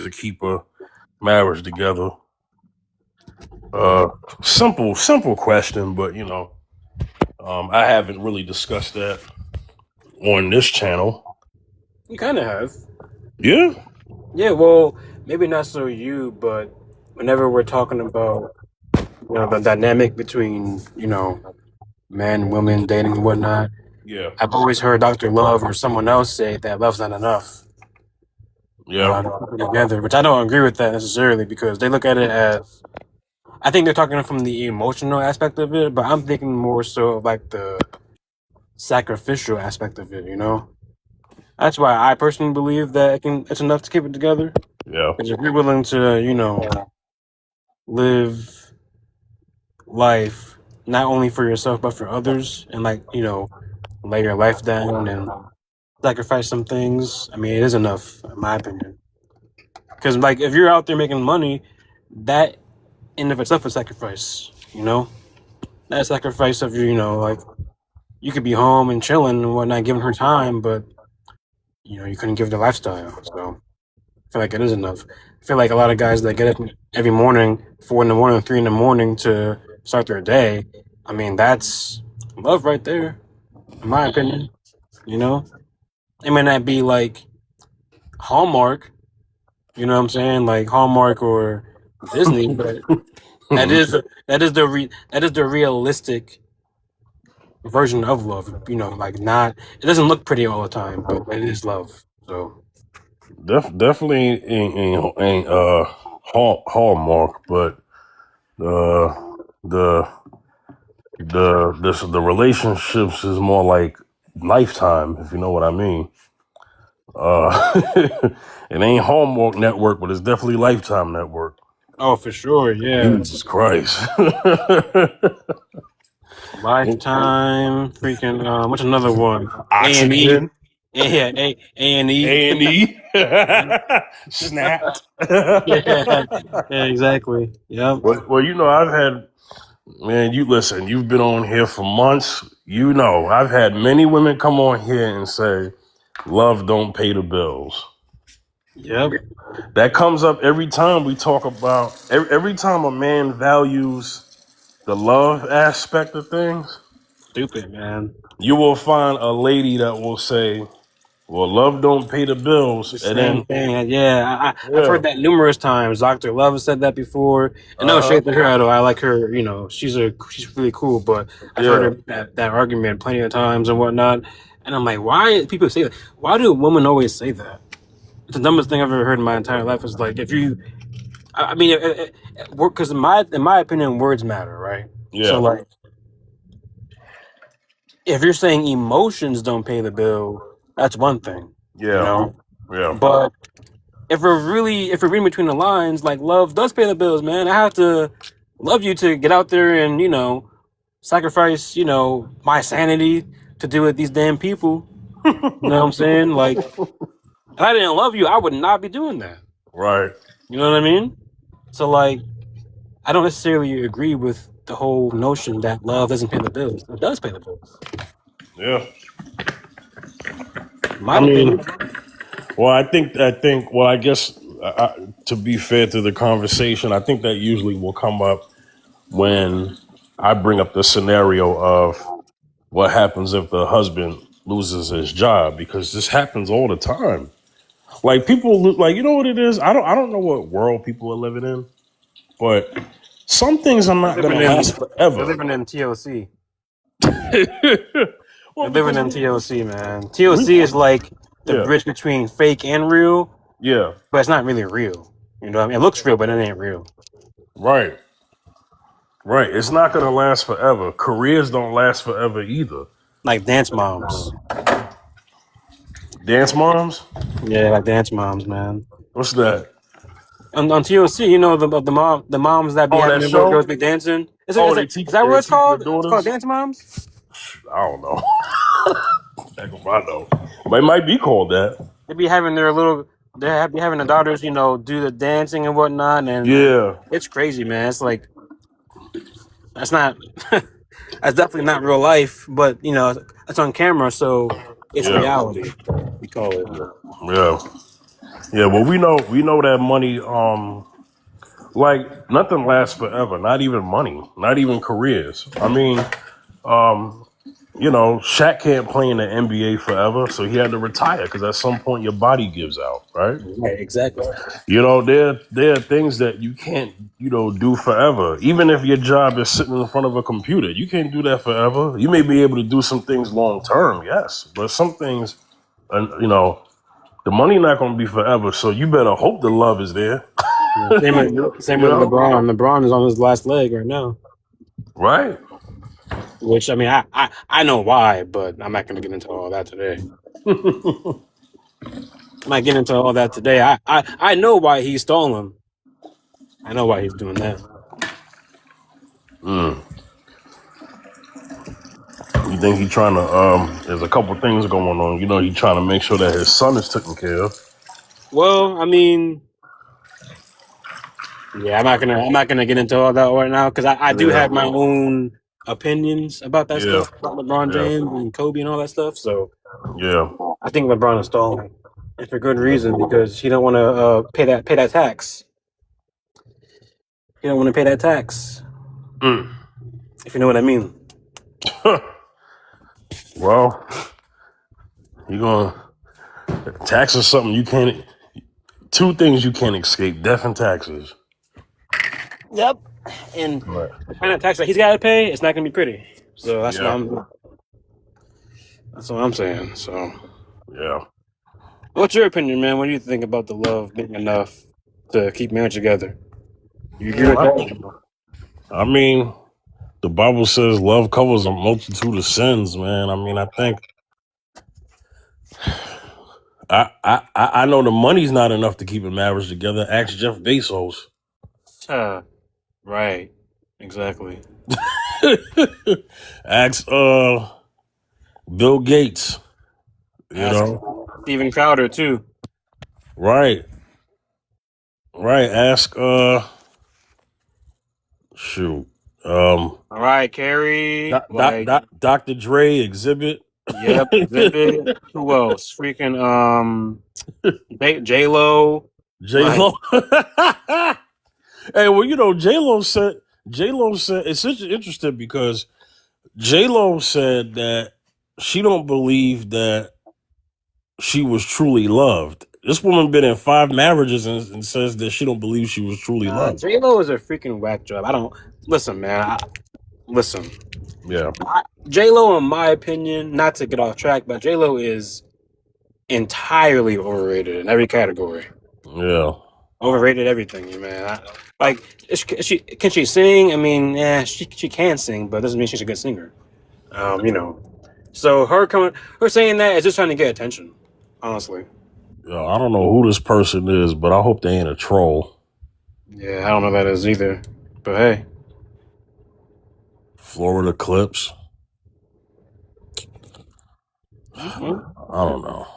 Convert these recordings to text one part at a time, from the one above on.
to keep a marriage together? Uh, simple question, but I haven't really discussed that on this channel. You kind of have. Yeah. Yeah, well, maybe not so you, but whenever we're talking about, the dynamic between, men, women, dating and whatnot, Yeah. I've always heard Dr. Love or someone else say that love's not enough Yeah. to put it together, which I don't agree with that necessarily because they look at it as, I think they're talking from the emotional aspect of it, but I'm thinking more so of like the sacrificial aspect of it, That's why I personally believe that it's enough to keep it together. Yeah. Because if you're willing to, live life not only for yourself but for others, and lay your life down and sacrifice some things, I mean, it is enough, in my opinion. Because if you're out there making money, that in of itself is sacrifice. That sacrifice of you could be home and chilling and whatnot, giving her time, but you couldn't give the lifestyle. So I feel like it is enough. I feel like a lot of guys that get up every morning, 4 in the morning, 3 in the morning to start their day. I mean, that's love right there, in my opinion. It may not be like Hallmark, you know what I'm saying, like Hallmark or Disney, but that is the realistic version of love. Not it doesn't look pretty all the time, but it is love. So Definitely ain't Hallmark, but the the relationships is more like Lifetime, if you know what I mean. It ain't Hallmark Network, but it's definitely Lifetime Network. oh, for sure, yeah. Jesus Christ. Lifetime, freaking what's another one? A&E. Oxygen. Yeah, A&E. A&E. Snapped. Yeah, exactly. Yep. Well, I've had, man, you listen, you've been on here for months. I've had many women come on here and say, love don't pay the bills. Yep. That comes up every time we talk about, every time a man values the love aspect of things, Stupid, man. you will find a lady that will say, well, love don't pay the bills. The And same then, thing. Yeah, I've yeah, heard that numerous times. Dr. Love has said that before. And no uh-huh, shade to her, though. I like her. She's really cool. But I've heard yeah, her that argument plenty of times and whatnot. And I'm like, why people say that? Why do women always say that? It's the dumbest thing I've ever heard in my entire life. Is like if you, I mean, because in my opinion, words matter, right? So yeah, like, if you're saying emotions don't pay the bill, that's one thing, you yeah, know. yeah, But if we're reading between the lines, like love does pay the bills, man. I have to love you to get out there and sacrifice my sanity to deal with these damn people. You know what I'm saying? Like, if I didn't love you, I would not be doing that. right, You know what I mean? So like, I don't necessarily agree with the whole notion that love doesn't pay the bills. It does pay the bills. yeah. In my I mean, opinion. well, well, I guess to be fair to the conversation, I think that usually will come up when I bring up the scenario of what happens if the husband loses his job, because this happens all the time. Like people, like you know what it is. I don't know what world people are living in, but some things are not going to last They're forever. living in TLC. Well, They're living because in TLC, man. TLC is like the yeah, bridge between fake and real, yeah, but it's not really real. You know what I mean? It looks real, but it ain't real. right, right. It's not going to last forever. Careers don't last forever either. Like Dance Moms. Dance moms? Yeah, like Dance Moms, man. What's that? On TLC, the moms that be Oh, having that their little show? girls be dancing. Oh, Is that what they it's teach their called? It's called daughters. Dance Moms. I don't know. Heck if I know. But it might be called that. They be having be having the daughters, do the dancing and whatnot, and Yeah, it's crazy, man. It's like that's not that's definitely not real life, but it's on camera, so it's yeah, reality. We call it. yeah. Yeah, well, we know that money. Like nothing lasts forever. Not even money. Not even careers. I mean, Shaq can't play in the NBA forever, so he had to retire because at some point your body gives out, right? Right, exactly. There are things that you can't, do forever. Even if your job is sitting in front of a computer, you can't do that forever. You may be able to do some things long term, yes, but some things, the money not going to be forever. So you better hope the love is there, Yeah, same you with know? LeBron. LeBron is on his last leg right now. Right? Which I mean, I know why, but I'm not going to get into all that today. I'm not getting into all that today. I know why he's stolen. I know why he's doing that. You think he trying to? There's a couple things going on. He trying to make sure that his son is taken care of. Well, I mean, yeah, I'm not gonna get into all that right now because I do Yeah, have my own opinions about that yeah, stuff, about LeBron yeah, James and Kobe and all that stuff. So yeah. I think LeBron is stalling, and for good reason because he don't want to pay that tax. He don't want to pay that tax, Mm. if you know what I mean. Well, you gonna tax is something you can't. Two things you can't escape: death and taxes. Yep. And Right. the kind of tax that he's got to pay, it's not gonna be pretty. So Yeah, that's what I'm saying. So, yeah. what's your opinion, man? What do you think about the love being enough to keep marriage together? You agree with that? I mean, the Bible says love covers a multitude of sins, man. I mean, I think I know the money's not enough to keep a marriage together. Ask Jeff Bezos. Right. Exactly. Ask Bill Gates. You Ask know, Steven Crowder too. right, right. Ask shoot, All right, Carrie. Like, Dr. Dre, Exhibit, yep. Exhibit. Who else? Freaking J Lo. J Like, Lo. Hey, well, J Lo said it's interesting because J Lo said that she don't believe that she was truly loved. This woman been in 5 marriages and says that she don't believe she was truly loved. J Lo is a freaking whack job. I don't listen, man. Listen, Yeah, J Lo, in my opinion, not to get off track, but J Lo is entirely overrated in every category. yeah. Overrated everything, man. Can she sing? I mean, yeah, she can sing, but doesn't mean she's a good singer. You know. So her saying that is just trying to get attention. Honestly. I don't know who this person is, but I hope they ain't a troll. Yeah, I don't know who that is either. But hey. Florida Clips. Well, I don't know.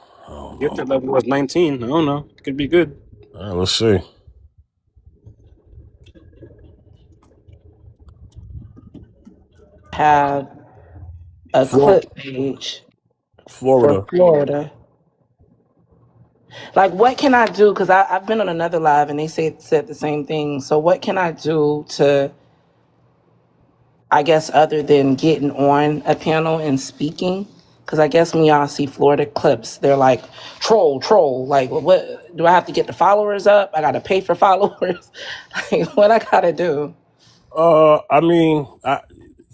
gifted level was 19. I don't know. Could be good. All right, let's see. Have a Flor- clip page for Florida. Florida. Like, what can I do? Because I've been on another live and they said the same thing. So, what can I do to, I guess, other than getting on a panel and speaking? Because I guess when y'all see Florida clips, they're like, troll, troll. Like, what do I have to get the followers up? I got to pay for followers. Like, what I got to do? I mean,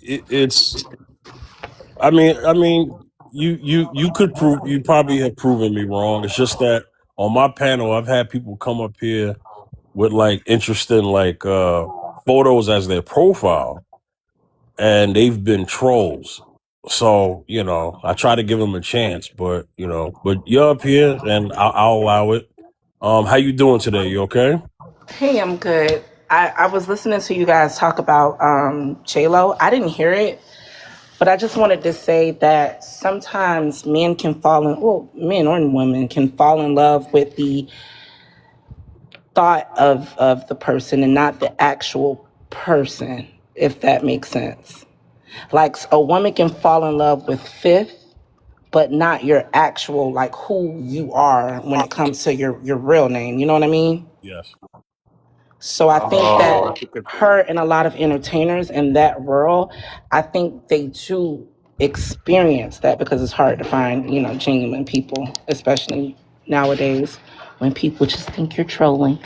it's. I mean, you could prove. You probably have proven me wrong. It's just that on my panel, I've had people come up here with like interesting like photos as their profile, and they've been trolls. So I try to give them a chance, but you're up here, and I'll allow it. How you doing today? You okay? Hey, I'm good. I was listening to you guys talk about J-Lo. I didn't hear it, but I just wanted to say that sometimes men can men or women can fall in love with the thought of the person and not the actual person, if that makes sense. Like a woman can fall in love with Fifth, but not your actual, like, who you are when it comes to your real name. You know what I mean? Yes. So I think Oh, that that's a good point. her and a lot of entertainers in that world, I think they do experience that because it's hard to find, genuine people, especially nowadays when people just think you're trolling.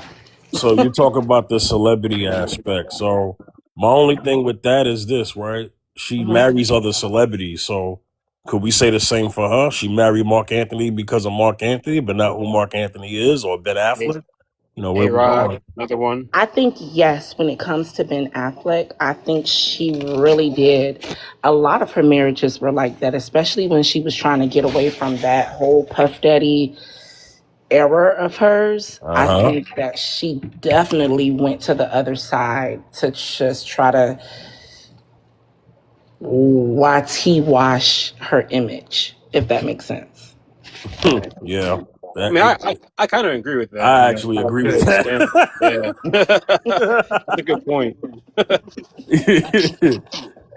So you talk about the celebrity aspect. So my only thing with that is this, right? She Mhm. marries other celebrities. So could we say the same for her? She married Mark Anthony because of Mark Anthony, but not who Mark Anthony is, or Ben A Affleck? Where we Rod, going? another one. I think, yes, when it comes to Ben Affleck, I think she really did. A lot of her marriages were like that, especially when she was trying to get away from that whole Puff Daddy era of hers. Uh I huh. think that she definitely went to the other side to just try to YT wash her image, if that makes sense. Right. Yeah. I That mean, it, I kind of agree with that. I actually agree To with an extent. Yeah. that. That's a good point.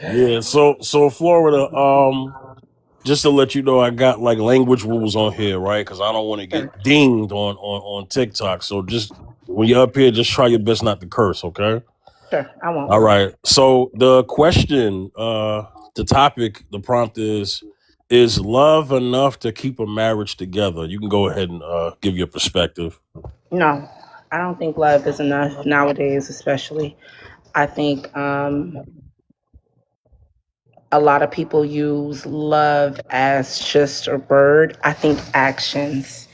Yeah. So Florida. Just to let you know, I got like language rules on here, right? Because I don't want to Sure, get dinged on TikTok. So just when you're up here, just try your best not to curse, okay? sure, I All won't. right. So the question, the topic, the prompt is love enough to keep a marriage together? You can go ahead and give your perspective. No, I don't think love is enough nowadays, especially. I think a lot of people use love as just a word. I think actions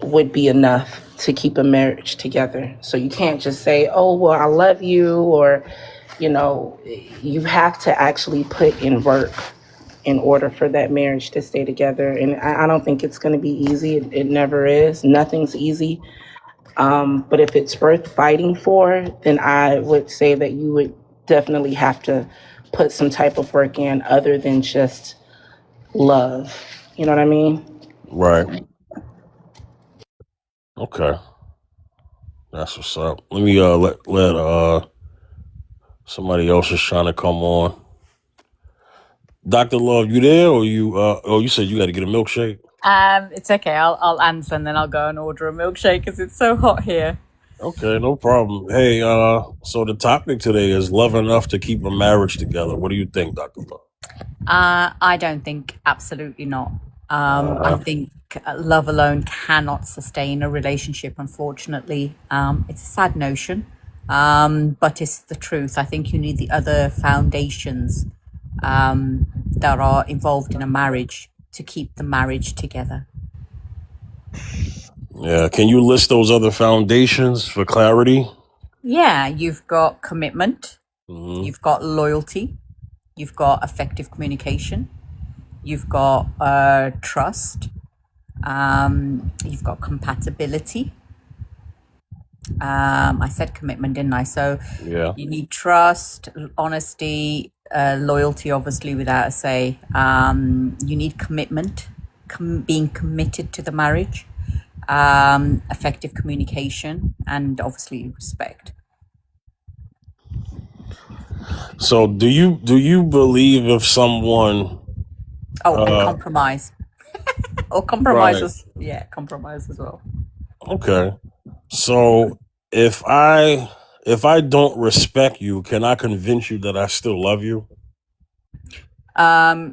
would be enough to keep a marriage together. So you can't just say, oh, well, I love you, or, you know, you have to actually put in work in order for that marriage to stay together. And I don't think it's going to be easy. It never is. Nothing's easy. But if it's worth fighting for, then I would say that you would definitely have to put some type of work in other than just love. You know what I mean? Right. Okay. That's what's up. Let me let somebody else is trying to come on. Dr. Love, you there, or you said you got to get a milkshake? It's okay. I'll answer and then I'll go and order a milkshake because it's so hot here. Okay, no problem. Hey, so the topic today is love enough to keep a marriage together. What do you think, Dr. Love? I don't think, absolutely not. I think love alone cannot sustain a relationship, unfortunately. It's a sad notion, but it's the truth. I think you need the other foundations that are involved in a marriage to keep the marriage together. Yeah, can you list those other foundations for clarity? Yeah, you've got commitment, Hmm. you've got loyalty, you've got effective communication, you've got trust, you've got compatibility. I said commitment, didn't I? So Yeah. you need trust, honesty, loyalty, obviously, without a say. You need commitment, being committed to the marriage, effective communication, and obviously respect. So do you believe if someone Oh, and uh compromise. Or right. compromises. Yeah, compromise as well. Okay. So if I don't respect you, can I convince you that I still love you?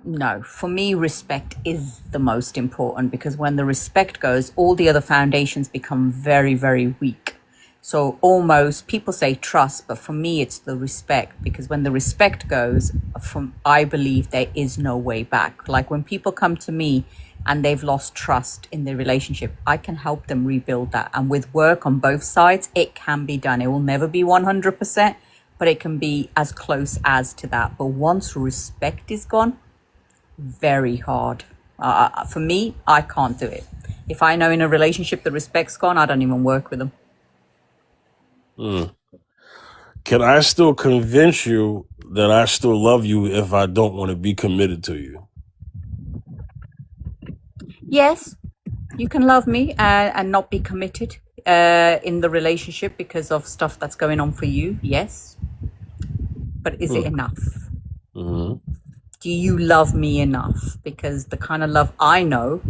No, for me, respect is the most important because when the respect goes, all the other foundations become very, very weak. So almost people say trust, but for me, it's the respect because when the respect goes, I believe there is no way back. Like when people come to me and they've lost trust in their relationship, I can help them rebuild that. And with work on both sides, it can be done. It will never be 100%, but it can be as close as to that. But once respect is gone, very hard. For me, I can't do it. If I know in a relationship the respect's gone, I don't even work with them. Can I still convince you that I still love you if I don't want to be committed to you? Yes, you can love me and not be committed in the relationship because of stuff that's going on for you. Yes. But is it enough? Hmm. do you love me enough? Because the kind of love I know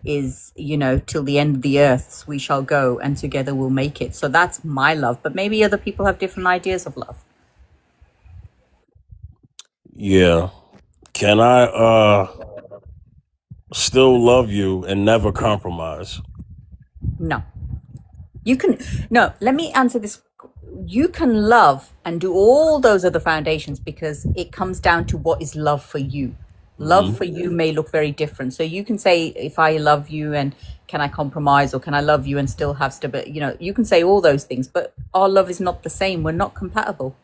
is, till the end of the earth we shall go and together we'll make it. So that's my love. But maybe other people have different ideas of love. Yeah. Can I still love you and never compromise? No. No, let me answer this. You can love and do all those other foundations because it comes down to what is love for you. Love for you may look very different. So you can say, if I love you and can I compromise, or can I love you and still have stability? You can say all those things, but our love is not the same. We're not compatible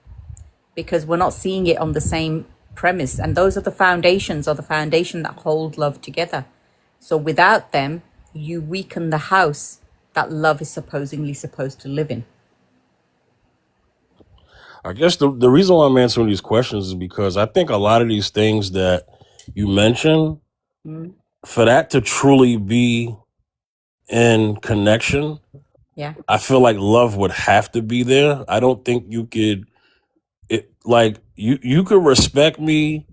because we're not seeing it on the same premise. And those are the foundations, that hold love together. So without them, you weaken the house that love is supposedly supposed to live in. I guess the reason why I'm answering these questions is because I think a lot of these things that you mentioned, for that to truly be in connection, Yeah. I feel like love would have to be there. I don't think you could, you could respect me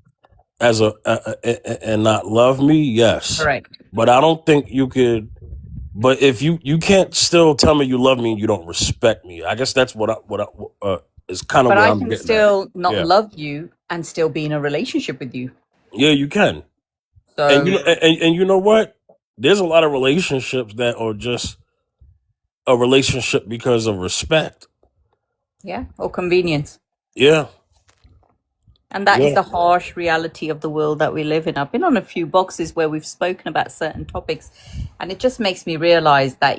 as and not love me, yes. Correct. But I don't think you could. But if you can't still tell me you love me and you don't respect me, I guess that's what is kind of But what I I'm can getting still at. not Yeah, love you and still be in a relationship with you. yeah, you can. And So and you know what? There's a lot of relationships that are just a relationship because of respect. yeah, or convenience. Yeah, And that is yeah. the harsh reality of the world that we live in. I've been on a few boxes where we've spoken about certain topics, and it just makes me realize that,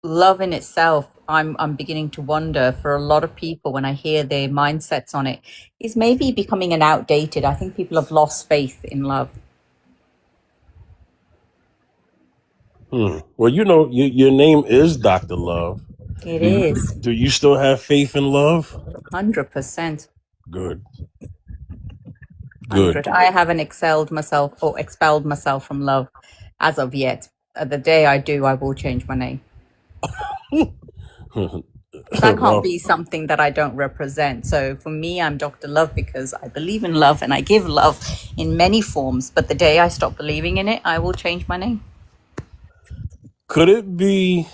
love in itself, I'm beginning to wonder for a lot of people when I hear their mindsets on it, is maybe becoming an outdated. I think people have lost faith in love. Well, your name is Dr. Love. It Do you, is do you still have faith in love? 100%. Good, good. 100. I haven't expelled myself from love as of yet. The day I do, I will change my name. That can't Well, be something that I don't represent. So for me, I'm Dr. Love because I believe in love and I give love in many forms. But the day I stop believing in it, I will change my name. could it be?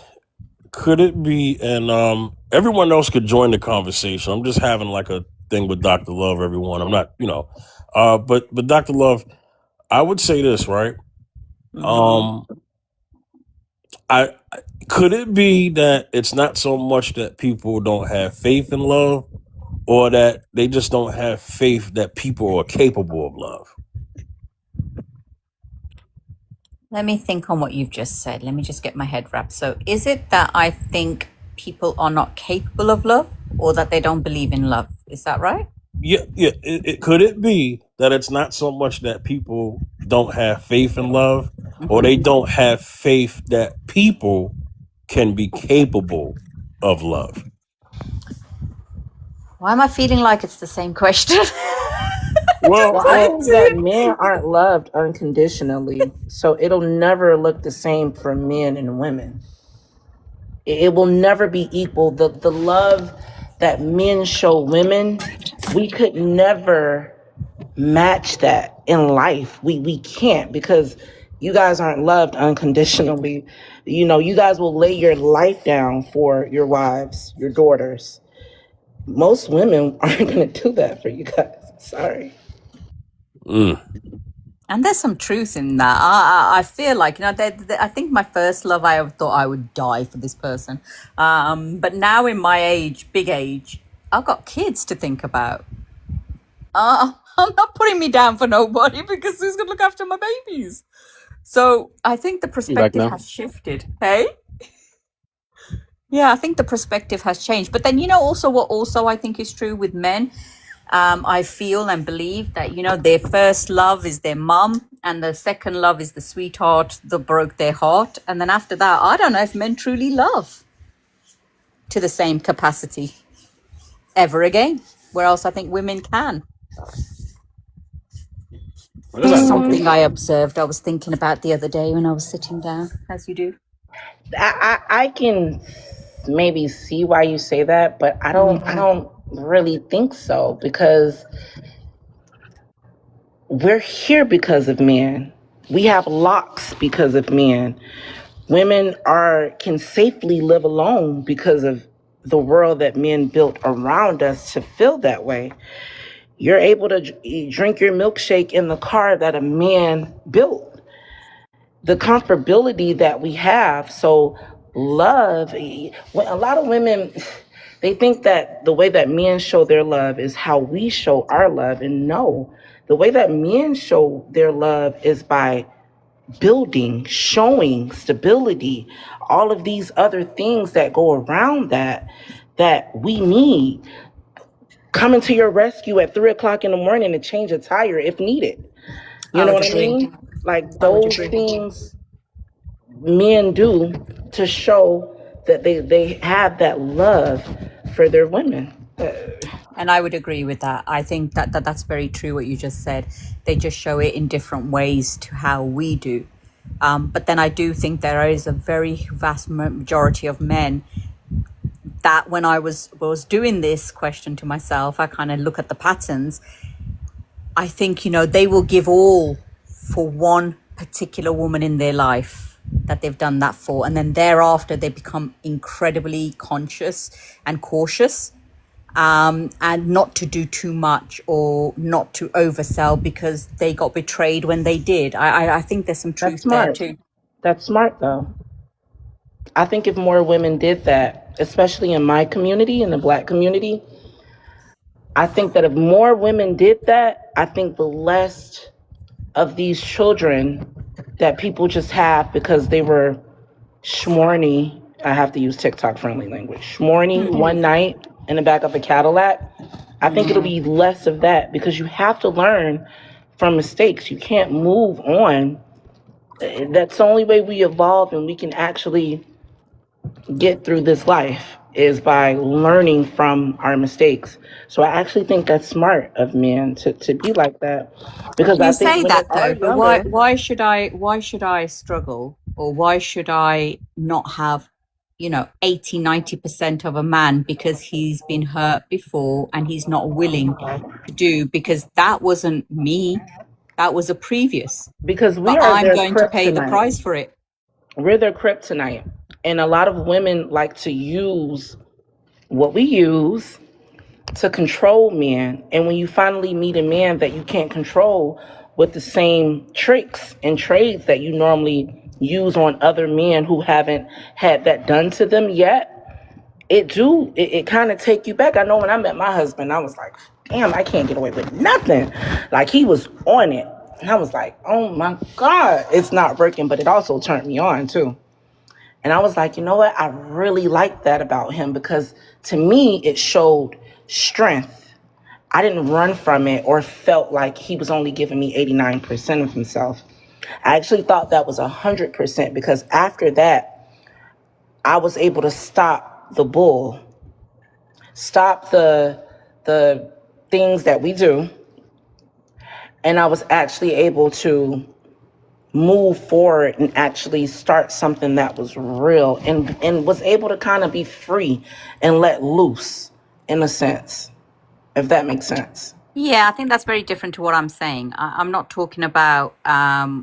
And everyone else could join the conversation. I'm just having like a thing with Dr. Love, everyone. I'm not, but Dr. Love, I would say this, right? Mhm. I could it be that it's not so much that people don't have faith in love, or that they just don't have faith that people are capable of love? Let me think on what you've just said. Let me just get my head wrapped. So is it that I think people are not capable of love, or that they don't believe in love? Is that right? Yeah. Could it be that it's not so much that people don't have faith in love, or they don't have faith that people can be capable of love? Why am I feeling like it's the same question? Well, Well, I think that men aren't loved unconditionally, so it'll never look the same for men and women. It will never be equal. The love that men show women, we could never match that in life. We can't, because you guys aren't loved unconditionally. You guys will lay your life down for your wives, your daughters. Most women aren't going to do that for you guys. Sorry. And there's some truth in that. I feel like, I think my first love, I ever thought I would die for this person. But now in my big age, I've got kids to think about. I'm not putting me down for nobody, because who's going to look after my babies? So I think the perspective now. has shifted. Hey? Yeah, I think the perspective has changed. But then, also what also I think is true with men, I feel and believe that, their first love is their mum, and the second love is the sweetheart that broke their heart. And then after that, I don't know if men truly love to the same capacity ever again, whereas I think women can. Just something I observed, I was thinking about the other day when I was sitting down, as you do. I can maybe see why you say that, but I don't really think so, because we're here because of men. We have locks because of men. Women can safely live alone because of the world that men built around us to feel that way. You're able to drink your milkshake in the car that a man built. The comfortability that we have. So love, a lot of women, they think that the way that men show their love is how we show our love. And no, the way that men show their love is by building, showing stability, all of these other things that go around that we need. Coming to your rescue at 3 o'clock in the morning to change a tire if needed. You I know would what I agree. mean? Like those things men do to show that they have that love for their women. And I would agree with that. I think that's very true what you just said. They just show it in different ways to how we do. But then I do think there is a very vast majority of men that when I was doing this question to myself, I kind of look at the patterns. I think, they will give all for one particular woman in their life that they've done that for. And then thereafter, they become incredibly conscious and cautious, and not to do too much or not to oversell because they got betrayed when they did. I think there's some That's truth there smart. too. That's smart though. I think if more women did that, especially in my community, in the Black community, I think that if more women did that, I think the less of these children that people just have because they were schmorny, I have to use TikTok friendly language, schmorny one night in the back of a Cadillac, I think it'll be less of that because you have to learn from mistakes. You can't move on. That's the only way we evolve and we can actually get through this life is by learning from our mistakes. So I actually think that's smart of men to be like that because I You think say when they that are though, but why younger, should I struggle, or why should I not have 80-90% of a man because he's been hurt before and he's not willing to do, because that wasn't me, that was a previous, because we but are I'm their going to pay the kryptonite. price for it. We're their kryptonite. And a lot of women like to use what we use to control men. And when you finally meet a man that you can't control with the same tricks and trades that you normally use on other men who haven't had that done to them yet, it kind of take you back. I know when I met my husband, I was like, damn, I can't get away with nothing. Like he was on it. And I was like, oh my God, it's not working, but it also turned me on too. And I was like, you know what? I really like that about him because to me, it showed strength. I didn't run from it or felt like he was only giving me 89% of himself. I actually thought that was 100% because after that, I was able to stop the bull, stop the things that we do. And I was actually able to move forward and actually start something that was real and was able to kind of be free and let loose in a sense, if that makes sense. Yeah, I think that's very different to what I'm saying. I'm not talking about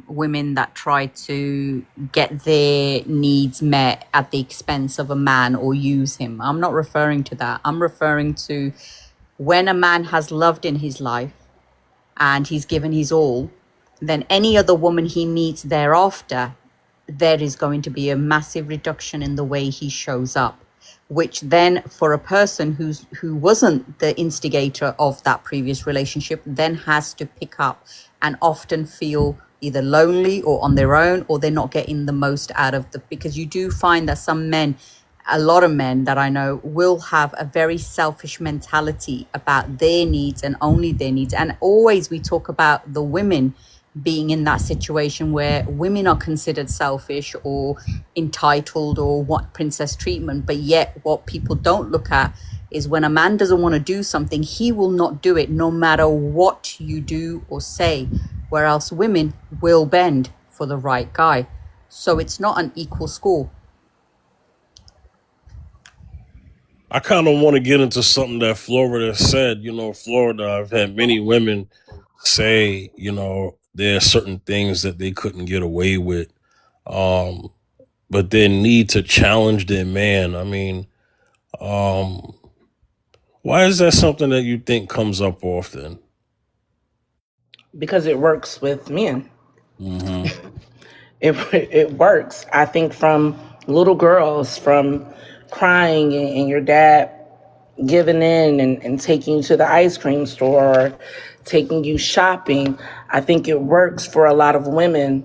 women that try to get their needs met at the expense of a man or use him. I'm not referring to that. I'm referring to when a man has loved in his life and he's given his all, then any other woman he meets thereafter, there is going to be a massive reduction in the way he shows up, which then for a person who wasn't the instigator of that previous relationship then has to pick up and often feel either lonely or on their own, or they're not getting the most out of because you do find that some men, a lot of men that I know, will have a very selfish mentality about their needs and only their needs. And always we talk about the women being in that situation where women are considered selfish or entitled or want princess treatment. But yet what people don't look at is when a man doesn't want to do something, he will not do it no matter what you do or say, where else women will bend for the right guy. So it's not an equal score. I kind of want to get into something that Florida said. Florida, I've had many women say, there are certain things that they couldn't get away with, um, but their need to challenge their man. I mean, um, why is that something that you think comes up often? Because it works with men. Hmm. It works. I think from little girls, from crying and your dad giving in and taking you to the ice cream store or taking you shopping. I think it works for a lot of women.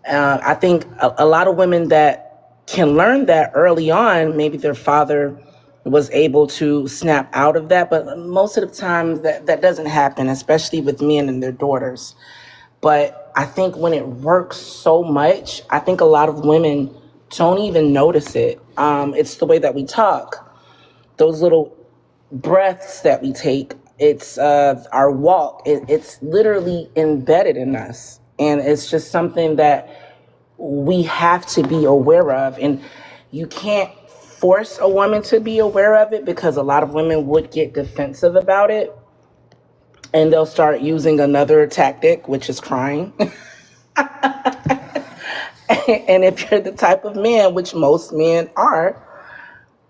I think a lot of women that can learn that early on, maybe their father was able to snap out of that, but most of the time that doesn't happen, especially with men and their daughters. But I think when it works so much, I think a lot of women don't even notice it. It's the way that we talk, those little breaths that we take. It's our walk. It's literally embedded in us. And it's just something that we have to be aware of. And you can't force a woman to be aware of it because a lot of women would get defensive about it and they'll start using another tactic, which is crying. And if you're the type of man, which most men are,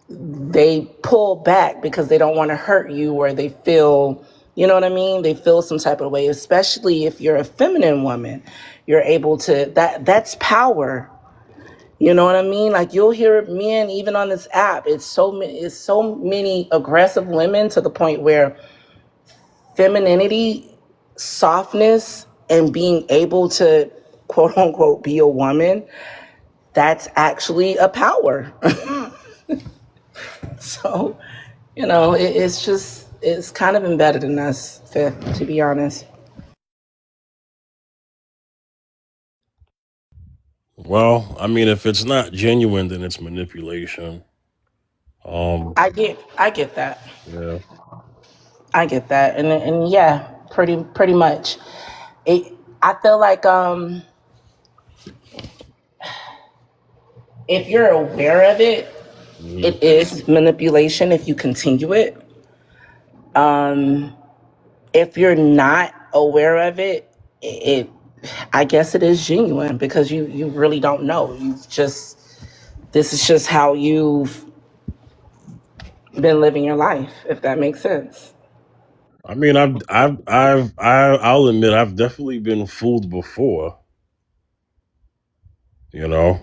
they pull back because they don't want to hurt you or they feel, you know what I mean? They feel some type of way, especially if you're a feminine woman. You're able to, that's power. You know what I mean? Like you'll hear men even on this app. It's so many aggressive women to the point where femininity, softness, and being able to quote unquote be a woman, that's actually a power. So, it's kind of embedded in us, Fifth, to be honest. Well, I mean, if it's not genuine, then it's manipulation. Um, I get that. yeah. I get that. And yeah, pretty much. It I feel like if you're aware of it, Mhm. it is manipulation if you continue it. Um if you're not aware of it, it I guess it is genuine because you really don't know. This is just how you've been living your life, if that makes sense. I mean, I'll admit, I've definitely been fooled before. You know.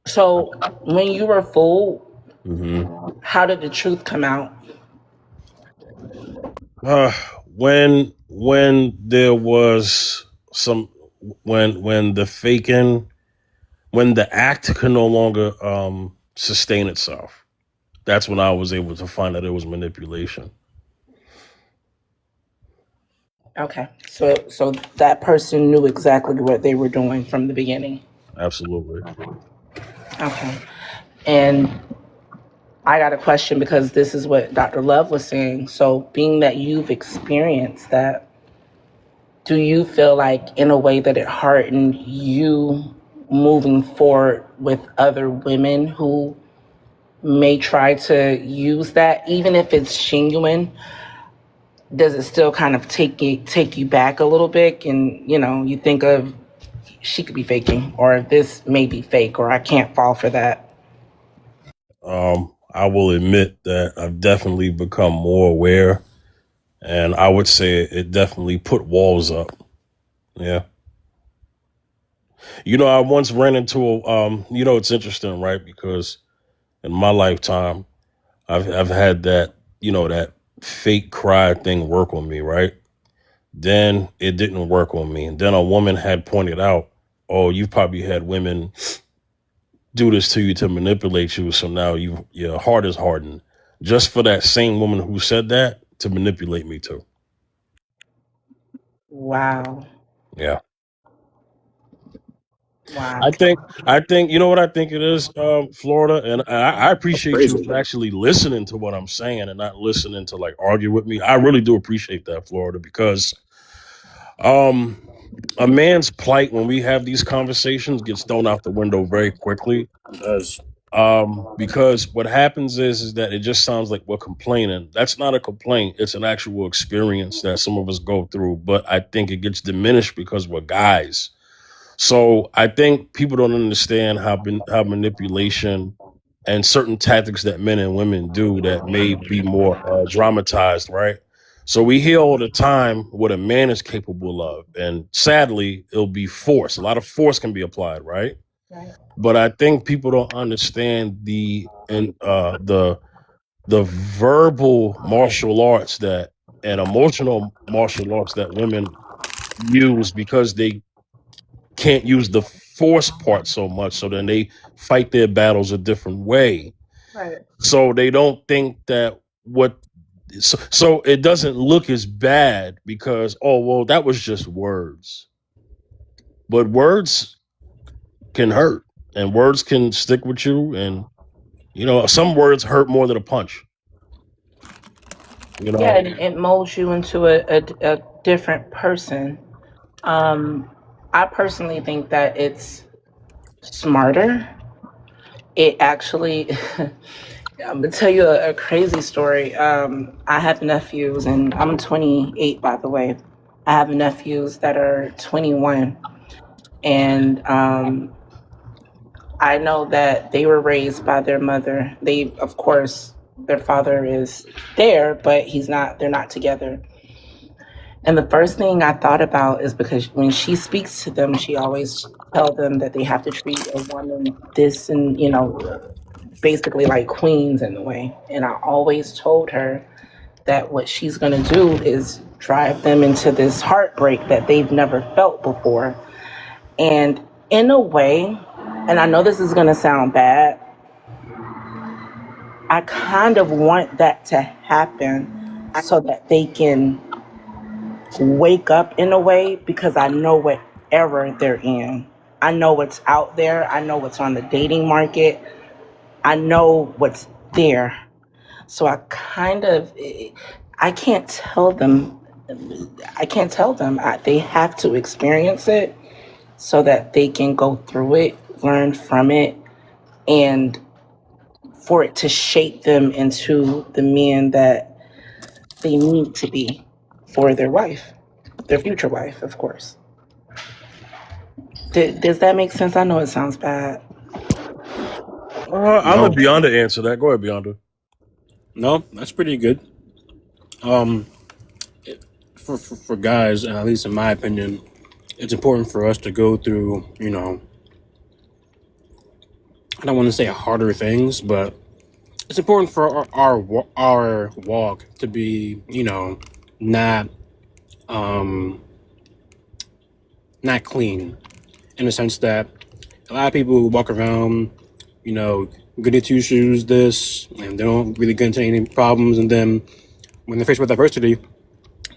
So when you were fooled, Hmm. how did the truth come out? Uh, when there was some when the faking when the act could no longer sustain itself, that's when I was able to find that it was manipulation. Okay. So that person knew exactly what they were doing from the beginning. Absolutely. Okay. And I got a question because this is what Dr. Love was saying. So being that you've experienced that, do you feel like in a way that it hardened you moving forward with other women who may try to use that, even if it's genuine? Does it still kind of take you back a little bit, and you think of she could be faking, or this may be fake, or I can't fall for that? I will admit that I've definitely become more aware, and I would say it definitely put walls up. Yeah. I once ran into it's interesting, right? Because in my lifetime, I've had that fake cry thing work on me, right? Then it didn't work on me. And then a woman had pointed out, oh, you've probably had women do this to you to manipulate you. So now your heart is hardened. Just for that same woman who said that to manipulate me too. Wow. Yeah. Wow. I think you know what I think it is, Florida, and I appreciate you for actually listening to what I'm saying and not listening to like argue with me. I really do appreciate that, Florida, because um, a man's plight when we have these conversations gets thrown out the window very quickly. It does. Because what happens is that it just sounds like we're complaining. That's not a complaint. It's an actual experience that some of us go through. But I think it gets diminished because we're guys. So I think people don't understand how manipulation and certain tactics that men and women do that may be more dramatized, right? So we hear all the time what a man is capable of, and sadly, it'll be force. A lot of force can be applied, right? Right. But I think people don't understand the verbal martial arts that and emotional martial arts that women use because they can't use the force part so much. So then they fight their battles a different way. Right. So they don't think that so it doesn't look as bad because, oh, well, that was just words. But words can hurt and words can stick with you. And, some words hurt more than a punch. Yeah, and it molds you into a different person. I personally think that it's smarter. It actually, I'm gonna tell you a crazy story. I have nephews, and I'm 28, by the way. I have nephews that are 21, and I know that they were raised by their mother. They, of course, their father is there, but they're not together. And the first thing I thought about is because when she speaks to them, she always tell them that they have to treat a woman this and, basically like queens in a way. And I always told her that what she's going to do is drive them into this heartbreak that they've never felt before. And in a way, and I know this is going to sound bad, I kind of want that to happen so that they can wake up in a way, because I know what era they're in. I know what's out there. I know what's on the dating market. I know what's there. So I can't tell them. They have to experience it so that they can go through it, learn from it, and for it to shape them into the men that they need to be for their wife, their future wife, of course. Does that make sense? I know it sounds bad. I'm gonna Beyonda answer that. Go ahead, Beyonda. No, that's pretty good. For guys, at least in my opinion, it's important for us to go through, I don't want to say harder things, but it's important for our walk to be, not not clean, in the sense that a lot of people who walk around, goody two shoes, this, and they don't really get into any problems, and then when they're faced with adversity,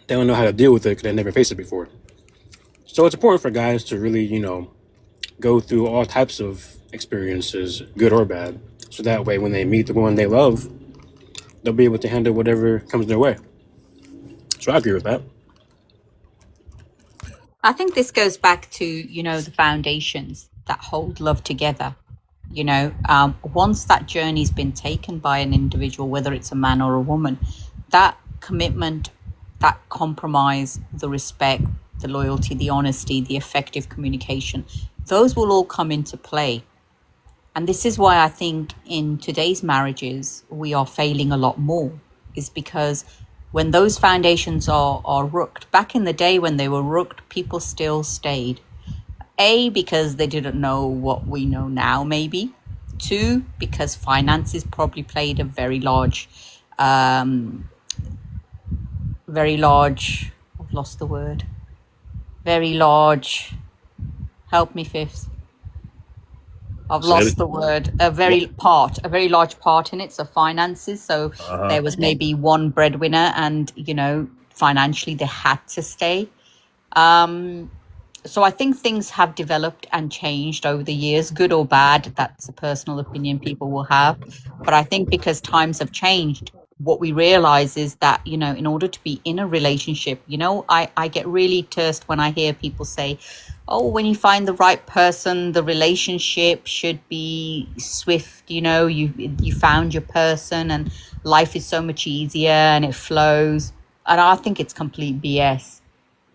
they don't know how to deal with it because they never faced it before. So it's important for guys to really, go through all types of experiences, good or bad, so that way when they meet the one they love, they'll be able to handle whatever comes their way. So I agree with that. I think this goes back to, the foundations that hold love together. Once that journey's been taken by an individual, whether it's a man or a woman, that commitment, that compromise, the respect, the loyalty, the honesty, the effective communication, those will all come into play. And this is why I think in today's marriages, we are failing a lot more, is because when those foundations are rooked, back in the day when they were rooked, people still stayed. A, because they didn't know what we know now, maybe. Two, because finances probably played a very large, I've lost the word. Very large, help me, Fifth. I've lost the word. A very large part in it. So finances. So there was maybe one breadwinner and, financially they had to stay. So I think things have developed and changed over the years, good or bad. That's a personal opinion people will have. But I think because times have changed, what we realize is that, in order to be in a relationship, I get really tersed when I hear people say, oh, when you find the right person, the relationship should be swift. You found your person, and life is so much easier and it flows. And I think it's complete BS,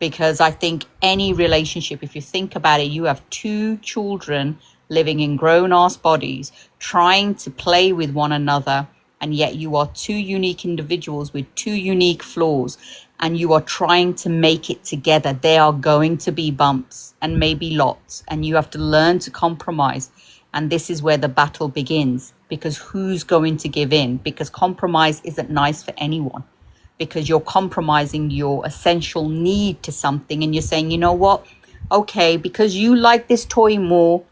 because I think any relationship, if you think about it, you have two children living in grown ass bodies trying to play with one another, and yet you are two unique individuals with two unique flaws, and you are trying to make it together. There are going to be bumps and maybe lots, and you have to learn to compromise. And this is where the battle begins, because who's going to give in? Because compromise isn't nice for anyone, because you're compromising your essential need to something, and you're saying, you know what? Okay, because you like this toy more,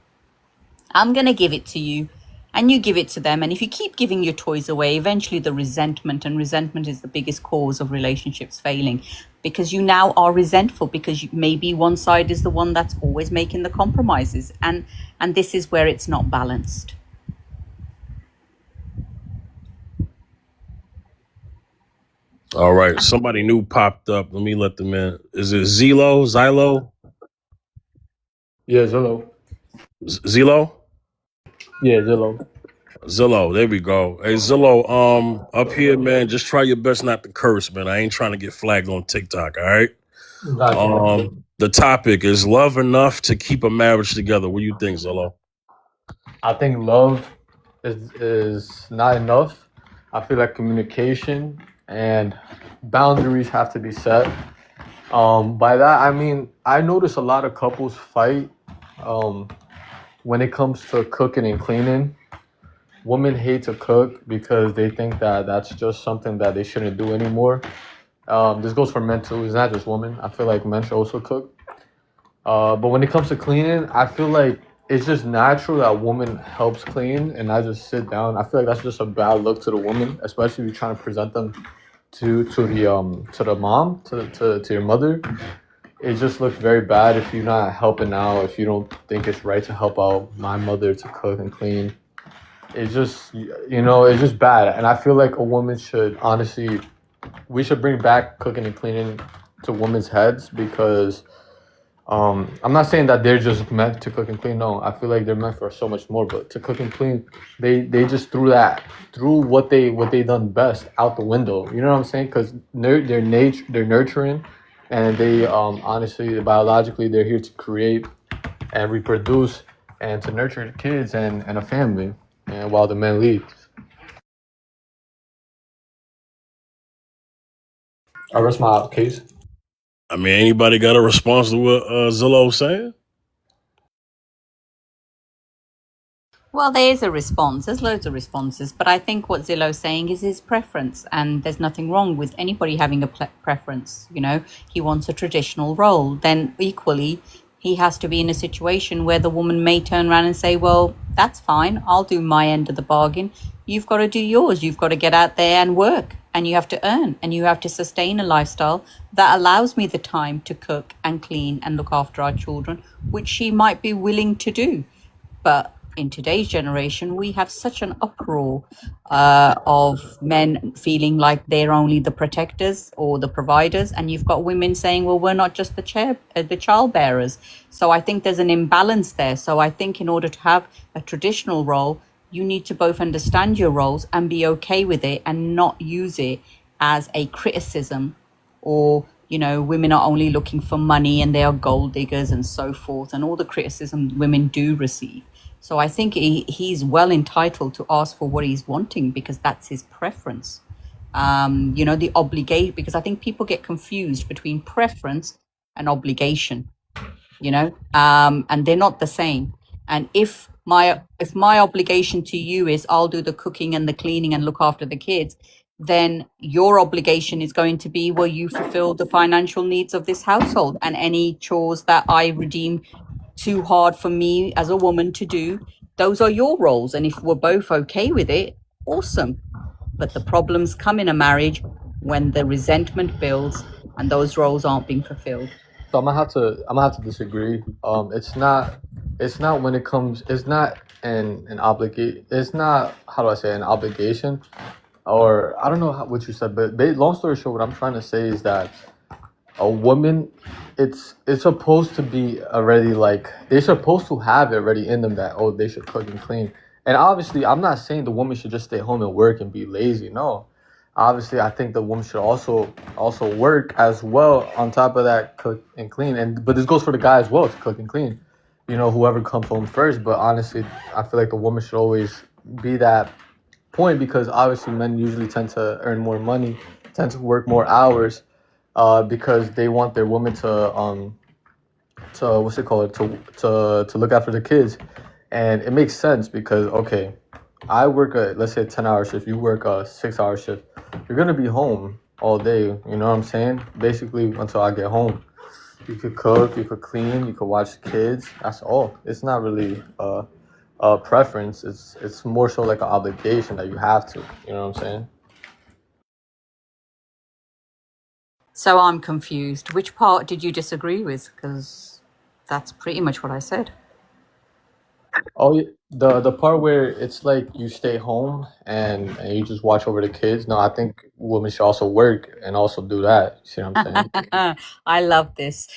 I'm going to give it to you. And you give it to them. And if you keep giving your toys away, eventually the resentment is the biggest cause of relationships failing, because you now are resentful, because maybe one side is the one that's always making the compromises. And this is where it's not balanced. All right, somebody new popped up. Let me let them in. Is it Zillow? Zillow? Yeah, Zillow. Zillow? Yeah, Zillow. Zillow, there we go. Hey, Zillow, up here, man, just try your best not to curse, man. I ain't trying to get flagged on TikTok, all right? Gotcha. The topic is love enough to keep a marriage together. What do you think, Zillow? I think love is not enough. I feel like communication and boundaries have to be set. By that I mean I notice a lot of couples fight when it comes to cooking and cleaning. Women hate to cook because they think that that's just something that they shouldn't do anymore. This goes for men too. It's not just women. I feel like men should also cook. But when it comes to cleaning, I feel like it's just natural that a woman helps clean and I just sit down. I feel like that's just a bad look to the woman, especially if you're trying to present them to the mom, to your mother. It just looks very bad if you're not helping out, if you don't think it's right to help out my mother to cook and clean. It's just, it's just bad. And I feel like a woman should honestly, we should bring back cooking and cleaning to women's heads, because I'm not saying that they're just meant to cook and clean. No, I feel like they're meant for so much more. But to cook and clean, they just threw what they done best out the window. You know what I'm saying? Because they're nurturing, and they honestly, biologically, they're here to create and reproduce and to nurture kids and a family. And while the man leads. I rest my case. I mean, anybody got a response to what Zillow saying? Well, there is a response. There's loads of responses. But I think what Zillow's saying is his preference. And there's nothing wrong with anybody having a preference. He wants a traditional role. Then equally, he has to be in a situation where the woman may turn around and say, well, that's fine. I'll do my end of the bargain. You've got to do yours. You've got to get out there and work. And you have to earn. And you have to sustain a lifestyle that allows me the time to cook and clean and look after our children, which she might be willing to do. But in today's generation, we have such an uproar of men feeling like they're only the protectors or the providers, and you've got women saying, well, we're not just the child bearers. So I think there's an imbalance there. So I think in order to have a traditional role, you need to both understand your roles and be okay with it, and not use it as a criticism, or women are only looking for money and they are gold diggers and so forth, and all the criticism women do receive. So I think he's well entitled to ask for what he's wanting, because that's his preference. The obligation, because I think people get confused between preference and obligation, and they're not the same. And if my obligation to you is I'll do the cooking and the cleaning and look after the kids, then your obligation is going to be, well, you fulfill the financial needs of this household, and any chores that I redeem too hard for me as a woman to do, those are your roles. And if we're both okay with it, awesome. But the problems come in a marriage when the resentment builds and those roles aren't being fulfilled. So I'm gonna have to disagree. It's not when it comes. It's not an obligation. It's not, how do I say, an obligation, or I don't know what you said. But long story short, what I'm trying to say is that a woman, it's supposed to be already like they're supposed to have it already in them that oh they should cook and clean. And obviously, I'm not saying the woman should just stay home and work and be lazy. No, obviously, I think the woman should also work as well on top of that, cook and clean. And but this goes for the guy as well to cook and clean. You know, whoever comes home first. But honestly, I feel like the woman should always be that point because obviously men usually tend to earn more money, tend to work more hours, because they want their woman to what's it called to look after the kids, and it makes sense because okay, I work a let's say a 10-hour shift, you work a 6-hour shift, you're gonna be home all day. You know what I'm saying? Basically until I get home. You could cook, you could clean, you could watch kids. That's all. It's not really a preference. It's more so like an obligation that you have to. You know what I'm saying? So I'm confused. Which part did you disagree with? Because that's pretty much what I said. Oh, the part where it's like you stay home and you just watch over the kids. No, I think women should also work and also do that. You see what I'm saying? I love this.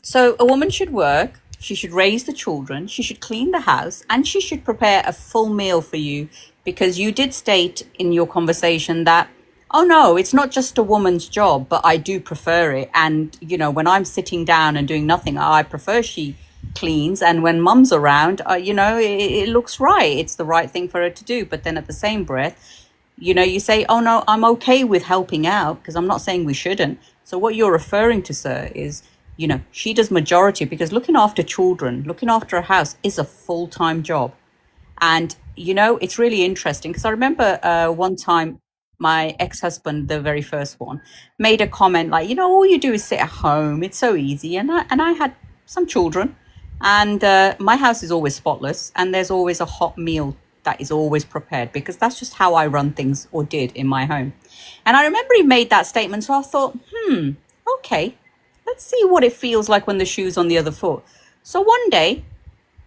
So a woman should work, she should raise the children, she should clean the house, and she should prepare a full meal for you because you did state in your conversation that, oh no, it's not just a woman's job, but I do prefer it. And, you know, when I'm sitting down and doing nothing, I prefer she cleans. And when mum's around, you know, it looks right. It's the right thing for her to do. But then at the same breath, you know, you say, oh no, I'm okay with helping out because I'm not saying we shouldn't. So what you're referring to, sir, is, you know, she does majority because looking after children, looking after a house is a full-time job. And, you know, it's really interesting because I remember one time my ex-husband, the very first one, made a comment like, you know, all you do is sit at home. It's so easy. And I had some children and my house is always spotless and there's always a hot meal that is always prepared because that's just how I run things or did in my home. And I remember he made that statement. So I thought, okay, let's see what it feels like when the shoe's on the other foot. So one day,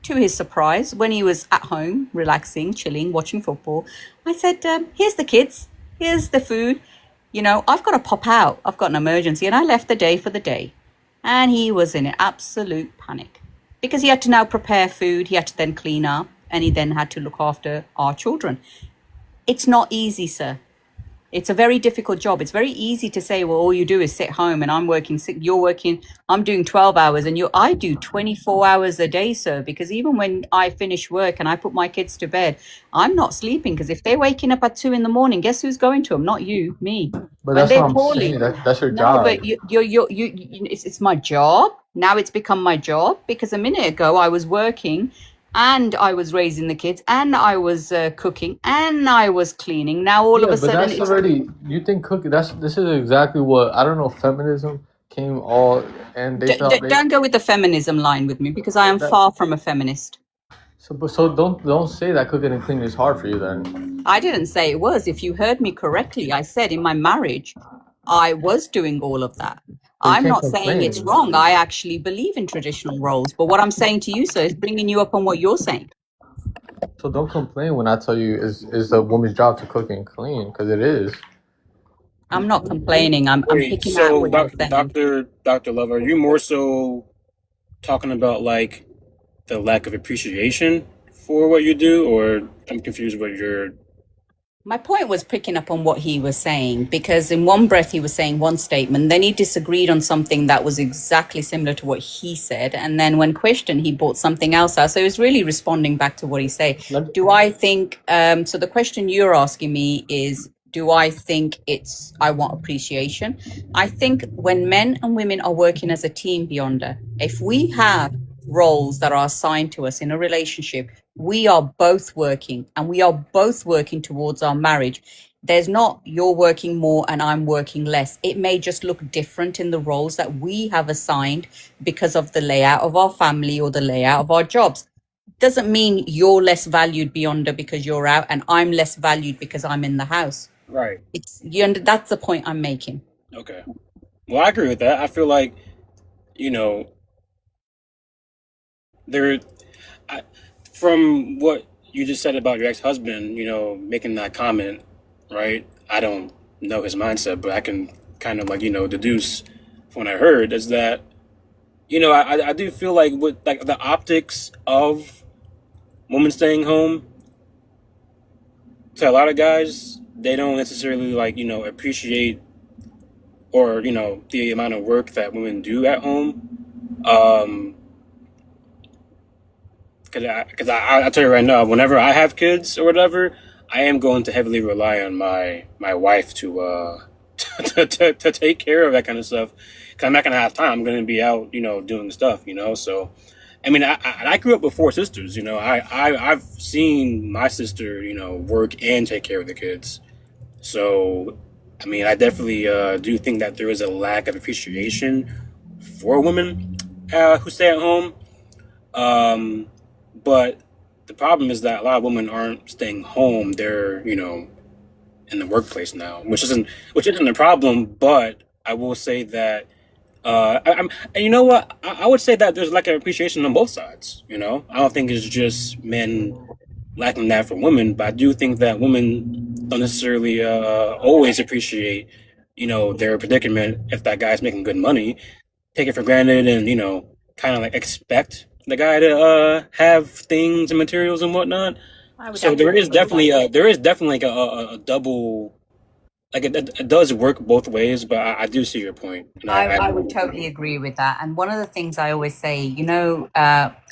to his surprise, when he was at home, relaxing, chilling, watching football, I said, here's the kids, here's the food. You know, I've got to pop out. I've got an emergency. And I left the day for the day. And he was in an absolute panic because he had to now prepare food. He had to then clean up and he then had to look after our children. It's not easy, sir. It's a very difficult job. It's very easy to say, well, all you do is sit home and I'm working, you're working, I'm doing 12 hours and I do 24 hours a day, sir, because even when I finish work and I put my kids to bed, I'm not sleeping because if they're waking up at 2 a.m, guess who's going to them? Not you, me. But When that's they're what I'm poorly. saying. That's your No, job. but it's my job. Now it's become my job because a minute ago I was working and I was raising the kids and I was cooking and I was cleaning. Now all of Yeah, a but sudden that's it's already you think cooking. This is exactly what I don't know. Feminism came all and they thought they don't go with the feminism line with me because I am that. far from a feminist. So don't say that cooking and cleaning is hard for you then. I didn't say it was. If you heard me correctly, I said in my marriage, I was doing all of that. But you I'm can't not saying it's complain. wrong. I actually believe in traditional roles. But what I'm saying to you, sir, is bringing you up on what you're saying. So don't complain when I tell you is a woman's job to cook and clean because it is. I'm not complaining. I'm Wait, picking out so what you're saying. Dr. Love, are you more so talking about like the lack of appreciation for what you do, or I'm confused what you're My point was picking up on what he was saying, because in one breath he was saying one statement, then he disagreed on something that was exactly similar to what he said. And then when questioned, he brought something else out. So he was really responding back to what he said. Let- Do I think, so the question you're asking me is, do I think I want appreciation? I think when men and women are working as a team, Beyonder, if we have roles that are assigned to us in a relationship, we are both working and we are both working towards our marriage. There's not you're working more and I'm working less. It may just look different in the roles that we have assigned because of the layout of our family or the layout of our jobs. Doesn't mean you're less valued Beyonder because you're out and I'm less valued because I'm in the house. right. That's the point I'm making. Okay. Well, I agree with that. I feel like, you know, there, I, from what you just said about your ex-husband, you know, making that comment, right? I don't know his mindset, but I can kind of like, you know, deduce when I heard is that I do feel like with like the optics of women staying home to a lot of guys, they don't necessarily like appreciate or the amount of work that women do at home. Because I tell you right now, whenever I have kids or whatever, I am going to heavily rely on my wife to to take care of that kind of stuff. Because I'm not gonna have time. I'm gonna be out, doing stuff. So I mean, I grew up with four sisters. I've seen my sister, work and take care of the kids. So I mean, I definitely do think that there is a lack of appreciation for women who stay at home. Um, but the problem is that a lot of women aren't staying home. They're, in the workplace now, which isn't a problem. But I will say that and you know what? I would say that there's like an appreciation on both sides. I don't think it's just men lacking that from women, but I do think that women don't necessarily always appreciate, their predicament if that guy's making good money, take it for granted, and kind of like expect the guy to have things and materials and whatnot. I would So there is absolutely definitely like a double, like it does work both ways, but I do see your point, and I would totally agree with that. And one of the things I always say,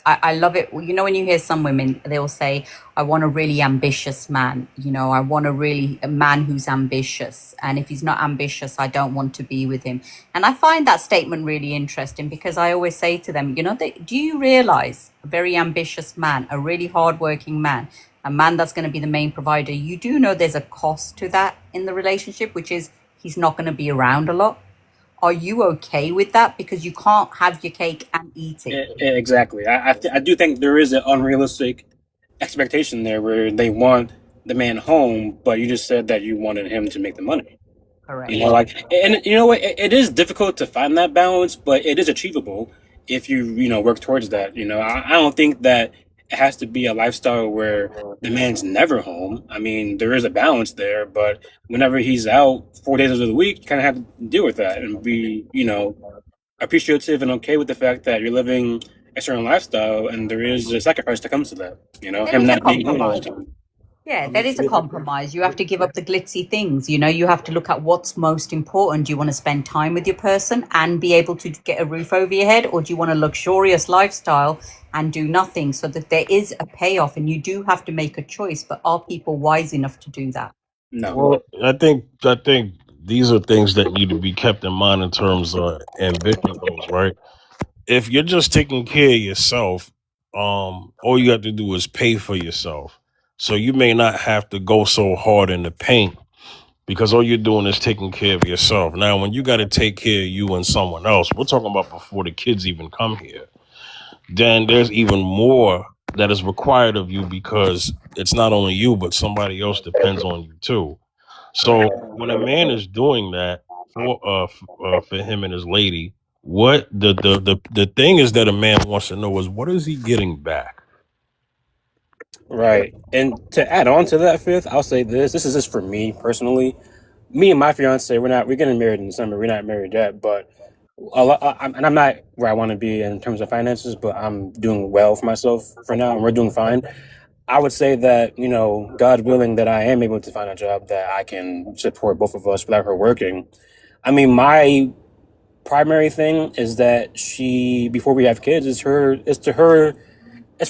I love it. When you hear some women, they will say, I want a really ambitious man. I want a man who's ambitious. And if he's not ambitious, I don't want to be with him. And I find that statement really interesting because I always say to them, do you realize a very ambitious man, a really hardworking man, a man that's going to be the main provider, you do know there's a cost to that in the relationship, which is he's not going to be around a lot. Are you okay with that? Because you can't have your cake and eat it. exactly. I do think there is an unrealistic expectation there where they want the man home, but you just said that you wanted him to make the money. Correct. Like, and you know what? It is difficult to find that balance, but it is achievable if you work towards that. I don't think that it has to be a lifestyle where the man's never home. I mean, there is a balance there, but whenever he's out 4 days of the week, you kind of have to deal with that and be, appreciative and okay with the fact that you're living a certain lifestyle and there is a sacrifice that comes to that. There Him is a not being home all the compromise. time. Yeah, there is a compromise. You have to give up the glitzy things. You have to look at what's most important. Do you want to spend time with your person and be able to get a roof over your head? Or do you want a luxurious lifestyle and do nothing? So that there is a payoff and you do have to make a choice. But are people wise enough to do that? No. Well, I think these are things that need to be kept in mind in terms of ambition goals, right? If you're just taking care of yourself, all you have to do is pay for yourself. So you may not have to go so hard in the paint because all you're doing is taking care of yourself. Now, when you got to take care of you and someone else, we're talking about before the kids even come here, then there's even more that is required of you because it's not only you, but somebody else depends on you too. So when a man is doing that for him and his lady, what the thing is that a man wants to know is what is he getting back? Right. And to add on to that, Fifth, I'll say this. This is just for me personally. Me and my fiance, we're getting married in December. We're not married yet, but and I'm not where I want to be in terms of finances, but I'm doing well for myself for now, and we're doing fine. I would say that, God willing, that I am able to find a job that I can support both of us without her working. I mean, my primary thing is that before we have kids, it's for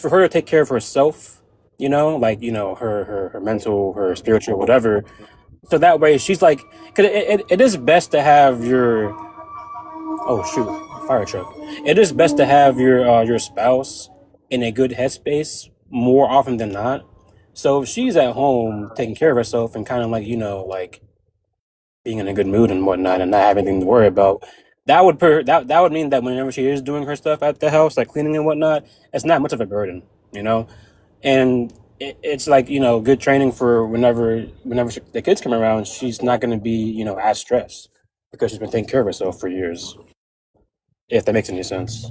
her to take care of herself, like, her mental, her spiritual, whatever. So that way she's like, because it is best to have oh shoot, fire truck. It is best to have your spouse in a good headspace more often than not. So if she's at home taking care of herself and kind of like, like being in a good mood and whatnot and not having anything to worry about, that would mean that whenever she is doing her stuff at the house, like cleaning and whatnot, it's not much of a burden, and it's like good training for whenever the kids come around, she's not going to be as stressed because she's been taking care of herself for years. If that makes any sense.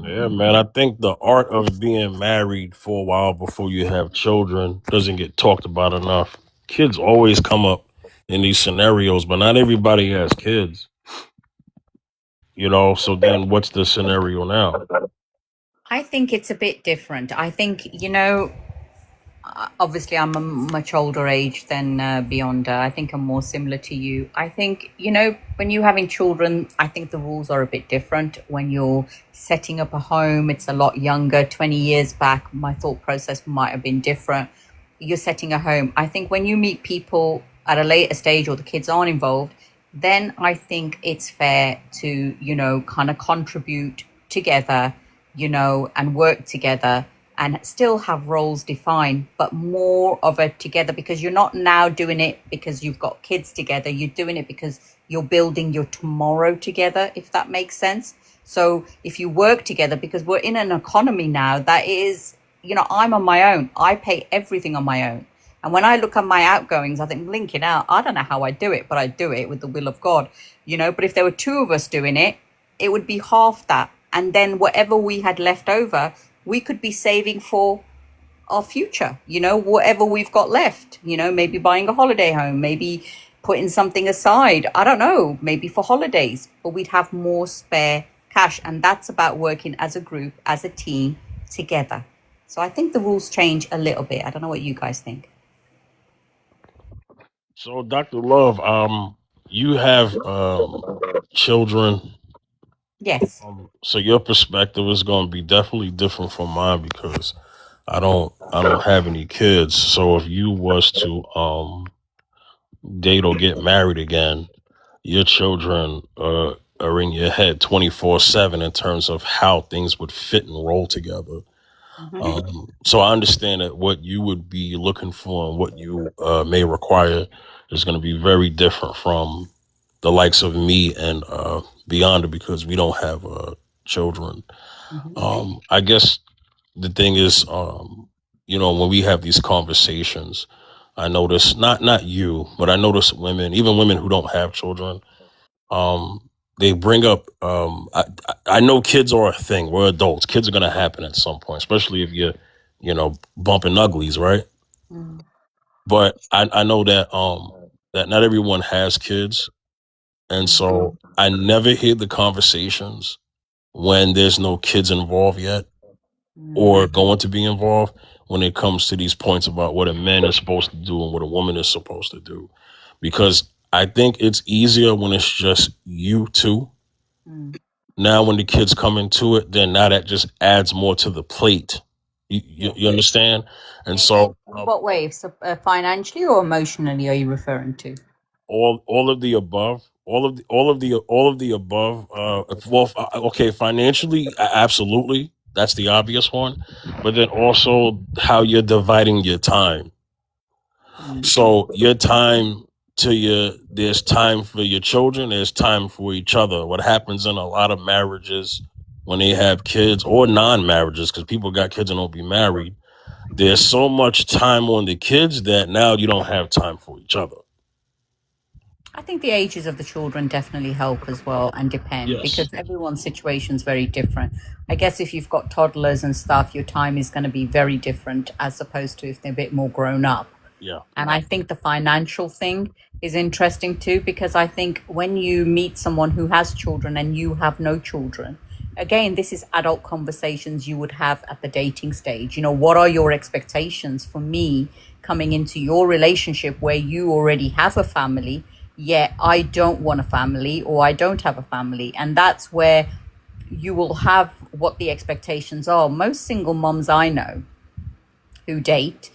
Yeah, man. I think the art of being married for a while before you have children doesn't get talked about enough. Kids always come up in these scenarios, but not everybody has kids, so then what's the scenario now? I think it's a bit different. I think, obviously I'm a much older age than Beyonda. I think I'm more similar to you. I think, when you're having children, I think the rules are a bit different. When you're setting up a home, it's a lot younger. 20 years back, my thought process might have been different. You're setting a home. I think when you meet people at a later stage or the kids aren't involved, then I think it's fair to, kind of contribute together, and work together and still have roles defined, but more of a together, because you're not now doing it because you've got kids together. You're doing it because you're building your tomorrow together, if that makes sense. So if you work together, because we're in an economy now that is, I'm on my own. I pay everything on my own. And when I look at my outgoings, I think, blinking out, I don't know how I do it, but I do it with the will of God, But if there were two of us doing it, it would be half that. And then whatever we had left over, we could be saving for our future, whatever we've got left, maybe buying a holiday home, maybe putting something aside. I don't know, maybe for holidays, but we'd have more spare cash. And that's about working as a group, as a team together. So I think the rules change a little bit. I don't know what you guys think. So, Dr. Love, you have children. Yes. So your perspective is going to be definitely different from mine because I don't have any kids. So if you was to date or get married again, your children are in your head 24/7 in terms of how things would fit and roll together. So I understand that what you would be looking for and what you may require is going to be very different from the likes of me and Beyonda because we don't have children. I guess the thing is, when we have these conversations, I notice not you, but I notice women, even women who don't have children, they bring up. I know kids are a thing. We're adults. Kids are gonna happen at some point, especially if you're, bumping uglies, right? But I know that not everyone has kids, and so I never hear the conversations when there's no kids involved yet or going to be involved when it comes to these points about what a man is supposed to do and what a woman is supposed to do. Because I think it's easier when it's just you two. Now, when the kids come into it, then now that just adds more to the plate. You understand? And so What way? So, financially or emotionally are you referring to? all of the above, all of the above. Well, okay, financially, absolutely, that's the obvious one, but then also how you're dividing your time. So your time there's time for your children, there's time for each other. What happens in a lot of marriages when they have kids or non-marriages, because people got kids and don't be married, there's so much time on the kids that now you don't have time for each other. I think the ages of the children definitely help as well and depend Yes. because everyone's situation is very different. I guess if you've got toddlers and stuff, your time is going to be very different as opposed to if they're a bit more grown up. Yeah. And I think the financial thing is interesting too, because I think when you meet someone who has children and you have no children, again, this is adult conversations you would have at the dating stage. What are your expectations for me coming into your relationship where you already have a family, yet I don't want a family or I don't have a family? And that's where you will have what the expectations are. Most single moms I know who date,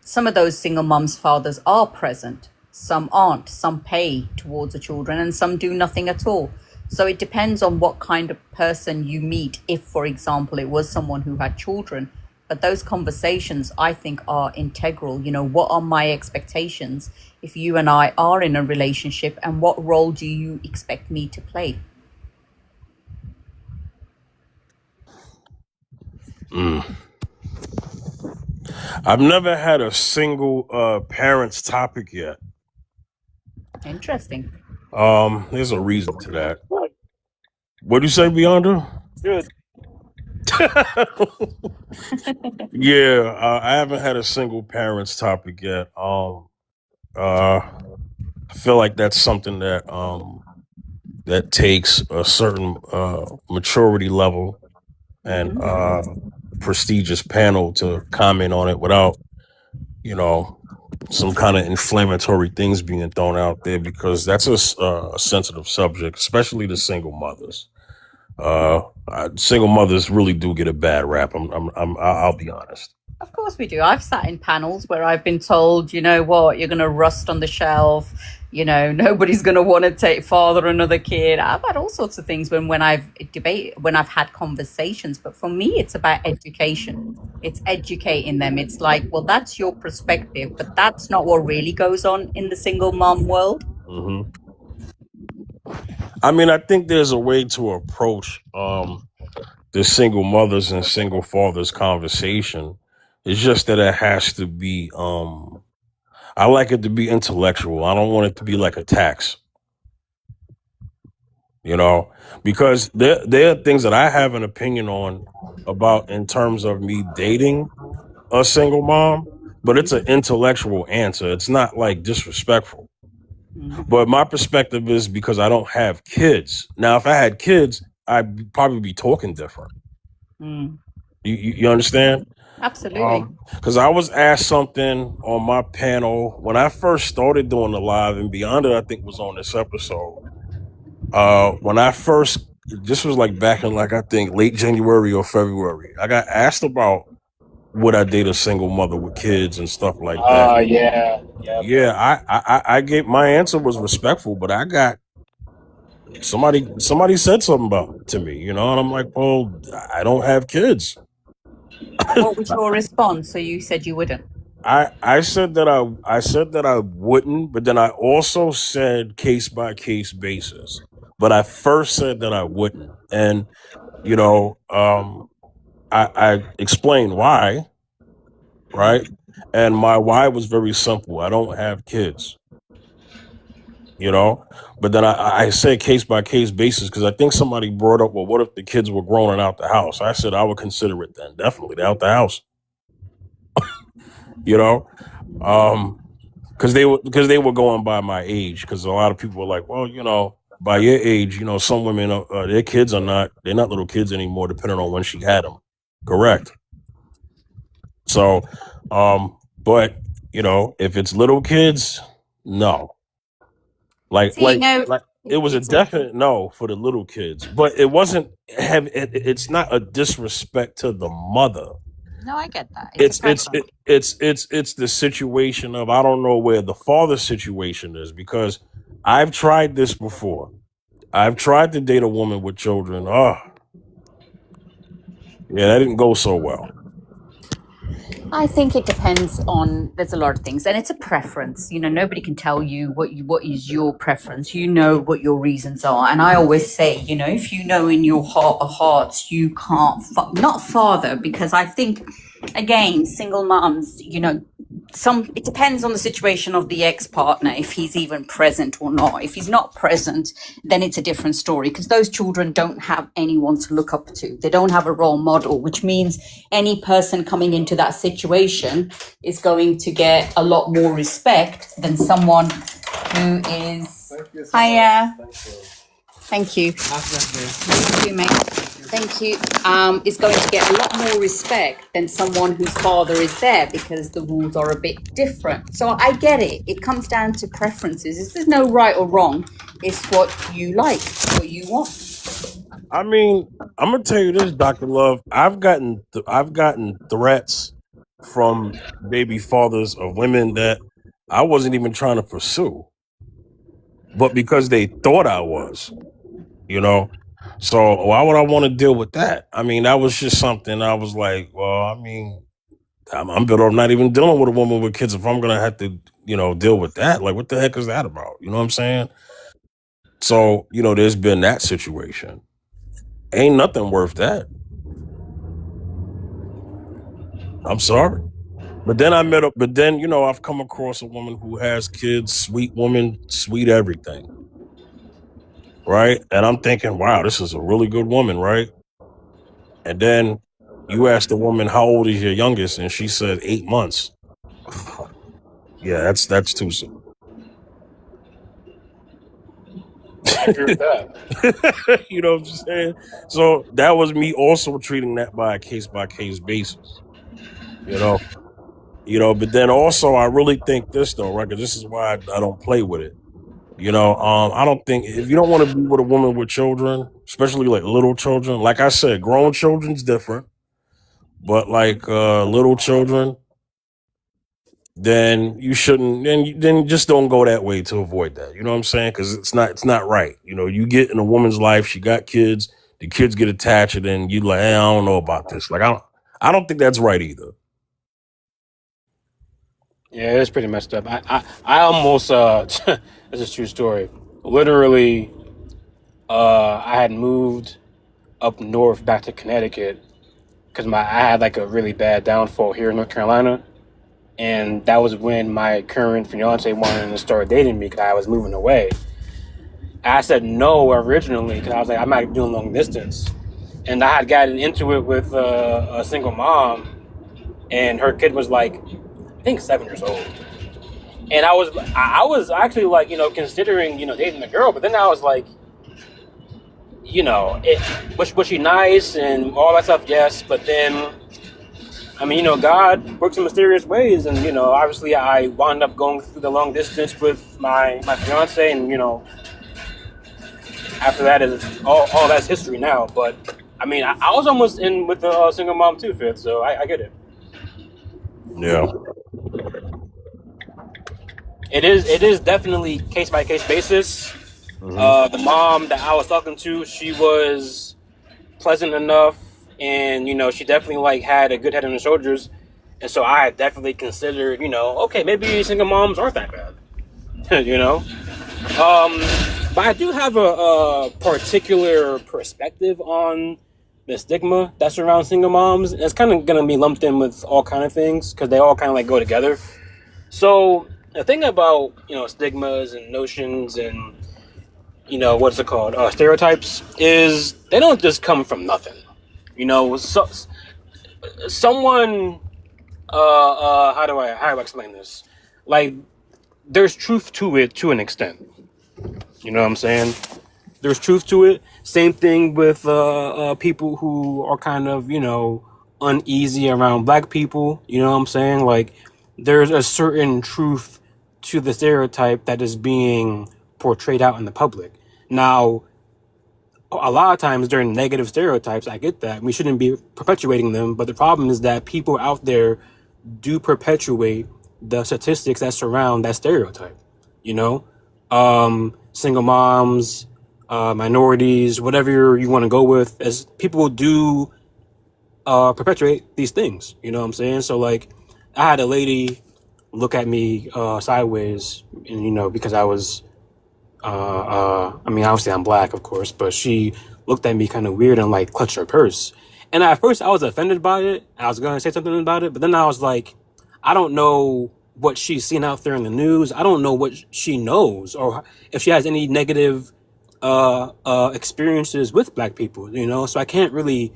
some of those single moms' fathers are present, some aren't, some pay towards the children, and some do nothing at all. So it depends on what kind of person you meet. If, for example, it was someone who had children, but those conversations I think are integral. What are my expectations if you and I are in a relationship, and what role do you expect me to play? I've never had a single parents topic yet. Interesting. There's a reason to that. What'd you say, Beyonda? Good. Yeah, I haven't had a single parents topic yet. I feel like that's something that takes a certain maturity level and prestigious panel to comment on it without, you know, some kind of inflammatory things being thrown out there, because that's a sensitive subject, especially to single mothers. Single mothers really do get a bad rap. I'll be honest. Of course we do. I've sat in panels where I've been told, you know what, you're going to rust on the shelf. You know, nobody's going to want to take father another kid. I've had all sorts of things when I've when I've had conversations. But for me, it's about education. It's educating them. It's like, well, that's your perspective, but that's not what really goes on in the single mom world. Hmm. I mean, I think there's a way to approach the single mothers and single fathers conversation. It's just that it has to be. I like it to be intellectual. I don't want it to be like a tax, you know, because there are things that I have an opinion on about in terms of me dating a single mom, but it's an intellectual answer. It's not like disrespectful. But my perspective is because I don't have kids. Now, if I had kids, I'd probably be talking different. Mm, You understand? absolutely. Because I was asked something on my panel when I first started doing the live, and Beyond It, I think, was on this episode. When I first, this was like back in like I think late January or February. I got asked about would I date a single mother with kids and stuff like that. Yeah. Yep. Yeah, I gave my answer was respectful, but I got somebody said something about it to me, you know, and I'm like, well, I don't have kids. What was your response? So you said you wouldn't. I said that I wouldn't, but then I also said case by case basis. But I first said that I wouldn't, and you know, I explained why, right? And my why was very simple. I don't have kids, you know. But then I said case by case basis because I think somebody brought up, well, what if the kids were grown and out the house? I said I would consider it then, definitely they're out the house, you know. Because they were going by my age. Because a lot of people were like, well, you know, by your age, you know, some women, their kids are they're not little kids anymore, depending on when she had them. Correct. So, but you know, if it's little kids, no. Like, See, it was a it's definite no for the little kids, but it wasn't it's not a disrespect to the mother. no, I get that. It's a preference. It's the situation of I don't know where the father situation is, because I've tried this before. I've tried to date a woman with children. Oh, yeah, that didn't go so well. I think it depends on. There's a lot of things, and it's a preference. You know, nobody can tell you what is your preference. You know what your reasons are, and I always say, you know, if you know in your heart of hearts you can't not father, because I think again, single moms, you know, it depends on the situation of the ex-partner, if he's even present or not. If he's not present, then it's a different story, because those children don't have anyone to look up to. They don't have a role model, which means any person coming into that situation is going to get a lot more respect than someone who is. Hiya. Thank you. Thank you, mate. Thank you. Is going to get a lot more respect than someone whose father is there, because the rules are a bit different. So I get it. It comes down to preferences. There's no right or wrong. It's what you like, what you want. I mean, I'm gonna tell you this, Dr. Love. I've gotten threats from baby fathers of women that I wasn't even trying to pursue, but because they thought I was, you know. So why would I want to deal with that? I mean, that was just something I was like, well, I mean, I'm better off not even dealing with a woman with kids if I'm gonna have to, you know, deal with that. Like, what the heck is that about? You know what I'm saying? So, you know, there's been that situation. Ain't nothing worth that. I'm sorry. But then, you know, I've come across a woman who has kids, sweet woman, sweet everything. Right? And I'm thinking, wow, this is a really good woman, right? And then you ask the woman, how old is your youngest? And she said 8 months. Yeah, that's too soon. I agree with that. You know what I'm saying? So that was me also treating that by a case basis. You know, But then also I really think this though, right? Because this is why I don't play with it. I don't think if you don't want to be with a woman with children, especially like little children, like I said, grown children's different, but like little children, then you shouldn't. Then just don't go that way to avoid that. You know what I'm saying? Because it's not right. You get in a woman's life, she got kids, the kids get attached, and then you like, hey, I don't know about this. Like I don't think that's right either. Yeah, it's pretty messed up. I almost this is a true story. Literally, I had moved up north back to Connecticut because I had like a really bad downfall here in North Carolina, and that was when my current fiance wanted to start dating me because I was moving away. I said no originally because I was like, I'm not doing long distance, and I had gotten into it with a single mom, and her kid was like, I think 7 years old. And I was actually like, considering, dating the girl, but then I was like, was she nice and all that stuff? Yes, but then, I mean, God works in mysterious ways, and obviously I wound up going through the long distance with my fiance, and after that is all that's history now. But I mean, I was almost in with the single mom too, Fifth. So I get it. Yeah. It is definitely case by case basis. Mm-hmm. The mom that I was talking to, she was pleasant enough, and she definitely like had a good head on her shoulders, and so I definitely considered, okay, maybe single moms aren't that bad, But I do have a particular perspective on the stigma that surrounds single moms. It's kind of gonna be lumped in with all kind of things because they all kind of like go together. So the thing about stigmas and notions and what's it called, stereotypes, is they don't just come from nothing. Someone how do I explain this? Like, there's truth to it to an extent. You know what I'm saying? There's truth to it. Same thing with people who are kind of uneasy around black people. You know what I'm saying? Like, there's a certain truth to the stereotype that is being portrayed out in the public. Now, a lot of times they're negative stereotypes. I get that. We shouldn't be perpetuating them. But the problem is that people out there do perpetuate the statistics that surround that stereotype. Single moms, minorities, whatever you want to go with, as people do perpetuate these things. You know what I'm saying? So, like, I had a lady look at me sideways, and because I was I mean, obviously I'm black, of course, but she looked at me kind of weird and like clutched her purse. And at first I was offended by it. I was going to say something about it, but then I was like, I don't know what she's seen out there in the news. I don't know what she knows or if she has any negative experiences with black people, so I can't really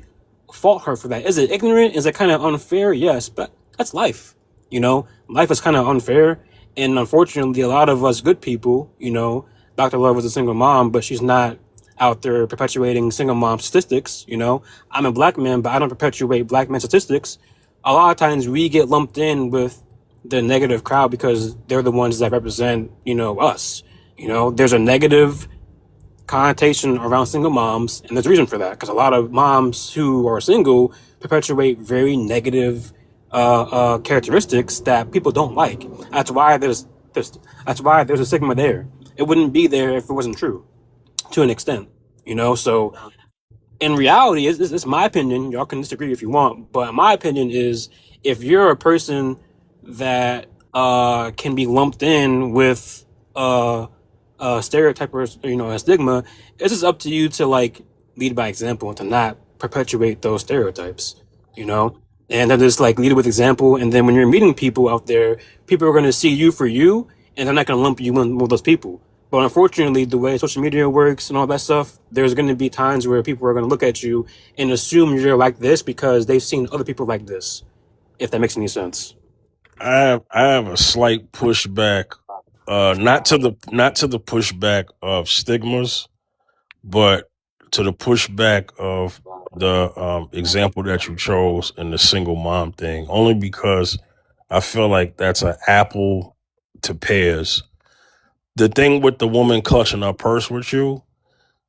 fault her for that. Is it ignorant? Is it kind of unfair? Yes, but that's life. Life is kind of unfair. And unfortunately, a lot of us good people, Dr. Love was a single mom, but she's not out there perpetuating single mom statistics. I'm a black man, but I don't perpetuate black men statistics. A lot of times we get lumped in with the negative crowd because they're the ones that represent, us. There's a negative connotation around single moms, and there's a reason for that, because a lot of moms who are single perpetuate very negative characteristics that people don't like. That's why there's a stigma there. It wouldn't be there if it wasn't true, to an extent, So, in reality, it's my opinion. Y'all can disagree if you want, but my opinion is, if you're a person that can be lumped in with stereotype or a stigma, it's just up to you to like lead by example and to not perpetuate those stereotypes. And then just like lead with example. And then when you're meeting people out there, people are going to see you for you, and they're not going to lump you in with those people. But unfortunately, the way social media works and all that stuff, there's going to be times where people are going to look at you and assume you're like this because they've seen other people like this, if that makes any sense. I have a slight pushback, not to the pushback of stigmas, But to the pushback of the example that you chose in the single mom thing, only because I feel like that's an apple to pears. The thing with the woman clutching her purse with you,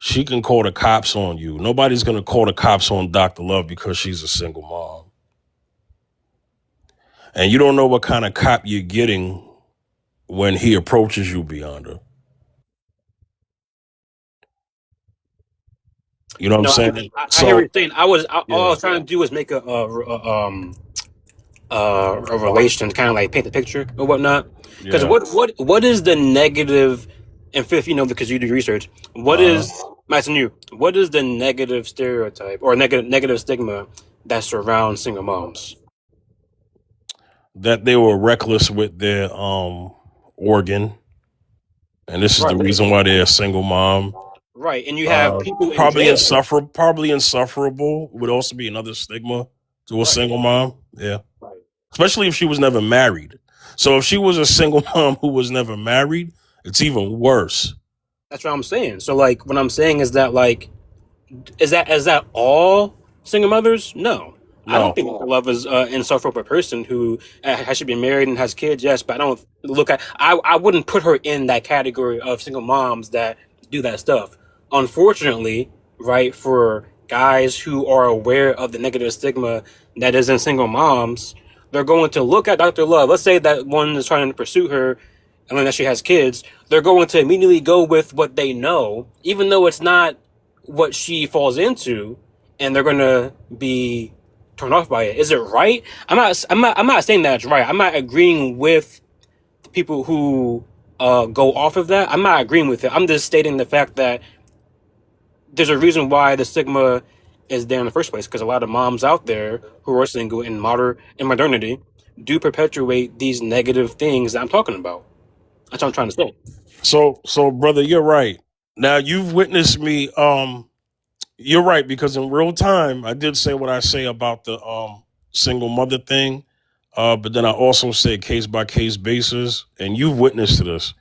she can call the cops on you. Nobody's going to call the cops on Dr. Love because she's a single mom. And you don't know what kind of cop you're getting when he approaches you beyond her. You know what I'm No, saying? I hear what So, you're saying. All I yeah, was trying to do was make a relation, kind of like paint the picture or whatnot. Because yeah. what is the negative? And fifth, because you do research, what Uh-huh. is asking you? What is the negative stereotype or negative stigma that surrounds single moms? That they were reckless with their organ, and this is the Right, reason why they're a single mom. right, and you have people in Probably jail. insufferable would also be another stigma to a Right, single mom. Yeah, right. especially if she was never married. So if she was a single mom who was never married, it's even worse. That's what I'm saying. So like, what I'm saying is that like, is that all single mothers? No, I don't No, think Love is an insufferable person who has should be married and has kids. Yes, but I don't look at. I wouldn't put her in that category of single moms that do that stuff. Unfortunately, right, for guys who are aware of the negative stigma that is in single moms, they're going to look at Dr. Love. Let's say that one is trying to pursue her and then that she has kids, they're going to immediately go with what they know, even though it's not what she falls into, and they're going to be turned off by it. Is it right? I'm not saying that it's right. I'm not agreeing with the people who go off of that. I'm not agreeing with it. I'm just stating the fact that there's a reason why the stigma is there in the first place, because a lot of moms out there who are single in modernity do perpetuate these negative things that I'm talking about. That's what I'm trying to say. so brother, you're right. Now you've witnessed me. You're right, because in real time, I did say what I say about the single mother thing, but then I also said case by case basis, and you've witnessed this.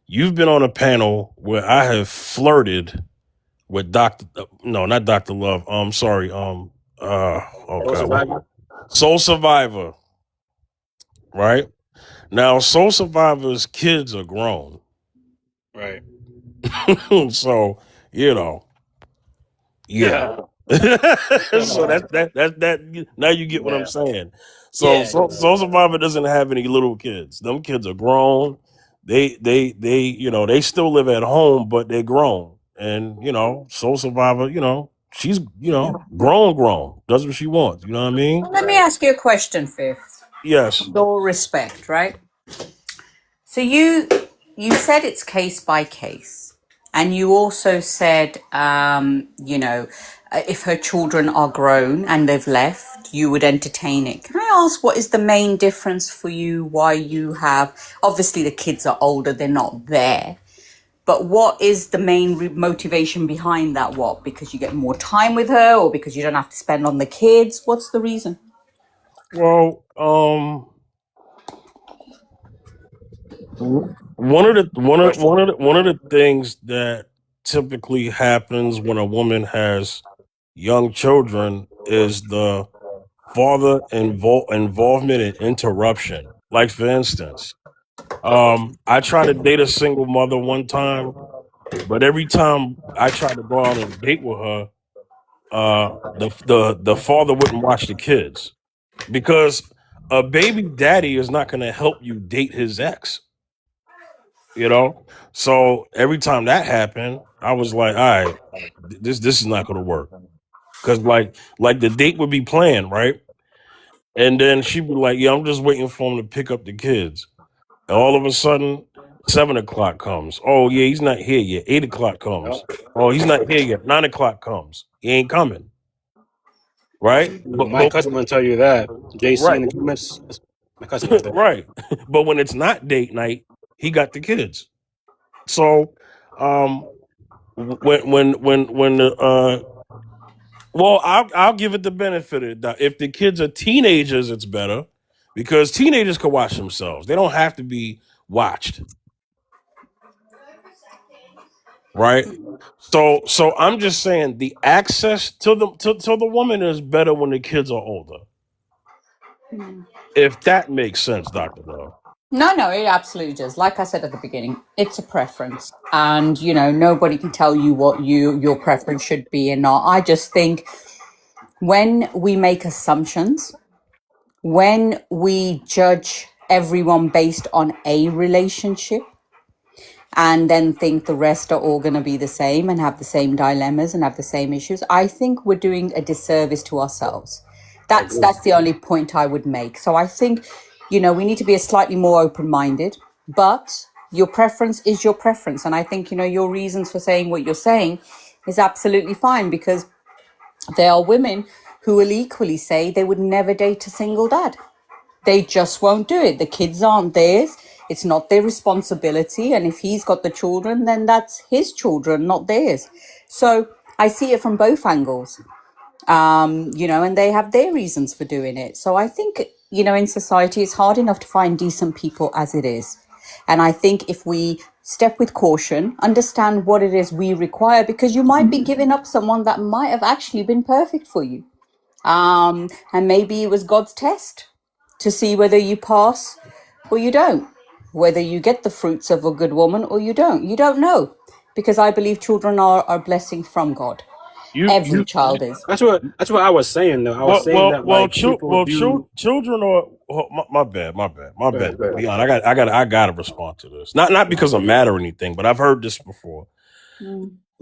You've been on a panel where I have flirted with Doctor, no, not Doctor Love. Sorry, oh Soul God, Survivor? Soul Survivor, right? Now, Soul Survivor's kids are grown, Right. so you know, yeah. Yeah. So that now you get what I'm Yeah. saying. So Yeah. Soul Survivor doesn't have any little kids. Them kids are grown. They they still live at home, but they're grown. And Soul Survivor, she's grown, does what she wants. You know what I mean? Let me ask you a question, Fifth. Yes. With all respect, right? So you said it's case by case, and you also said, if her children are grown and they've left, you would entertain it. Can I ask what is the main difference for you? Why you have obviously the kids are older, they're not there, but what is the main motivation behind that? What, because you get more time with her, or because you don't have to spend on the kids? What's the reason? Well, one of the things that typically happens when a woman has young children is the father involvement and interruption. Like for instance, I tried to date a single mother one time, but every time I tried to go out on a date with her, the father wouldn't watch the kids because a baby daddy is not going to help you date his ex. You know, so every time that happened, I was like, all right, this is not going to work because like the date would be planned, right? And then she'd be like, yeah, I'm just waiting for him to pick up the kids. And all of a sudden, 7 o'clock comes. Oh, yeah, he's not here yet. 8 o'clock comes. Oh, he's not here yet. 9 o'clock comes. He ain't coming. Right? My cousin will tell you that. JC Right. in the comments. That's my cousin right there. Right. But when it's not date night, he got the kids. So um when the well, I'll give it the benefit of the doubt. If the kids are teenagers, it's better because teenagers can watch themselves. They don't have to be watched. right? So I'm just saying the access to the woman is better when the kids are older. If that makes sense, Dr. Love. No, no, it absolutely does. Like I said at the beginning, it's a preference, and nobody can tell you what your preference should be and not. I just think when we make assumptions, when we judge everyone based on a relationship, and then think the rest are all going to be the same and have the same dilemmas and have the same issues, I think we're doing a disservice to ourselves. That's the only point I would make. So I think, we need to be a slightly more open-minded, but your preference is your preference. And I think, your reasons for saying what you're saying is absolutely fine, because there are women who will equally say they would never date a single dad. They just won't do it. The kids aren't theirs. It's not their responsibility. And if he's got the children, then that's his children, not theirs. So I see it from both angles, and they have their reasons for doing it. So I think, in society, it's hard enough to find decent people as it is. And I think if we step with caution, understand what it is we require, because you might be giving up someone that might have actually been perfect for you. And maybe it was God's test to see whether you pass or you don't, whether you get the fruits of a good woman or you don't. You don't know, because I believe children are a blessing from God. Every child is. That's what I was saying though. I was saying that children are. Oh, my bad. Leon, I gotta respond to this. Not because I'm mad or anything, but I've heard this before.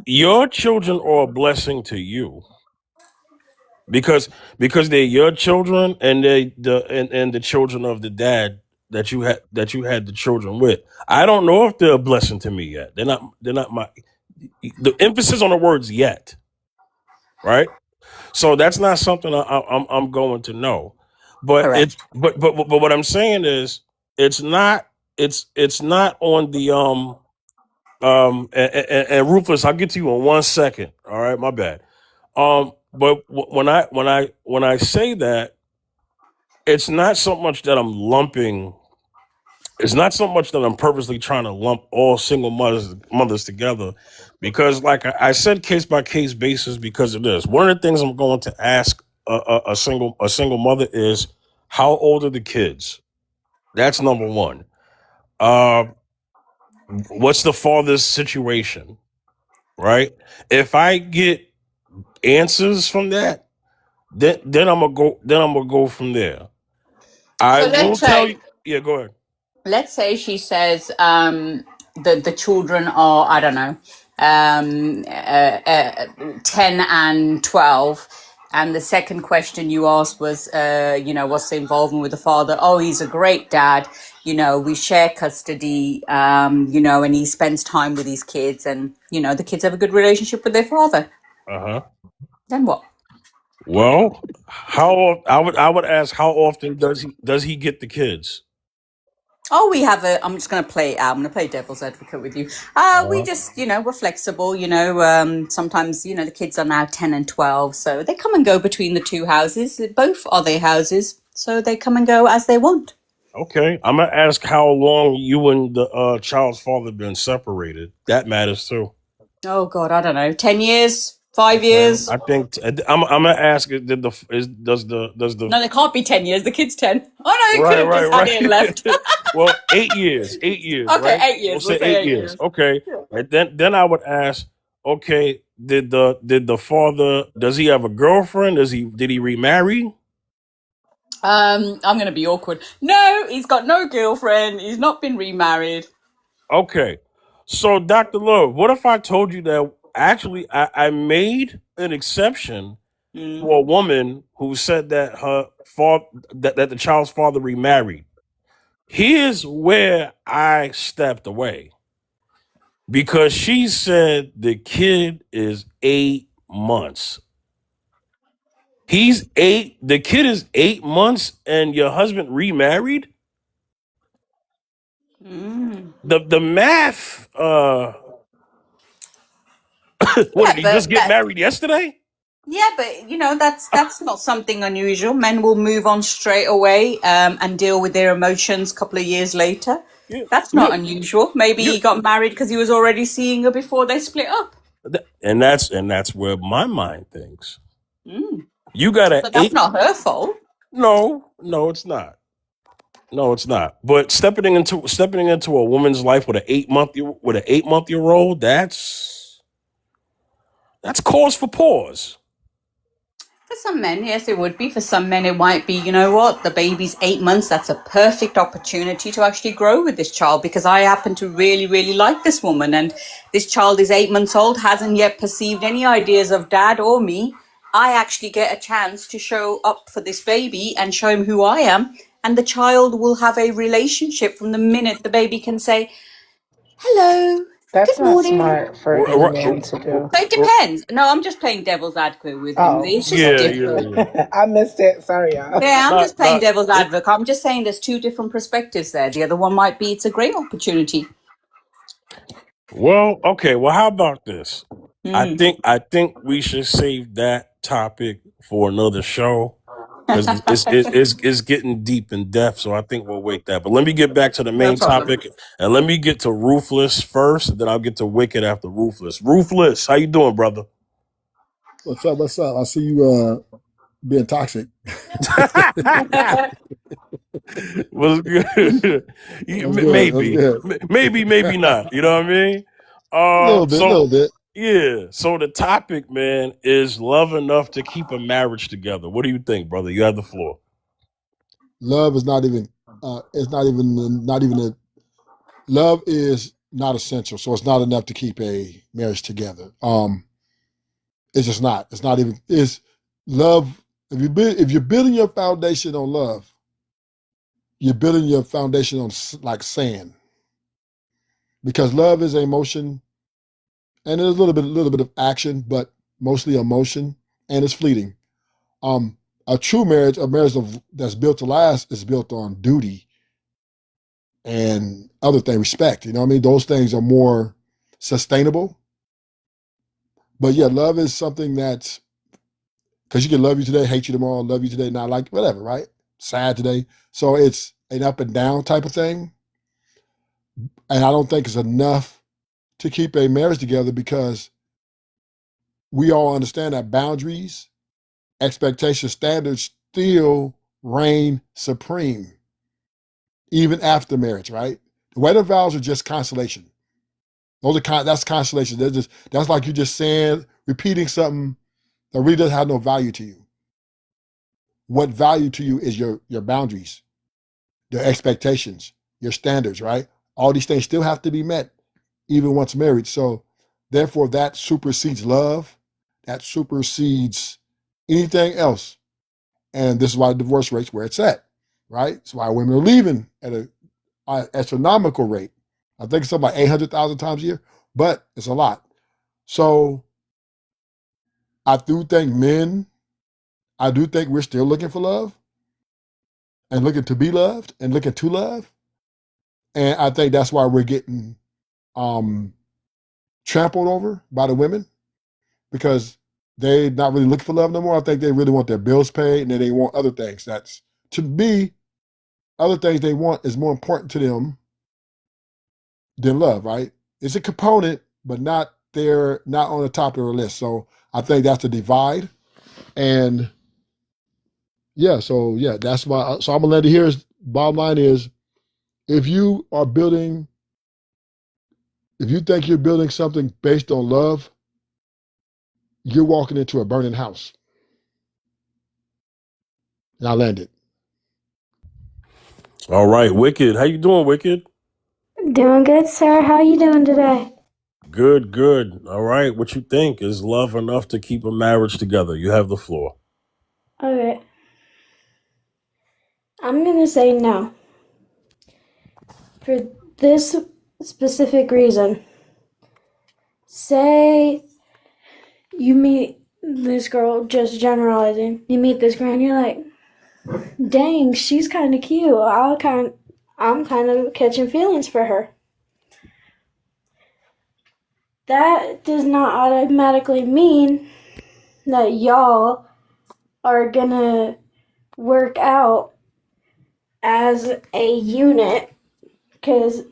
Your children are a blessing to you. Because they're your children and the children of the dad that you had the children with. I don't know if they're a blessing to me yet. They're not my. The emphasis on the words yet, right? So that's not something I'm going to know. But Correct. but what I'm saying is it's not on the and Rufus, I'll get to you in 1 second. All right, my bad. But when I say that, it's not so much that I'm lumping. It's not so much that I'm purposely trying to lump all single mothers together, because, like I said, case by case basis. Because of this, one of the things I'm going to ask a single mother is, how old are the kids? That's number one. What's the father's situation? Right? If I get answers from that, then I'm gonna go from there. I will tell you. Yeah, go ahead. Let's say she says the children are, I don't know, 10 and 12. And the second question you asked was, what's the involvement with the father? Oh, he's a great dad. We share custody, and he spends time with his kids, and, the kids have a good relationship with their father. Then what? Well, I would ask, how often does he get the kids? Oh, I'm just going to play it out. I'm going to play devil's advocate with you. We just, we're flexible, sometimes, the kids are now 10 and 12. So they come and go between the two houses. Both are their houses. So they come and go as they want. Okay. I'm going to ask how long you and the child's father been separated. That matters too. Oh, God, I don't know. 10 years? 5 years? I think I'm gonna ask. Does the No, they can't be 10 years. The kid's 10. Oh no, they could have just had it and left. Well, 8 years. 8 years. Okay, right? 8 years. We'll say 8 years. Okay. And then I would ask. Okay. Did the father? Does he have a girlfriend? Did he remarry? I'm gonna be awkward. No, he's got no girlfriend. He's not been remarried. Okay. So, Dr. Love, what if I told you that actually I made an exception for a woman who said that her father, that the child's father remarried? Here's where I stepped away, because she said the kid is 8 months. The kid is 8 months and your husband remarried? The math, what, did he just get married yesterday? Yeah, but that's not something unusual. Men will move on straight away and deal with their emotions a couple of years later. Yeah, That's yeah, not unusual. Maybe yeah. he got married because he was already seeing her before they split up. And that's where my mind thinks. Mm. You got an But that's eight. not her fault. No, no, it's not. No, it's not. But stepping into a woman's life with an 8 month year old, that's cause for pause. For some men, yes, it would be. For some men, it might be, you know what, the baby's 8 months. That's a perfect opportunity to actually grow with this child because I happen to really, really like this woman. And this child is 8 months old, hasn't yet perceived any ideas of dad or me. I actually get a chance to show up for this baby and show him who I am. And the child will have a relationship from the minute the baby can say, hello, That's good not morning. smart for any Right, man to do. So it depends. No, I'm just playing devil's advocate with him. Oh, It's just yeah, okay. yeah, different. yeah. I missed it. Sorry, y'all. Yeah, I'm just playing Not devil's it. advocate. I'm just saying there's two different perspectives there. The other one might be it's a great opportunity. Well, okay. Well, how about this? I Hmm. think I think we should save that topic for another show because it's getting deep in depth. So I think we'll wait that. But let me get back to the No main problem. topic, and let me get to Ruthless first, and then I'll get to Wicked after Ruthless. Ruthless, how you doing, brother? What's up? What's up? I see you being toxic. Was good. That's good. That's Maybe, good. maybe not. You know what I mean? A little bit, a So little bit. yeah. So the topic, man, is love enough to keep a marriage together. What do you think, brother? You have the floor. Love is not even. It's not even a. Love is not essential, so it's not enough to keep a marriage together. It's just not. It's not even. It's love. If you're building your foundation on love, you're building your foundation on like sand, because love is emotion and there's a little bit of action, but mostly emotion, and it's fleeting. Um, a true marriage, that's built to last, is built on duty and other things, respect. You know what I mean? Those things are more sustainable. But yeah, love is something that's because you can love you today, hate you tomorrow, love you today, not like whatever, right? Sad today. So it's an up and down type of thing. And I don't think it's enough to keep a marriage together because we all understand that boundaries, expectation, standards still reign supreme even after marriage, right? The wedding vows are just consolation. That's consolation. That's like you just saying, repeating something that really doesn't have no value to you. What value to you is your boundaries, your expectations, your standards, right? All these things still have to be met even once married. So therefore that supersedes love, that supersedes anything else. And this is why the divorce rate's where it's at, right? It's why women are leaving at an astronomical rate. I think it's something like 800,000 times a year, but it's a lot. So I do think we're still looking for love and looking to be loved and looking to love. And I think that's why we're getting um, trampled over by the women because they're not really looking for love no more. I think they really want their bills paid and then they want other things. That's, to me, other things they want is more important to them than love, right? It's a component, but not on the top of their list. So I think that's a divide. And that's why. So I'm gonna let it here. Bottom line is, if you are building, if you think you're building something based on love, you're walking into a burning house. And I landed. All right, Wicked. How you doing, Wicked? Doing good, sir. How you doing today? Good, good. All right. What you think? Is love enough to keep a marriage together? You have the floor. Okay. I'm gonna say no. For this specific reason. Say you meet this girl, just generalizing. You meet this girl and you're like, dang, she's kinda cute. I'm kind of catching feelings for her. That does not automatically mean that y'all are gonna work out as a unit, because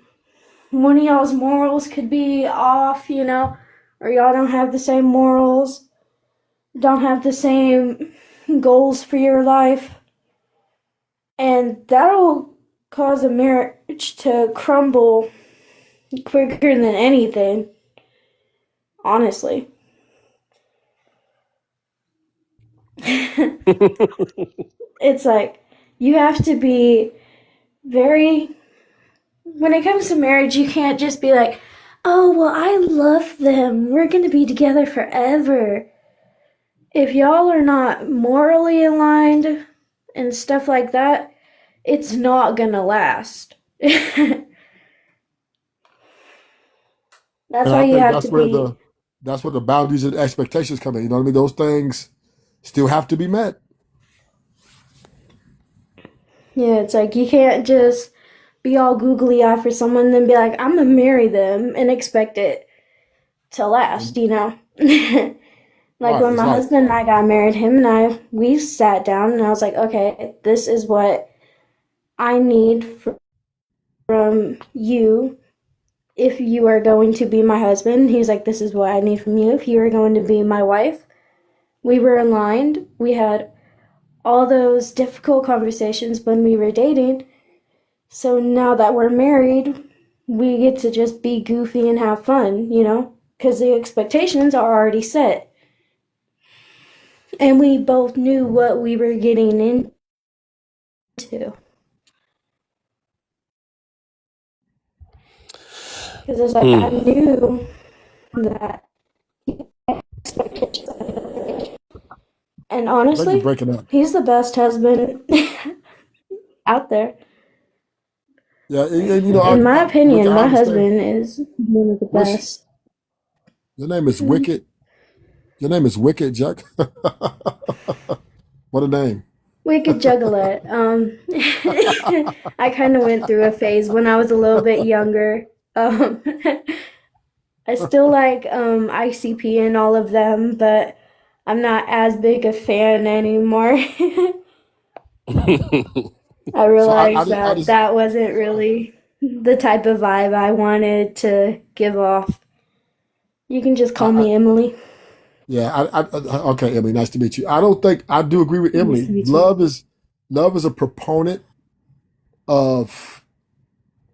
one of y'all's morals could be off, you know, or y'all don't have the same morals, don't have the same goals for your life, and that'll cause a marriage to crumble quicker than anything, honestly. It's like you have to be very, when it comes to marriage, you can't just be like, oh, well, I love them, we're gonna be together forever. If y'all are not morally aligned and stuff like that, it's not gonna last. That's And why I you think have to be, that's where the boundaries and expectations come in. You know what I mean? Those things still have to be met. yeah, it's like you can't just be all googly eye for someone and then be like, I'm gonna marry them and expect it to last, you know? Like Right. when It's my like, husband and I got married, him and I, we sat down and I was like, okay, this is what I need from you if you are going to be my husband. He's like, this is what I need from you if you are going to be my wife. We were aligned. We had all those difficult conversations when we were dating. So now that we're married, we get to just be goofy and have fun, you know, because the expectations are already set. And we both knew what we were getting into. Because it's like I knew that expectations. And I think you're honestly, breaking up. he's the best husband out there. Yeah, and you know, In my which opinion, I my understand. husband is one of the Which best. your name is Wicked. Your name is Wicked, Jack. What a name. Wicked Juggalette. I kind of went through a phase when I was a little bit younger. I still like ICP and all of them, but I'm not as big a fan anymore. I So realized I that just that wasn't really the type of vibe I wanted to give off. You can just call I me Emily. yeah, okay, Emily, nice to meet you. I don't think I do agree with Nice to Emily. meet you. Love is a proponent of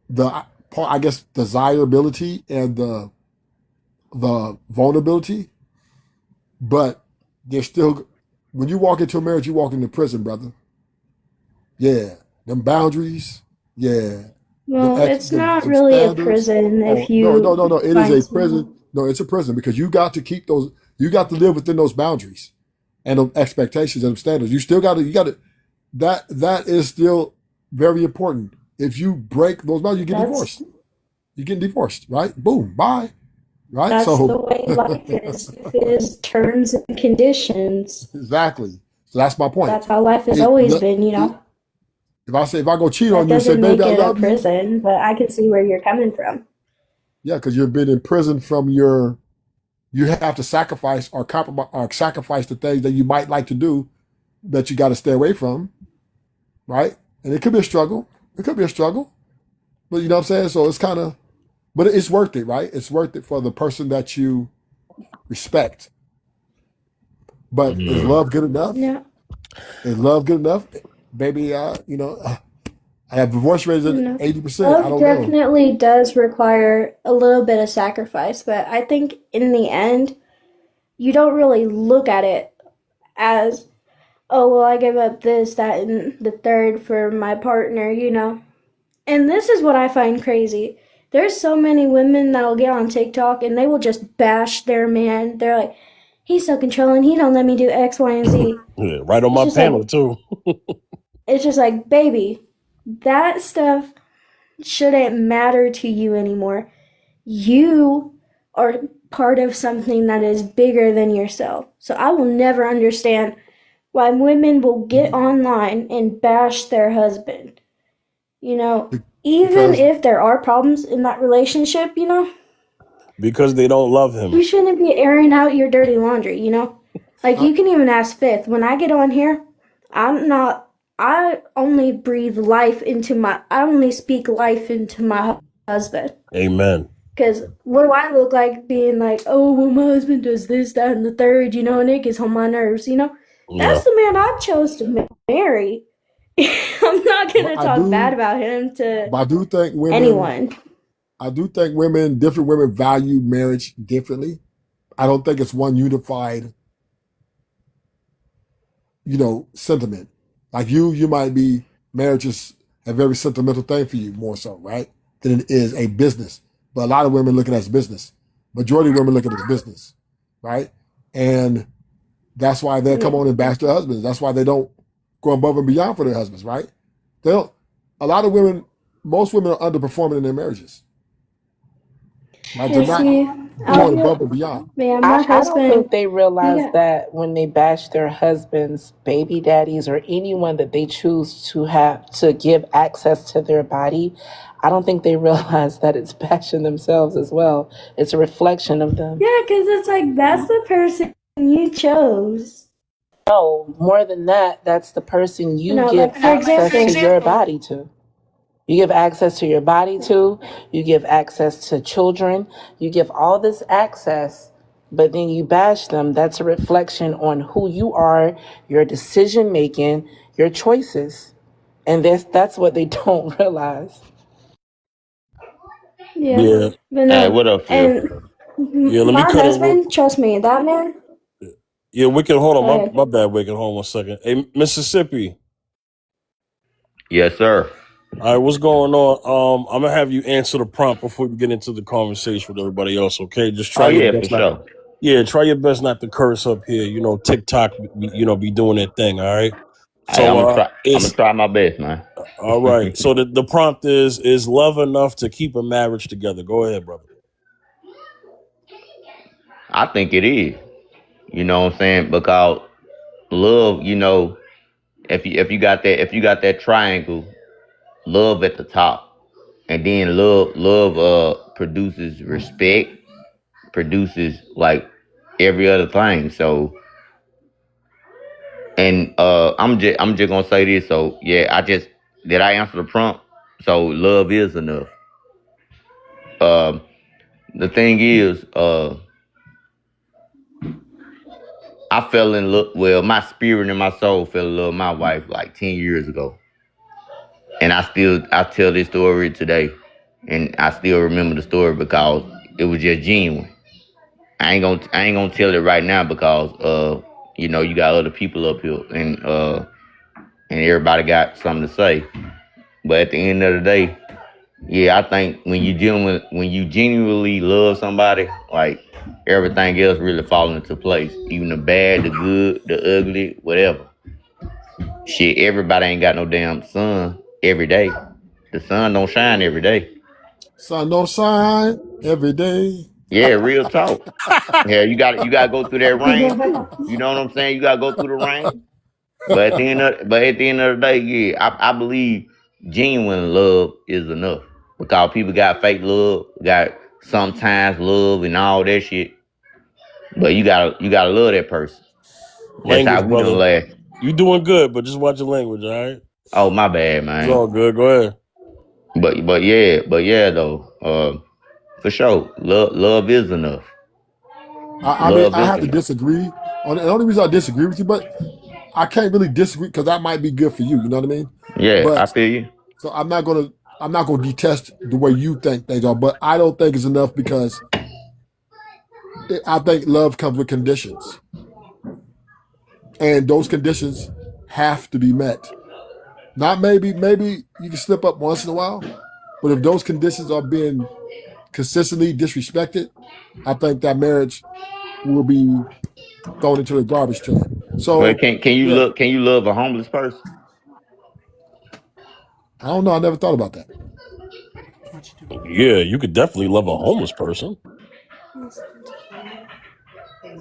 the, I guess, desirability and the vulnerability, but there's still, when you walk into a marriage, you walk into prison, brother. Yeah, them boundaries. Yeah, Well, it's not the really a standards. prison if Oh no, no, you no, no! It is find a prison. someone. No, it's a prison because you got to keep those. You got to live within those boundaries and those expectations and standards. You still got to. You got to. That is still very important. If you break those boundaries, you get That's divorced. You get divorced, right? Boom, bye, right? that's the So way life is. If it is terms and conditions, exactly. So that's my point. that's how life has It, always been, you it, know. if I go cheat That on you and say, doesn't baby, make I it a love you, prison, but I can see where you're coming from. yeah, because you've been in prison from your. You have to sacrifice or compromise or sacrifice the things that you might like to do that you got to stay away from, right? And it could be a struggle. It could be a struggle, but you know what I'm saying. So it's kind of, but it's worth it, right? It's worth it for the person that you respect. But is Yeah. love good enough? Yeah, Is love good enough, baby? I have divorce rates at no. 80%. I Love don't know. definitely does require a little bit of sacrifice, but I think in the end, you don't really look at it as, oh, well, I gave up this, that, and the third for my partner, you know? And this is what I find crazy. There's so many women that'll get on TikTok and they will just bash their man. They're like, he's so controlling, he don't let me do X, Y, and Z. Yeah, right on It's my just like, panel too. baby, that stuff shouldn't matter to you anymore. You are part of something that is bigger than yourself. So I will never understand why women will get online and bash their husband. You know, even Because if there are problems in that relationship, you know, Because they don't love him. you shouldn't be airing out your dirty laundry, you know? Like I, you can even ask Fifth. When I get on here, I'm not I only breathe life into my. I only speak life into my husband. Amen. Because what do I look like being like, oh, well, my husband does this, that, and the third, and it gets on my nerves, Yeah. That's the man I chose to marry. I'm not going to But I talk bad do, about him to but I do think women, anyone. different women value marriage differently. I don't think it's one unified, sentiment. Like you might be, marriage is a very sentimental thing for you more so, right? Than it is a business. But a lot of women look at it as business. Majority of women look at it as business, right? And that's why they'll come Yeah. on and bash their husbands. That's why they don't go above and beyond for their husbands, right? They don't. A lot of women, most women are underperforming in their marriages, right? They're And not see, going above and beyond. man, my I don't husband, think they he realize got, that when they bash their husbands, baby daddies, or anyone that they choose to have to give access to their body. I don't think they realize that it's bashing themselves as well. It's a reflection of them. yeah, because it's like, that's the person you chose. No, more than that, that's the person you give Like, for access to example, your body to. You give access to your body to, you give access to children, you give all this access, but then you bash them. That's a reflection on who you are, your decision making, your choices. And that's what they don't realize. yeah, Yeah. but Hey, no, what up, Phil? and Yeah. Let me my cut in. husband, trust me, that man, Yeah, Wicked. Hold go on. My ahead. my bad, Wicked. Hold on 1 second. Hey, Mississippi. Yes, sir. All right, what's going on? I'm gonna have you answer the prompt before we get into the conversation with everybody else. Okay, just Oh try your yeah, for best not. sure. Yeah, try your best not to curse up here. TikTok, be doing their thing. All right. Hey, So I'm gonna it's try my best, man. all right. So the prompt is love enough to keep a marriage together. Go ahead, brother. I think it is. You know what I'm saying? Because love, if you got that triangle, love at the top, and then love produces respect, produces like every other thing. So, and I'm just gonna say this. So yeah, did I answer the prompt? So love is enough. Um, the thing is, I fell in love. Well, my spirit and my soul fell in love with my wife like 10 years ago, and I tell this story today, and I still remember the story because it was just genuine. I ain't gonna tell it right now because you got other people up here, and everybody got something to say. But at the end of the day, yeah, I think when you genuinely love somebody, like everything else really falls into place. Even the bad, the good, the ugly, whatever. Shit, everybody ain't got no damn sun every day. The sun don't shine every day. Sun don't shine every day. Yeah, real talk. Yeah, you gotta go through that rain too. You know what I'm saying? You gotta go through the rain. But at the end of the day, yeah, I believe genuine love is enough. Because people got fake love, got sometimes love and all that shit. But you gotta love that person. That's how Language, we done brother. last. You doing good, but just watch your language. All right. Oh my bad, It's all man. good. Go ahead. But yeah though. For sure. Love is enough. I mean, Love I is have to enough. disagree on it. The only reason I disagree with you, but I can't really disagree because that might be good for you. You know what I mean? Yeah, I But feel you. so I'm not gonna detest the way you think things are, but I don't think it's enough because I think love comes with conditions, and those conditions have to be met. Not maybe you can slip up once in a while, but if those conditions are being consistently disrespected, I think that marriage will be thrown into the garbage can. Well, So can you yeah, love a homeless person? I don't know. I never thought about that. Yeah, you could definitely love a homeless person.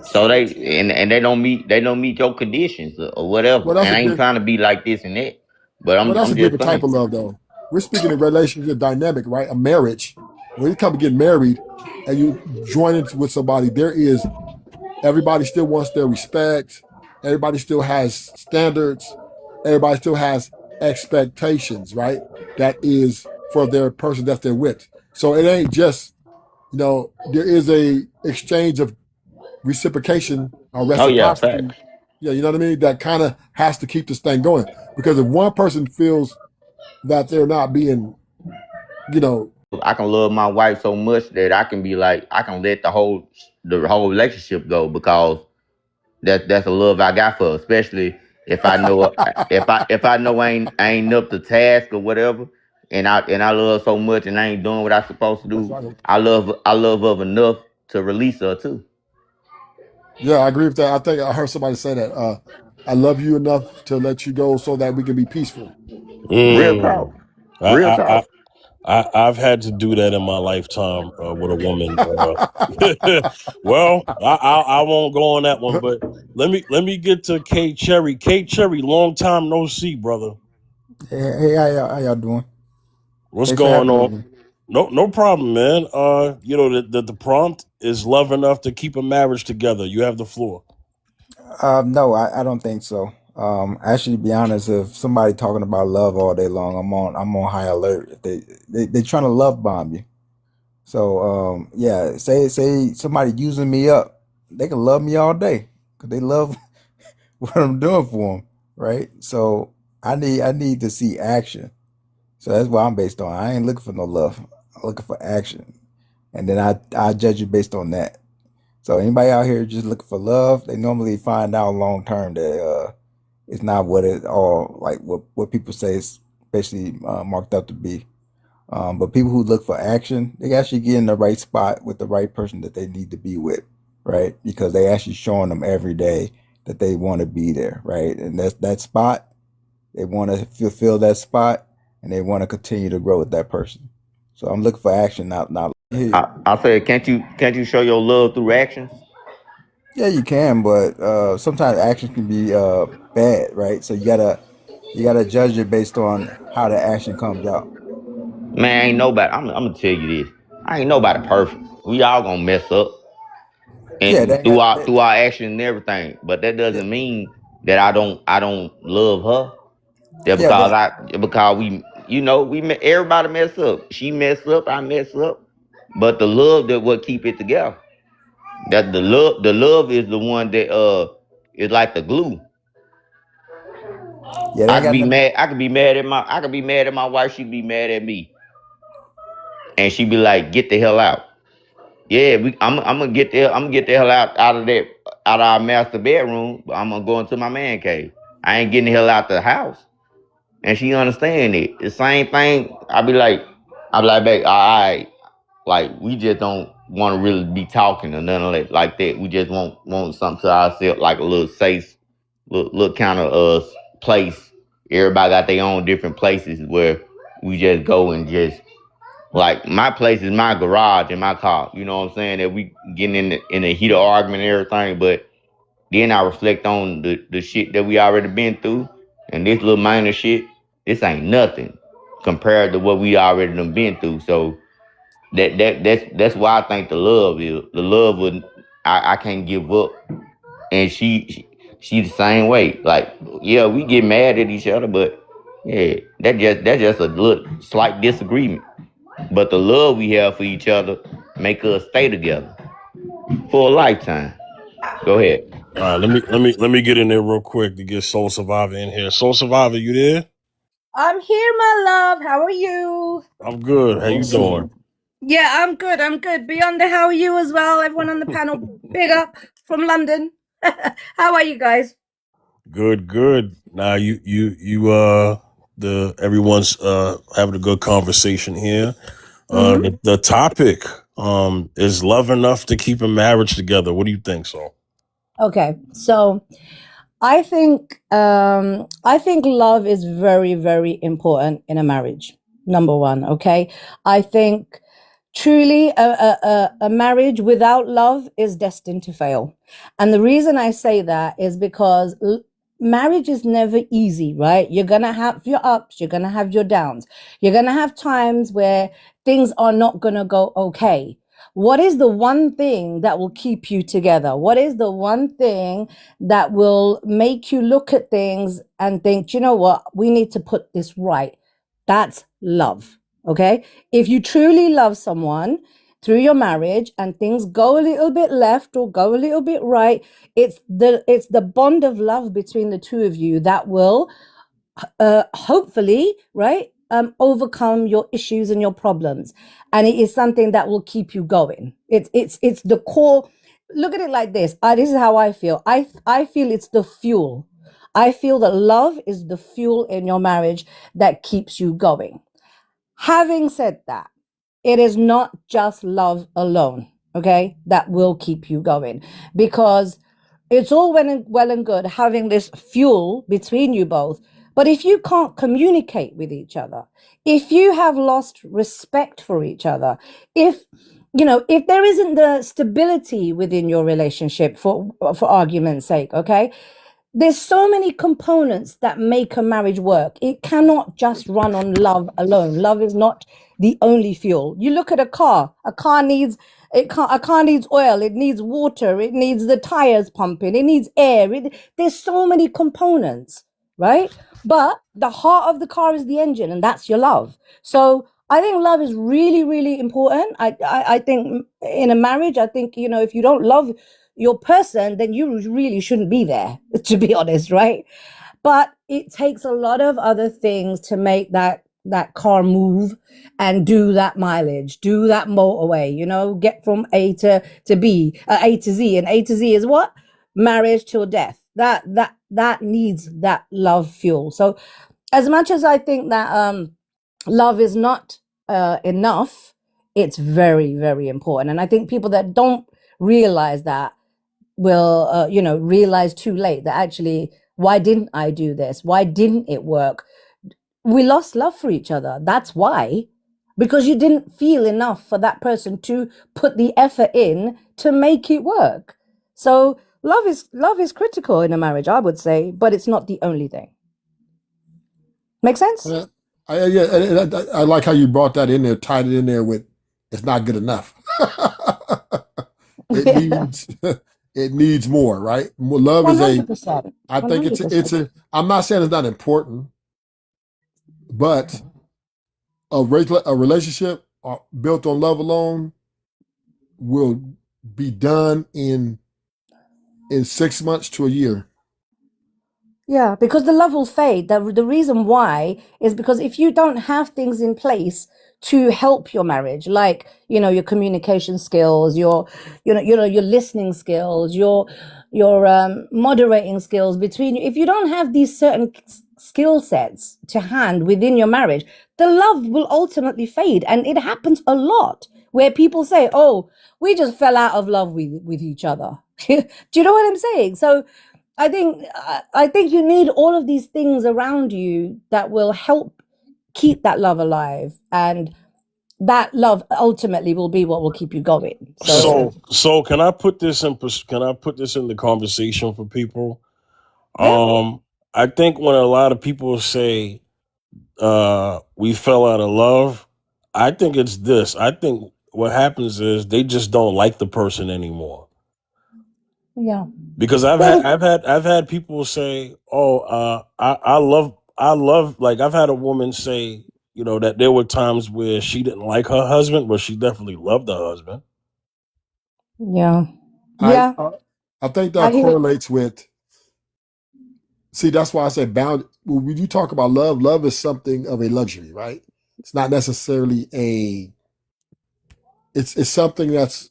So they don't meet your conditions or whatever. Well, that's And a I ain't diff- trying to be like this and that. But well, I'm that's a I'm just different type saying. of love, though. We're speaking of relationship dynamic, right? A marriage. When you come to get married and you join it with somebody, there is everybody still wants their respect. Everybody still has standards. everybody still has expectations, right? That is for their person that they're with. So it ain't just, there is a exchange of reciprocation or Oh yeah, fact. reciprocity. Yeah, you know what I mean? That kind of has to keep this thing going. Because if one person feels that they're not being, you know, I can love my wife so much that I can be like, I can let the whole relationship go because that's a love I got for her. Especially if I know if I know I ain't up to task or whatever, and I love her so much and I ain't doing what I supposed to that's do. right. I love her enough to release her too. Yeah, I agree with that. I think I heard somebody say that. I love you enough to let you go so that we can be peaceful. Real talk. Mm. Real I, I, talk. I've had to do that in my lifetime with a woman. Well, I won't go on that one, but let me get to K Cherry. K Cherry, long time no see, brother. Hey, how y'all doing? What's Thanks for going having me on? again. No problem, man. The prompt is love enough to keep a marriage together. You have the floor. No, I don't think so. Actually, to be honest, if somebody talking about love all day long, I'm on high alert. If they trying to love bomb you. So yeah, say somebody using me up, they can love me all day because they love what I'm doing for them, right? So I need to see action. So that's what I'm based on. I ain't looking for no love. I'm looking for action, and then I judge you based on that. So anybody out here just looking for love, they normally find out long term that it's not what it all like what people say is basically marked up to be. But people who look for action, they actually get in the right spot with the right person that they need to be with, right? Because they actually showing them every day that they want to be there, right? And that's that spot. They want to fulfill that spot, and they want to continue to grow with that person. So I'm looking for action, not. I said, can't you show your love through actions? Yeah, you can, but sometimes action can be bad, right? So you gotta judge it based on how the action comes out. Man, ain't nobody. I'm gonna tell you this. I ain't nobody perfect. We all gonna mess up Yeah, and they ain't through got our that. through our action and everything. But that Yeah, doesn't mean that I don't love her. That yeah, but because everybody mess up. She mess up. I mess up. But the love that will keep it together. That the love is the one that is like the glue. yeah, they I ain't could got be nothing. mad. I could be mad at my wife. She'd be mad at me, and she'd be like, "Get the hell out." Yeah, I'm gonna get there. I'm gonna get the hell out of that, out of our master bedroom. But I'm gonna go into my man cave. I ain't getting the hell out the house, and she understand it. The same thing. I be like, babe, all right. Like we just don't want to really be talking or nothing like that. We just want something to ourselves, like a little safe, little kind of place. Everybody got their own different places where we just go and just like my place is my garage and my car. You know what I'm saying? That we getting in the heat of argument and everything, but then I reflect on the shit that we already been through, and this little minor shit, this ain't nothing compared to what we already done been through. So that's why I think the love would I can't give up, and she the same way. Like yeah, we get mad at each other, but yeah, that's just a little slight disagreement. But the love we have for each other make us stay together for a lifetime. Go ahead. All right, let me get in there real quick to get Soul Survivor in here. Soul Survivor, you there? I'm here, my love. How are you? I'm good. How you doing? Awesome. Yeah, I'm good. I'm good. Beyonda, how are you as well? Everyone on the panel, big up from London. How are you guys? Good. Now the everyone's having a good conversation here. hmm The topic is love enough to keep a marriage together. What do you think, so? Okay, so I think love is very, very important in a marriage. Number one, okay. I think truly a marriage without love is destined to fail, and the reason I say that is because marriage is never easy, right? You're gonna have your ups, you're gonna have your downs, you're gonna have times where things are not gonna go okay. what is the one thing that will keep you together? What is the one thing that will make you look at things and think, you know what, we need to put this right? That's love. Okay. If you truly love someone through your marriage and things go a little bit left or go a little bit right, it's the bond of love between the two of you that will hopefully, right, overcome your issues and your problems, and it is something that will keep you going. It's the core. Look at it like this. This is how I feel. I feel it's the fuel. I feel that love is the fuel in your marriage that keeps you going. Having said that, it is not just love alone, okay, that will keep you going, because it's all well and good having this fuel between you both. But if you can't communicate with each other, if you have lost respect for each other, if there isn't the stability within your relationship, for argument's sake, okay, there's so many components that make a marriage work. It cannot just run on love alone. Love is not the only fuel. You look at a car. A car needs oil. It needs water. It needs the tires pumping. It needs air. There's so many components, right? But the heart of the car is the engine, and that's your love. So I think love is really, really important. I think in a marriage, I think, if you don't love your person, then you really shouldn't be there, to be honest, right? But it takes a lot of other things to make that car move and do that mileage, do that motorway, get from A to B, A to Z. And A to Z is what? Marriage till death. That needs that love fuel. So as much as I think that love is not enough, it's very, very important. And I think people that don't realize that will realize too late that actually, why didn't I do this? Why didn't it work? We lost love for each other. That's why. Because you didn't feel enough for that person to put the effort in to make it work. So love is critical in a marriage, I would say, but it's not the only thing. Make sense? I like how you brought that in there, tied it in there with it's not good enough. It needs more, right? Love 100%. is I think it's I'm not saying it's not important, but a relationship built on love alone will be done in 6 months to a year. Yeah, because the love will fade. The reason why is because if you don't have things in place to help your marriage, like, your communication skills, your listening skills, your moderating skills between you, if you don't have these certain skill sets to hand within your marriage, the love will ultimately fade. And it happens a lot where people say, oh, we just fell out of love with each other. Do you know what I'm saying? So I think you need all of these things around you that will help keep that love alive, and that love ultimately will be what will keep you going. So can I put this in the conversation for people? Yeah. I think when a lot of people say we fell out of love, I think it's this. I think what happens is they just don't like the person anymore. Yeah. Because I've had people say, "Oh, I love." Like I've had a woman say, that there were times where she didn't like her husband, but she definitely loved her husband. Yeah. Yeah. I think that correlates with. See, that's why I say bound. When you talk about love, love is something of a luxury, right? It's not necessarily It's something that's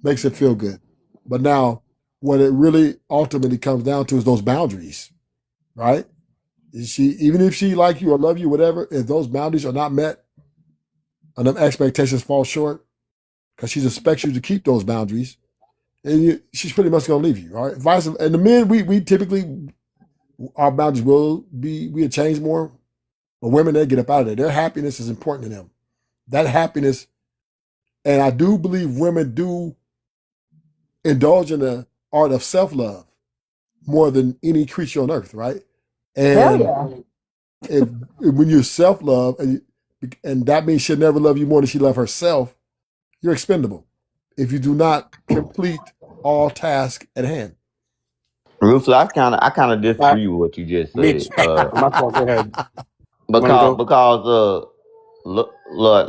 makes it feel good. But now, what it really ultimately comes down to is those boundaries, right? Even if she like you or love you, whatever, if those boundaries are not met, and them expectations fall short, because she expects you to keep those boundaries, and she's pretty much going to leave you, right? And the men, we typically, our boundaries we'll change more, but women, they get up out of there. Their happiness is important to them. That happiness, and I do believe women do indulge in the art of self-love more than any creature on earth, right? And Hell if when you self-love, and that means she'll never love you more than she loves herself, you're expendable. if you do not complete all tasks at hand. Ruthless, I kind of Uh, disagree with what you just me said. too. My fault. Go ahead. Want to go? Because look,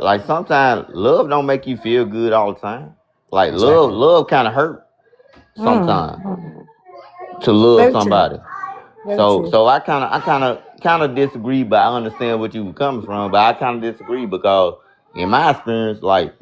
like sometimes love don't make you feel good all the time. Like Exactly. love kind of hurt Mm, sometimes to love very true. somebody. Very true. So I kind of disagree, but I understand what you were coming from. But I kind of disagree because in my experience, like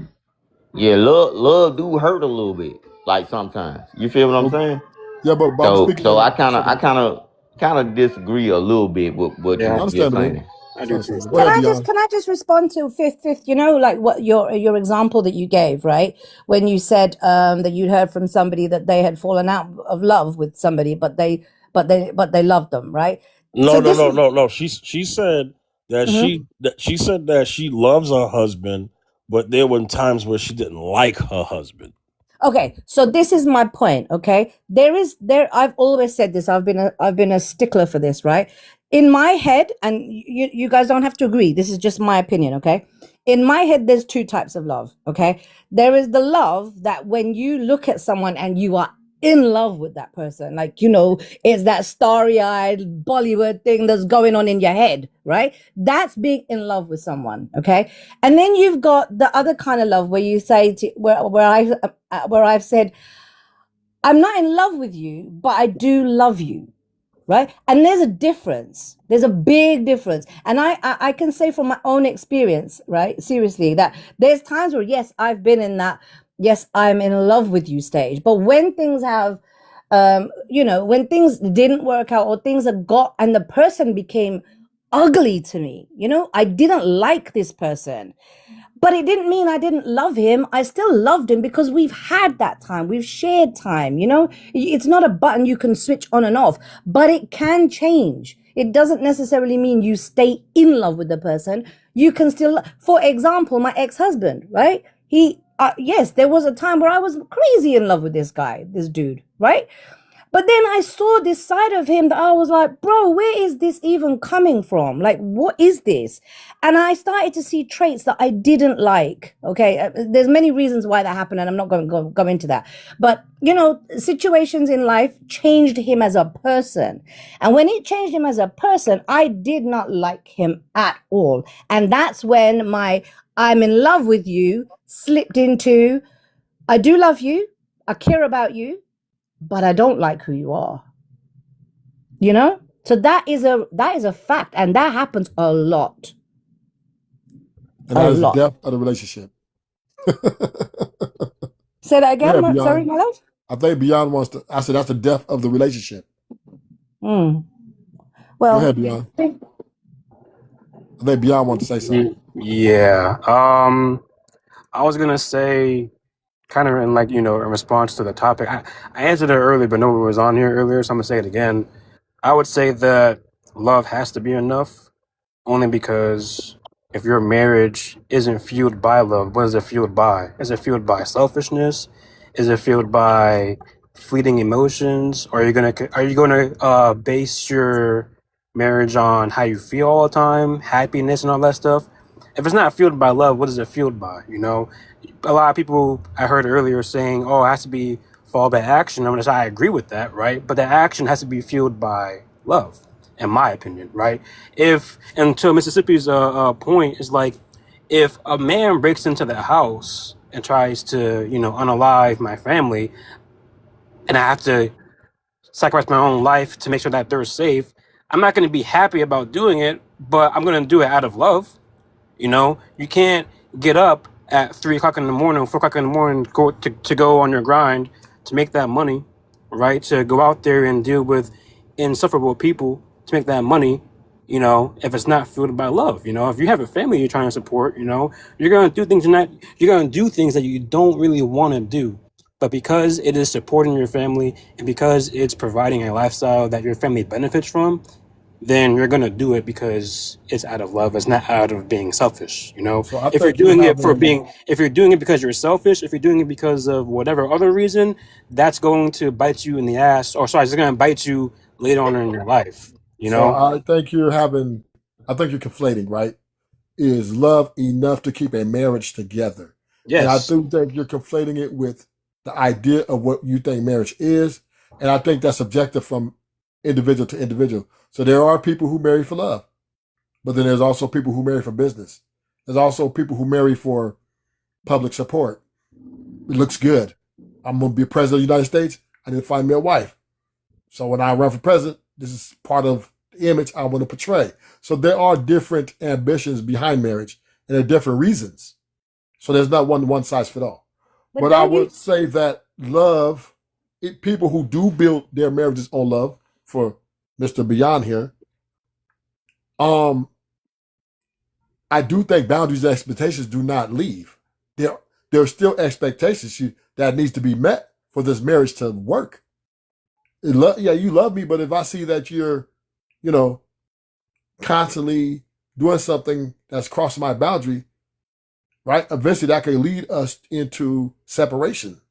yeah, love do hurt a little bit. Like sometimes, you feel what I'm Well, saying? yeah, but I'm speaking So on I the kind of disagree a little bit with what you Yeah, were just understandable. saying. I It's do too. understandable. Go ahead, Dion. Can I just respond to fifth, you know, like what your example that you gave, right? When you said that you'd heard from somebody that they had fallen out of love with somebody, but they loved them, right? No, So no, this no, is no, no. She said that Mhm. she said that she loves her husband, but there were times where she didn't like her husband. Okay, so this is my point, okay? I've always said this. I've been a stickler for this, right? In my head, and you guys don't have to agree. This is just my opinion, okay? In my head there's two types of love, okay? There is the love that when you look at someone and you are in love with that person, like, you know, it's that starry-eyed Bollywood thing that's going on in your head, right? That's being in love with someone, okay? And then you've got the other kind of love where you say where I've said, I'm not in love with you, but I do love you, right? And there's a difference. There's a big difference. And I can say from my own experience, right? Seriously, that there's times where, yes, I've been in that, yes, I'm in love with you stage. But when things have, you know, when things didn't work out or things have got, and the person became ugly to me, you know, I didn't like this person. But it didn't mean I didn't love him. I still loved him because we've had that time. We've shared time, you know? It's not a button you can switch on and off, but it can change. It doesn't necessarily mean you stay in love with the person. You can still, for example, my ex-husband, right? Yes, there was a time where I was crazy in love with this guy, this dude, right? But then I saw this side of him that I was like, bro, where is this even coming from? Like, what is this? And I started to see traits that I didn't like. Okay. There's many reasons why that happened, and I'm not going to go into that. But, you know, situations in life changed him as a person. And when it changed him as a person, I did not like him at all. And that's when my I'm in love with you slipped into I do love you, I care about you, but I don't like who you are. You know? So that is a fact, and that happens a lot. And that A is the lot. depth of the relationship. Say that again. Yeah, Sorry, Beyond. my love. I think Beyond wants to. I said that's the depth of the relationship. Mm. Go Well, ahead, Beyond. I think Beyond wants to say something. Yeah. I was gonna say, kind of in like, you know, in response to the topic. I answered it earlier, but nobody was on here earlier, so I'm gonna say it again. I would say that love has to be enough, only because if your marriage isn't fueled by love, what is it fueled by? Is it fueled by selfishness? Is it fueled by fleeting emotions? Or are you gonna base your marriage on how you feel all the time, happiness and all that stuff? If it's not fueled by love, what is it fueled by? You know, a lot of people I heard earlier saying, "Oh, it has to be followed by action." I'm gonna say I agree with that, right? But the action has to be fueled by love, in my opinion, right? If and to Mississippi's point is like, if a man breaks into the house and tries to, you know, unalive my family, and I have to sacrifice my own life to make sure that they're safe, I'm not going to be happy about doing it, but I'm going to do it out of love. You know, you can't get up at 3 o'clock in the morning, 4 o'clock in the morning, to go on your grind to make that money, right? To go out there and deal with insufferable people to make that money, you know, if it's not fueled by love. You know, if you have a family you're trying to support, you know, you're going to do things that you don't really want to do. But because it is supporting your family and because it's providing a lifestyle that your family benefits from, then you're gonna do it because it's out of love. It's not out of being selfish. You know, So I if you're think you're doing it for having. if you're doing it because you're selfish, if you're doing it because of whatever other reason, that's going to bite you in the ass. Or sorry, it's gonna bite you later on in your life. You So know, I think you're having. I think you're conflating, right? Is love enough to keep a marriage together? And I Yes. do think you're conflating it with the idea of what you think marriage is. And I think that's subjective from individual to individual. So there are people who marry for love, but then there's also people who marry for business. There's also people who marry for public support. It looks good. I'm going to be president of the United States. I need to find me a wife. So when I run for president, this is part of the image I want to portray. So there are different ambitions behind marriage, and there are different reasons. So there's not one size fit all. But But I don't you would say that love, people who do build their marriages on love, for Mr. Beyond here, I do think boundaries and expectations do not leave. There are still expectations that needs to be met for this marriage to work. Yeah, you love me, but if I see that you're, you know, constantly doing something that's crossing my boundary, right? Eventually that can lead us into separation.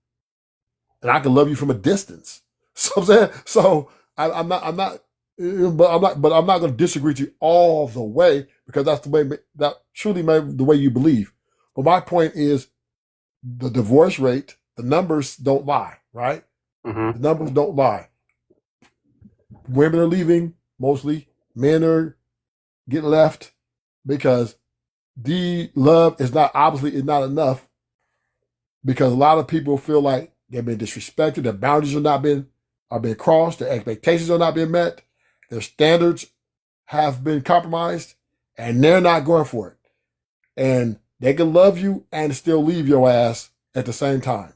And I can love you from a distance. So I'm saying, so I'm not, but I'm not going to disagree with you all the way, because that's the way that truly the way you believe. But my point is, the divorce rate, the numbers don't lie, right? Hmm. The numbers don't lie. Women are leaving mostly. Men are getting left because the love is not enough, because a lot of people feel like they've been disrespected, their boundaries are being crossed, their expectations are not being met, their standards have been compromised, and they're not going for it. And they can love you and still leave your ass at the same time.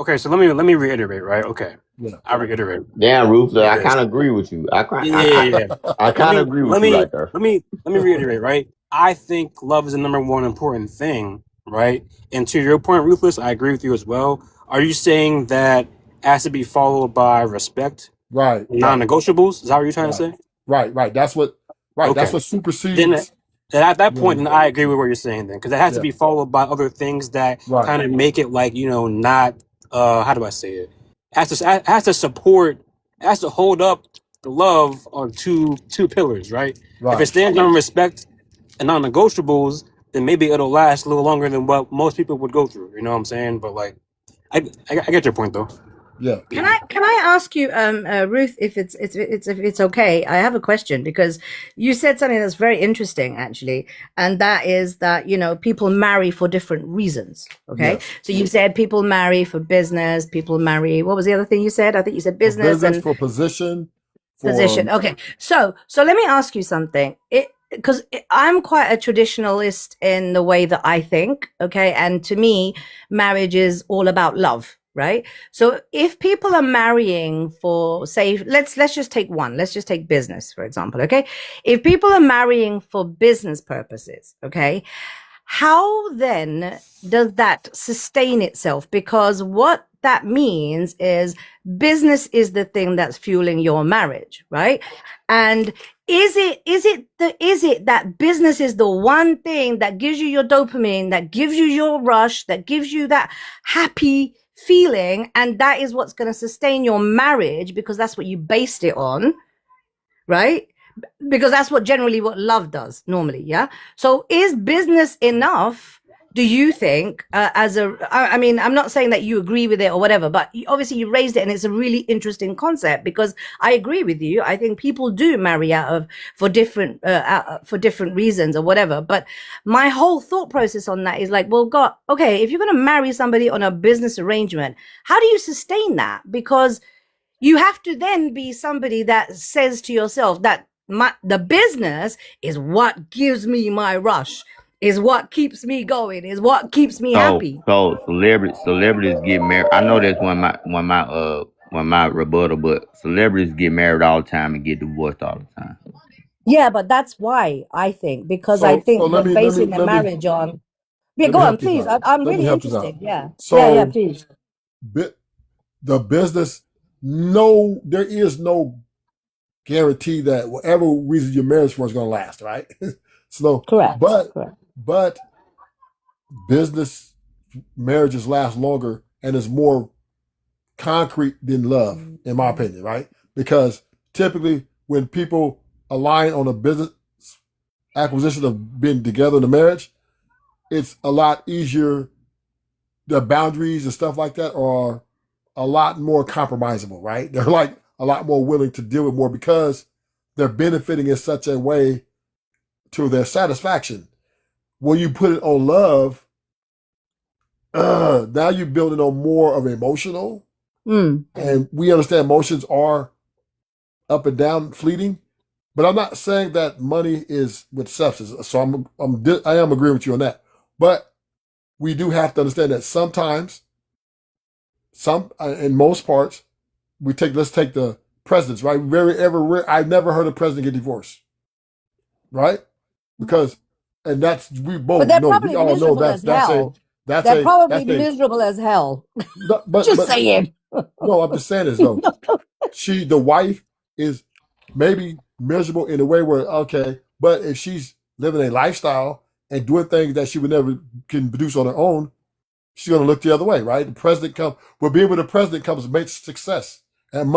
Okay, so let me reiterate, right? Okay, Yeah. I reiterate. Damn, Ruthless, I Yes. kind of agree with you. Yeah. I kind of agree with you right there. Let me reiterate, right? I think love is the number one important thing, right? And to your point, Ruthless, I agree with you as well. Are you saying that it has to be followed by respect, Right. non-negotiables? Is that what you're trying to say? Right. That's what Okay. supersedes. Then at that Yeah. point, then I agree with what you're saying then, because it has to Yeah. be followed by other things that Right. kind of make it like, not how do I say it? Has to support, has to hold up the love on two pillars, right? If it Right. stands on respect and non-negotiables, then maybe it'll last a little longer than what most people would go through. You know what I'm saying? But like, I get your point though. Yeah. Can I ask you, Ruth, if it's okay? I have a question, because you said something that's very interesting, actually, and that is that people marry for different reasons. Okay, Yes. so you said people marry for business, people marry. What was the other thing you said? I think you said For business business, and for position, position. for Okay, so let me ask you something. Because I'm quite a traditionalist in the way that I think. Okay, and to me, marriage is all about love. Right. So if people are marrying for, say, let's just take one. Let's just take business, for example. Okay. If people are marrying for business purposes, okay, how then does that sustain itself? Because what that means is business is the thing that's fueling your marriage, right? And is it that business is the one thing that gives you your dopamine, that gives you your rush, that gives you that happy feeling, and that is what's going to sustain your marriage, because that's what you based it on, right? Because that's what love does normally. Yeah. So is business enough, do you think, I mean, I'm not saying that you agree with it or whatever, but obviously you raised it, and it's a really interesting concept, because I agree with you. I think people do marry for different reasons or whatever. But my whole thought process on that is like, well, God, okay, if you're going to marry somebody on a business arrangement, how do you sustain that? Because you have to then be somebody that says to yourself that the business is what gives me my rush, is what keeps me going, is what keeps me happy. So celebrities get married. I know that's one my rebuttal, but celebrities get married all the time and get divorced all the time. Yeah, but that's why I think, because I so think let they're me basing their marriage on. Yeah, let go me on, help you please. out. I'm Let me really help you out. interested. Yeah. So Yeah, please. the business, there is no guarantee that whatever reason your marriage for is going to last, right? So, Correct. but business marriages last longer and is more concrete than love, in my opinion, right? Because typically when people align on a business acquisition of being together in a marriage, it's a lot easier. The boundaries and stuff like that are a lot more compromisable, right? They're like a lot more willing to deal with more because they're benefiting in such a way to their satisfaction. When you put it on love, now you're building on more of emotional, and we understand emotions are up and down, fleeting. But I'm not saying that money is with substance. So I am agreeing with you on that. But we do have to understand that sometimes, in most parts, let's take the presidents, right? I've never heard a president get divorced, right? Because, and that's, we But both they're know, we probably all know miserable as hell. They're probably miserable as hell. Just saying. No, I'm just saying this though. The wife is maybe miserable in a way where, okay, but if she's living a lifestyle and doing things that she would never can produce on her own, she's going to look the other way, right? Being with the president comes much success and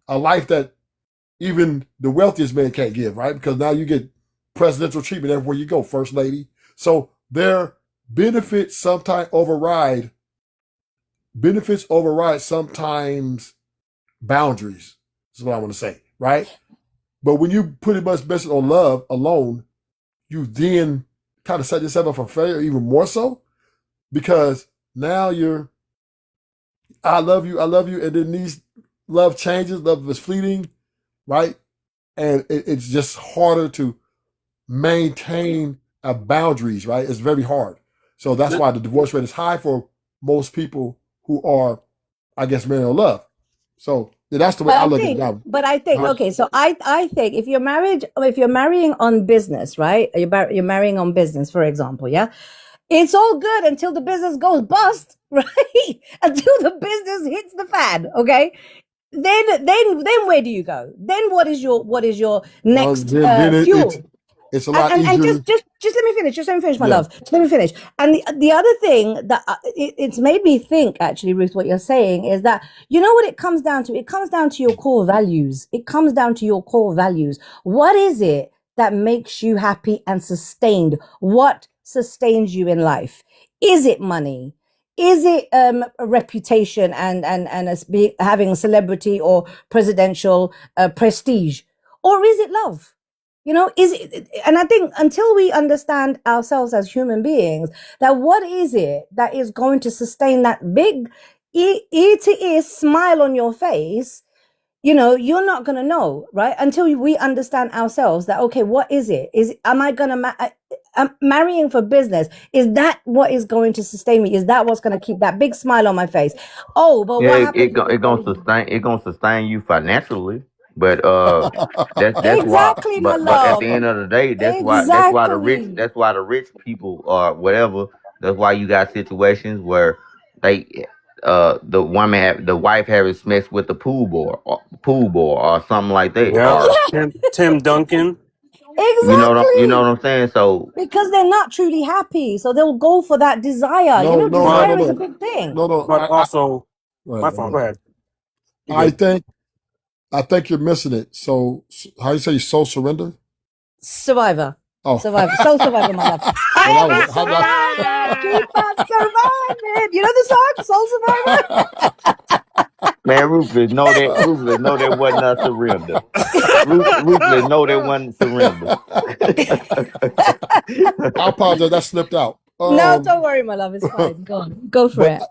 a life that even the wealthiest man can't give, right? Because now you get presidential treatment everywhere you go, first lady. So their benefits sometimes override sometimes boundaries, is what I want to say, right? But when you put it much better on love alone, you then kind of set yourself up for failure even more so, because now I love you, and then these love changes, love is fleeting, right? And it's just harder to maintain boundaries, right? It's very hard. So that's why the divorce rate is high for most people who are, I guess, married on love. So that's the way I look at it now. But I think, okay, so I think if you're marrying on business, right? You're marrying on business, for example, yeah? It's all good until the business goes bust, right? Until the business hits the fan, okay? Then where do you go? Then what is your next fuel? It's a lot easier. And just let me finish, my love. Just let me finish. And the other thing that it's made me think, actually, Ruth, what you're saying is that, you know what it comes down to? It comes down to your core values. What is it that makes you happy and sustained? What sustains you in life? Is it money? Is it a reputation and having celebrity or presidential prestige? Or is it love? You know, and I think until we understand ourselves as human beings, that what is it that is going to sustain that big ear to ear smile on your face, you know, you're not going to know, right? Until we understand ourselves that, okay, what is it? Am I going to, I'm marrying for business. Is that what is going to sustain me? Is that what's going to keep that big smile on my face? Oh, but what happens? It gonna sustain you financially. But that's exactly, why. But at the end of the day, that's why the rich people are whatever. That's why you got situations where the wife having sex with the pool boy or something like that. Yeah, Tim Duncan. Exactly. You know what I'm saying? So because they're not truly happy, so they'll go for that desire. Desire is a big thing. But also, my fault. Go ahead. I think you're missing it. So, how do you say soul surrender? Survivor. Oh, Survivor. Soul survivor, my love. Keep on surviving. You know the song, Soul Survivor? Man, Ruthless know that wasn't a surrender. Ruthless know that wasn't surrender. I apologize, that slipped out. No, don't worry, my love. It's fine. Go for it.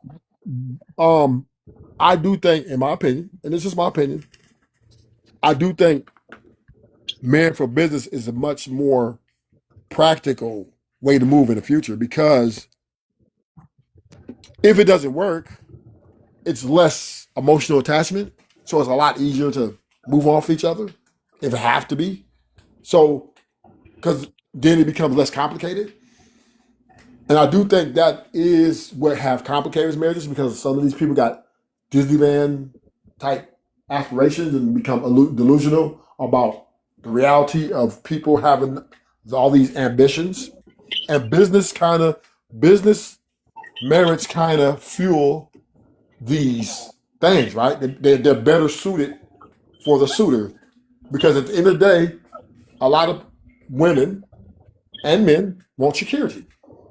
I do think, in my opinion, and this is my opinion, I do think marrying for business is a much more practical way to move in the future, because if it doesn't work, it's less emotional attachment. So it's a lot easier to move off each other if it have to be. So, because then it becomes less complicated. And I do think that is what have complicated marriages, because some of these people got Disneyland type aspirations and become delusional about the reality of people having all these ambitions. And business marriage kind of fuel these things, right? They're better suited for the suitor, because at the end of the day, a lot of women and men want security.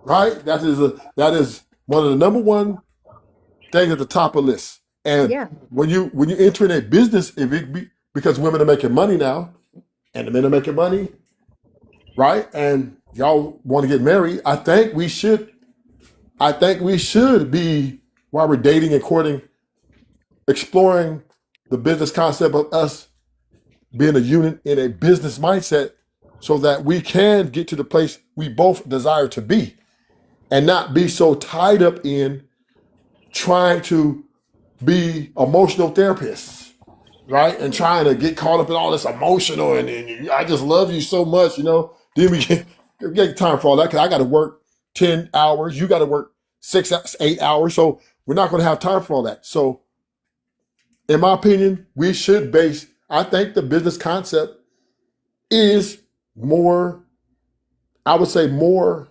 right? That is one of the number one things at the top of the list. And Yeah. when you enter in a business, if it be because women are making money now, and the men are making money, right? And y'all want to get married, I think we should be, while we're dating and courting, exploring the business concept of us being a unit in a business mindset so that we can get to the place we both desire to be and not be so tied up in trying to be emotional therapists, right? And trying to get caught up in all this emotional and I just love you so much, Then we get time for all that because I got to work 10 hours. You got to work 6, 8 hours. So we're not going to have time for all that. So in my opinion, we should base, I think the business concept is more, I would say more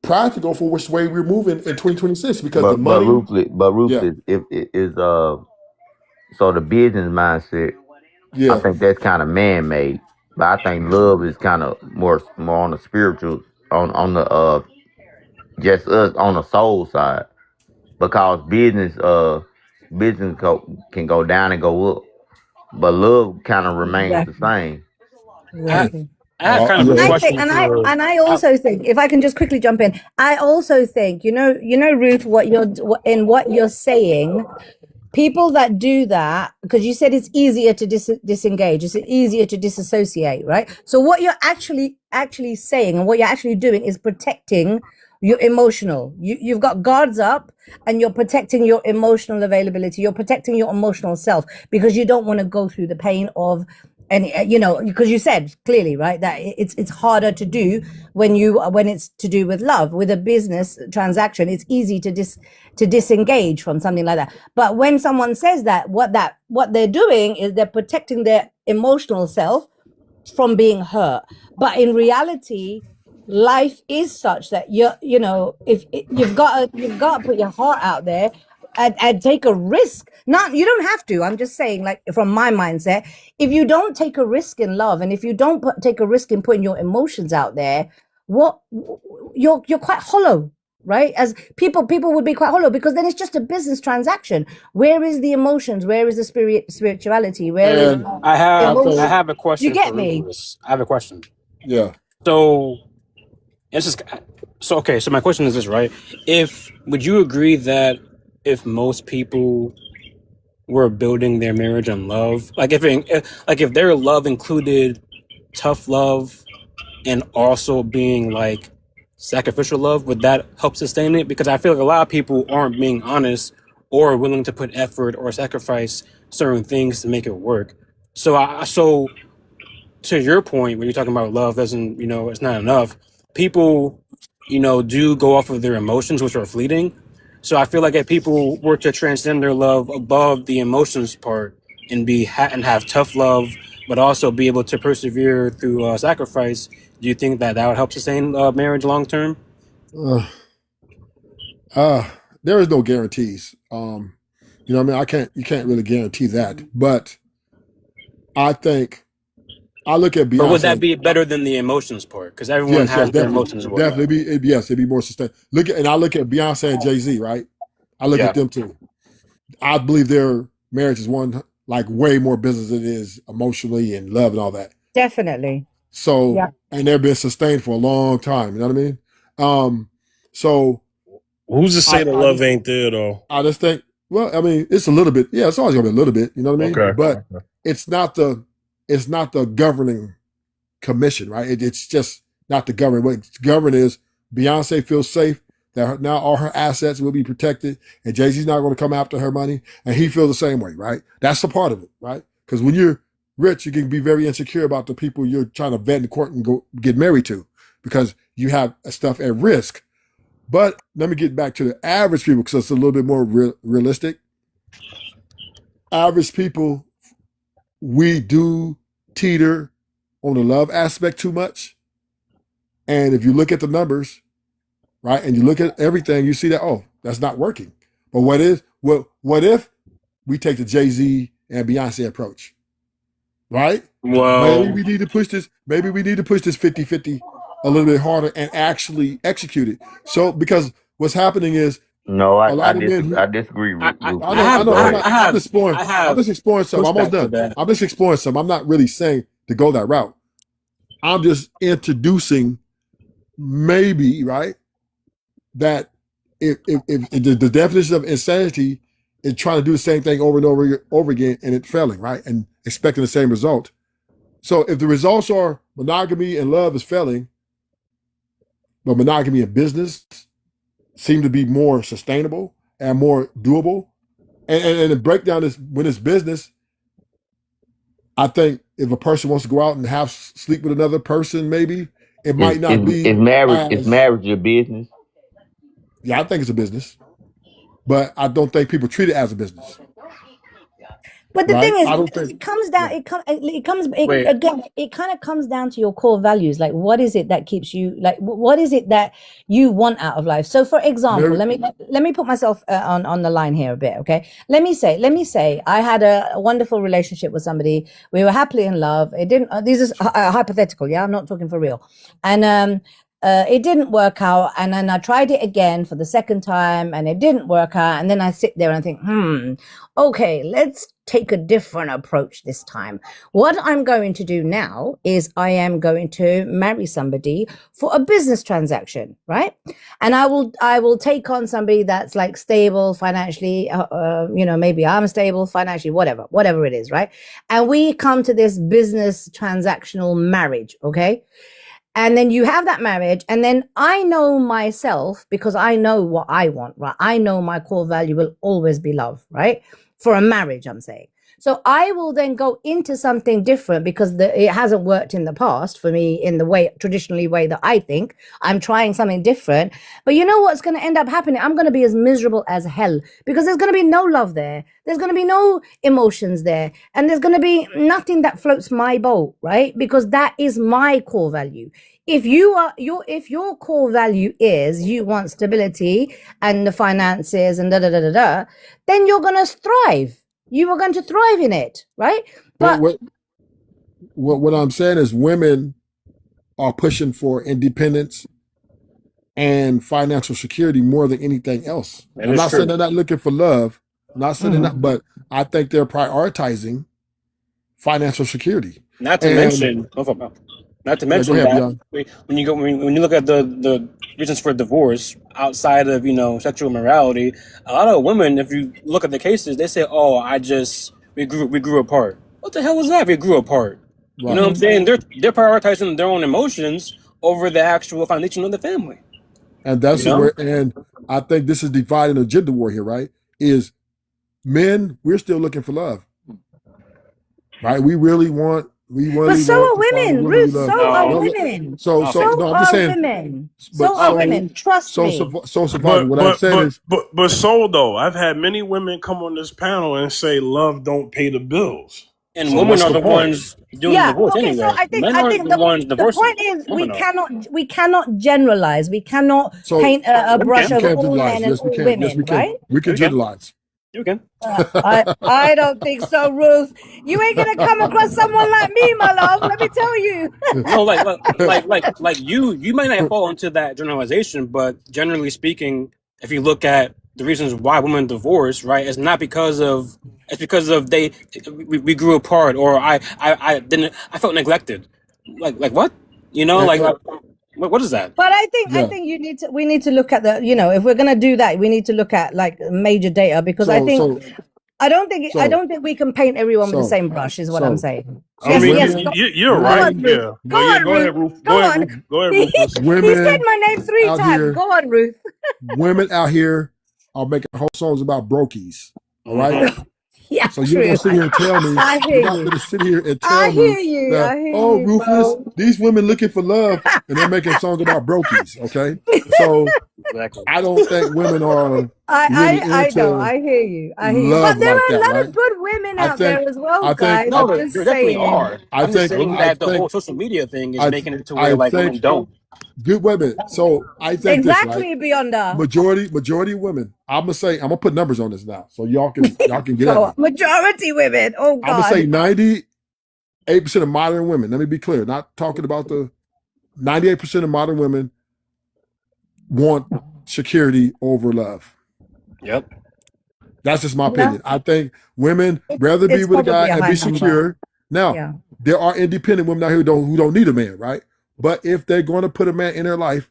practical for which way we're moving in 2026 because the But money, yeah, ruthless, if it is so the business mindset, I yeah. think that's kind of man made. But I think love is kind of more on the spiritual, on the just us on the soul side. Because can go down and go up, but love kind of remains the Exactly. same. I, Exactly. I have kind of Yeah. a I think, question and for. I also think, if I can just quickly jump in, I also think, Ruth, what you're saying, people that do that, because you said it's easier to disengage, it's easier to disassociate, right? So what you're actually saying and what you're actually doing is protecting your emotional. You've got guards up and you're protecting your emotional availability. You're protecting your emotional self because you don't want to go through the pain of, and because you said clearly, right, that it's harder to do when it's to do with love. With a business transaction, it's easy to disengage from something like that. But when someone says that, what they're doing is they're protecting their emotional self from being hurt. But in reality, life is such that if you've got to put your heart out there and take a risk. Not, you don't have to. I'm just saying, like, from my mindset, if you don't take a risk in love, and if you don't take a risk in putting your emotions out there, you're quite hollow, right? As people would be quite hollow because then it's just a business transaction. Where is the emotions? Where is the spirituality? Where is And I have emotion? I have a You question get for me? Ruthless. I have a question. yeah, So it's just okay. So my question is this, right? Would you agree that if most people were building their marriage on love, like if their love included tough love and also being like sacrificial love, would that help sustain it? Because I feel like a lot of people aren't being honest or willing to put effort or sacrifice certain things to make it work. So to your point, when you're talking about love doesn't, it's not enough. People, do go off of their emotions, which are fleeting. So I feel like if people were to transcend their love above the emotions part and and have tough love, but also be able to persevere through sacrifice, do you think that would help sustain marriage long term? there is no guarantees. I mean, you can't really guarantee that, but I think I look at But would that Beyonce. be better than the emotions part? Because everyone Yes, has their definitely, emotions and whatnot. it'd be more sustained. I look at Beyonce and Jay-Z, right? I look Yeah. at them too. I believe their marriage is one like way more business than it is emotionally and love and all that. Definitely. So, Yeah. and they've been sustained for a long time. You know what I mean? So Who's to say I, the I love just, ain't there though? I just think, well, I mean, it's a little bit. Yeah, it's always gonna be a little bit. You know what I mean? Okay. But it's not the governing commission, right? It's just not the governing. What's governing is Beyonce feels safe that now all her assets will be protected, and Jay-Z's not going to come after her money, and he feels the same way, right? That's a part of it, right? Because when you're rich, you can be very insecure about the people you're trying to vet in court and go get married to, because you have stuff at risk. But let me get back to the average people, because it's a little bit more realistic. Average people, we do teeter on the love aspect too much. And if you look at the numbers, right, and you look at everything, you see that, oh, that's not working. But what if we take the Jay-Z and Beyonce approach, right? Well, Maybe we need to push this 50-50 a little bit harder and actually execute it. So because what's happening is No, a lot of men I disagree, I, I, Rufus. I I have, know, Go I'm ahead. not, I'm just exploring, I I'm have just exploring some. I'm almost pushback to done. that. I'm just exploring some. I'm not really saying to go that route. I'm just introducing maybe, right, that if the definition of insanity is trying to do the same thing over and over again and it failing, right, and expecting the same result. So if the results are monogamy and love is failing, but monogamy and business seem to be more sustainable and more doable, and the breakdown is when it's business. I think if a person wants to go out and have sleep with another person, maybe it might not be Is as, marriage your business? yeah, I think it's a business, but I don't think people treat it as a business, But the right? thing is, I don't think, it comes down. yeah. Wait, Again. It kind of comes down to your core values. Like, what is it that keeps you? Like, what is it that you want out of life? So, for example, Maybe, let me put myself on the line here a bit. Okay, let me say, I had a wonderful relationship with somebody. We were happily in love. It didn't. This is hypothetical. Yeah, I'm not talking for real. And it didn't work out, and then I tried it again for the second time, and it didn't work out. And then I sit there and I think, okay, let's take a different approach this time. What I'm going to do now is I am going to marry somebody for a business transaction, right? And I will take on somebody that's like stable financially, maybe I'm stable financially, whatever it is, right? And we come to this business transactional marriage, okay? And then you have that marriage, and then I know myself because I know what I want, right? I know my core value will always be love, right? For a marriage, I'm saying. So I will then go into something different because it hasn't worked in the past for me in the traditionally way that I think. I'm trying something different. But you know what's going to end up happening? I'm going to be as miserable as hell because there's going to be no love there. There's going to be no emotions there. And there's going to be nothing that floats my boat, right? Because that is my core value. If your core value is you want stability and the finances and then you're going to thrive. You are going to thrive in it, right? But what I'm saying is women are pushing for independence and financial security more than anything else. that I'm is not saying true. they're not looking for love. I'm not saying they're not, but I think they're prioritizing financial security. Not to And mention, not to yeah, go mention ahead, that Beyond. when you look at the reasons for divorce outside of sexual morality, a lot of women, if you look at the cases, they say, "Oh, we grew apart." What the hell was that? We grew apart. You know Right. what I'm saying? They're prioritizing their own emotions over the actual foundation of the family. And You that's know? where, and I think this is dividing a gender war here, right? Is men, we're still looking for love, right? We but really so want are to find a women, woman we Ruth. love. So are No. women. So, Oh, so okay. So no, I'm just are saying, women. but So are Okay. women. Trust me. Survivor, what I'm saying is, But so though, I've had many women come on this panel and say love don't pay the bills. And So women what's are the the point? ones doing the Yeah. divorce Okay. So anyway. Men I aren't think the ones the divorcing. point is Women are. we cannot generalize. We cannot so paint a We brush we can. over can't all generalize. men and Yes, we all can. Yes, we women, can. right? We can We can. generalize. You can. I don't think so, Ruth. You ain't gonna come across someone like me, my love. Let me tell you. No, like you might not fall into that generalization, but generally speaking, if you look at the reasons why women divorce, right, it's because of we grew apart, or I felt neglected. Like what? And, What is that? But I yeah. think we need to look at if we're gonna do that, we need to look at like major data because I So don't think we can paint everyone with the so same brush. Is what I'm saying. I Yes, mean, yes. women, you're Go right. on, women, Ruth. Yeah, Go but yeah, on, go ahead, Ruth. Ruth. Go on. Go ahead, Rufus. He said women my name 3 out times. here, Go on, Ruth. women out here are making whole songs about brokies. All right. Mhm. Yeah, So you're gonna true. sit here and tell me, I you're hear not you. gonna sit here and I tell me hear you. that, I hear oh, you, Rufus, bro. these women looking for love and they're making songs about brokies. Okay. So Exactly. I don't think women are really I know. into I hear you. I hear you. love But there like are a that, lot right? of good women I out there think, as well, I think, guys. I, No, I'm there just definitely saying. are. I'm just saying I that the think, whole social media thing is I, making it to where I like think, women don't. good women. So I think this, right? Exactly, Beyonda. Majority of women. I'm gonna put numbers on this now, so y'all can get at Go me. on. Majority women. Oh I'm gonna say God. 98% of modern women. Let me be clear, not talking about the 98% of modern women want security over love. Yep. That's just my Yeah, opinion. I think women rather be it's with a guy probably a and high be number. secure. Now, Yeah. there are independent women out here who don't need a man, right? But if they're going to put a man in their life,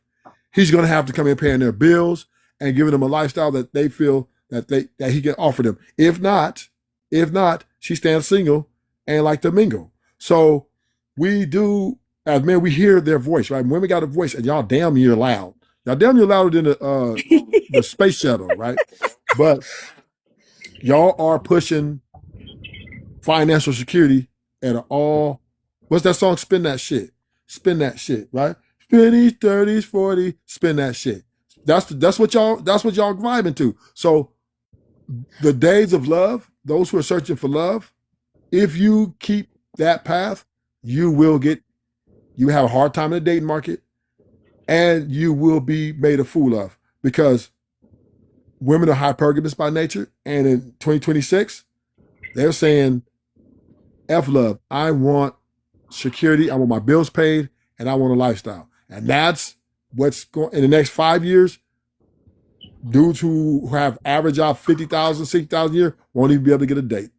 he's going to have to come in paying their bills and giving them a lifestyle that they feel that he can offer them. If not, she stands single and like to mingle. So we do, as men, we hear their voice, right? Women got a voice, and y'all damn near loud. Y'all damn near louder than the space shuttle, right? But y'all are pushing financial security at an all. What's that song? Spin that shit. Spin that shit, right? 20s, 30s, 40s, spin that shit. That's what y'all vibing to. So the days of love, those who are searching for love, if you keep that path, you have a hard time in the dating market, and you will be made a fool of, because women are hypergamous by nature, and in 2026, they're saying, F love, I want security, I want my bills paid, and I want a lifestyle. And that's what's going in the next 5 years. Dudes who have average out 50,000, 60,000 a year won't even be able to get a date.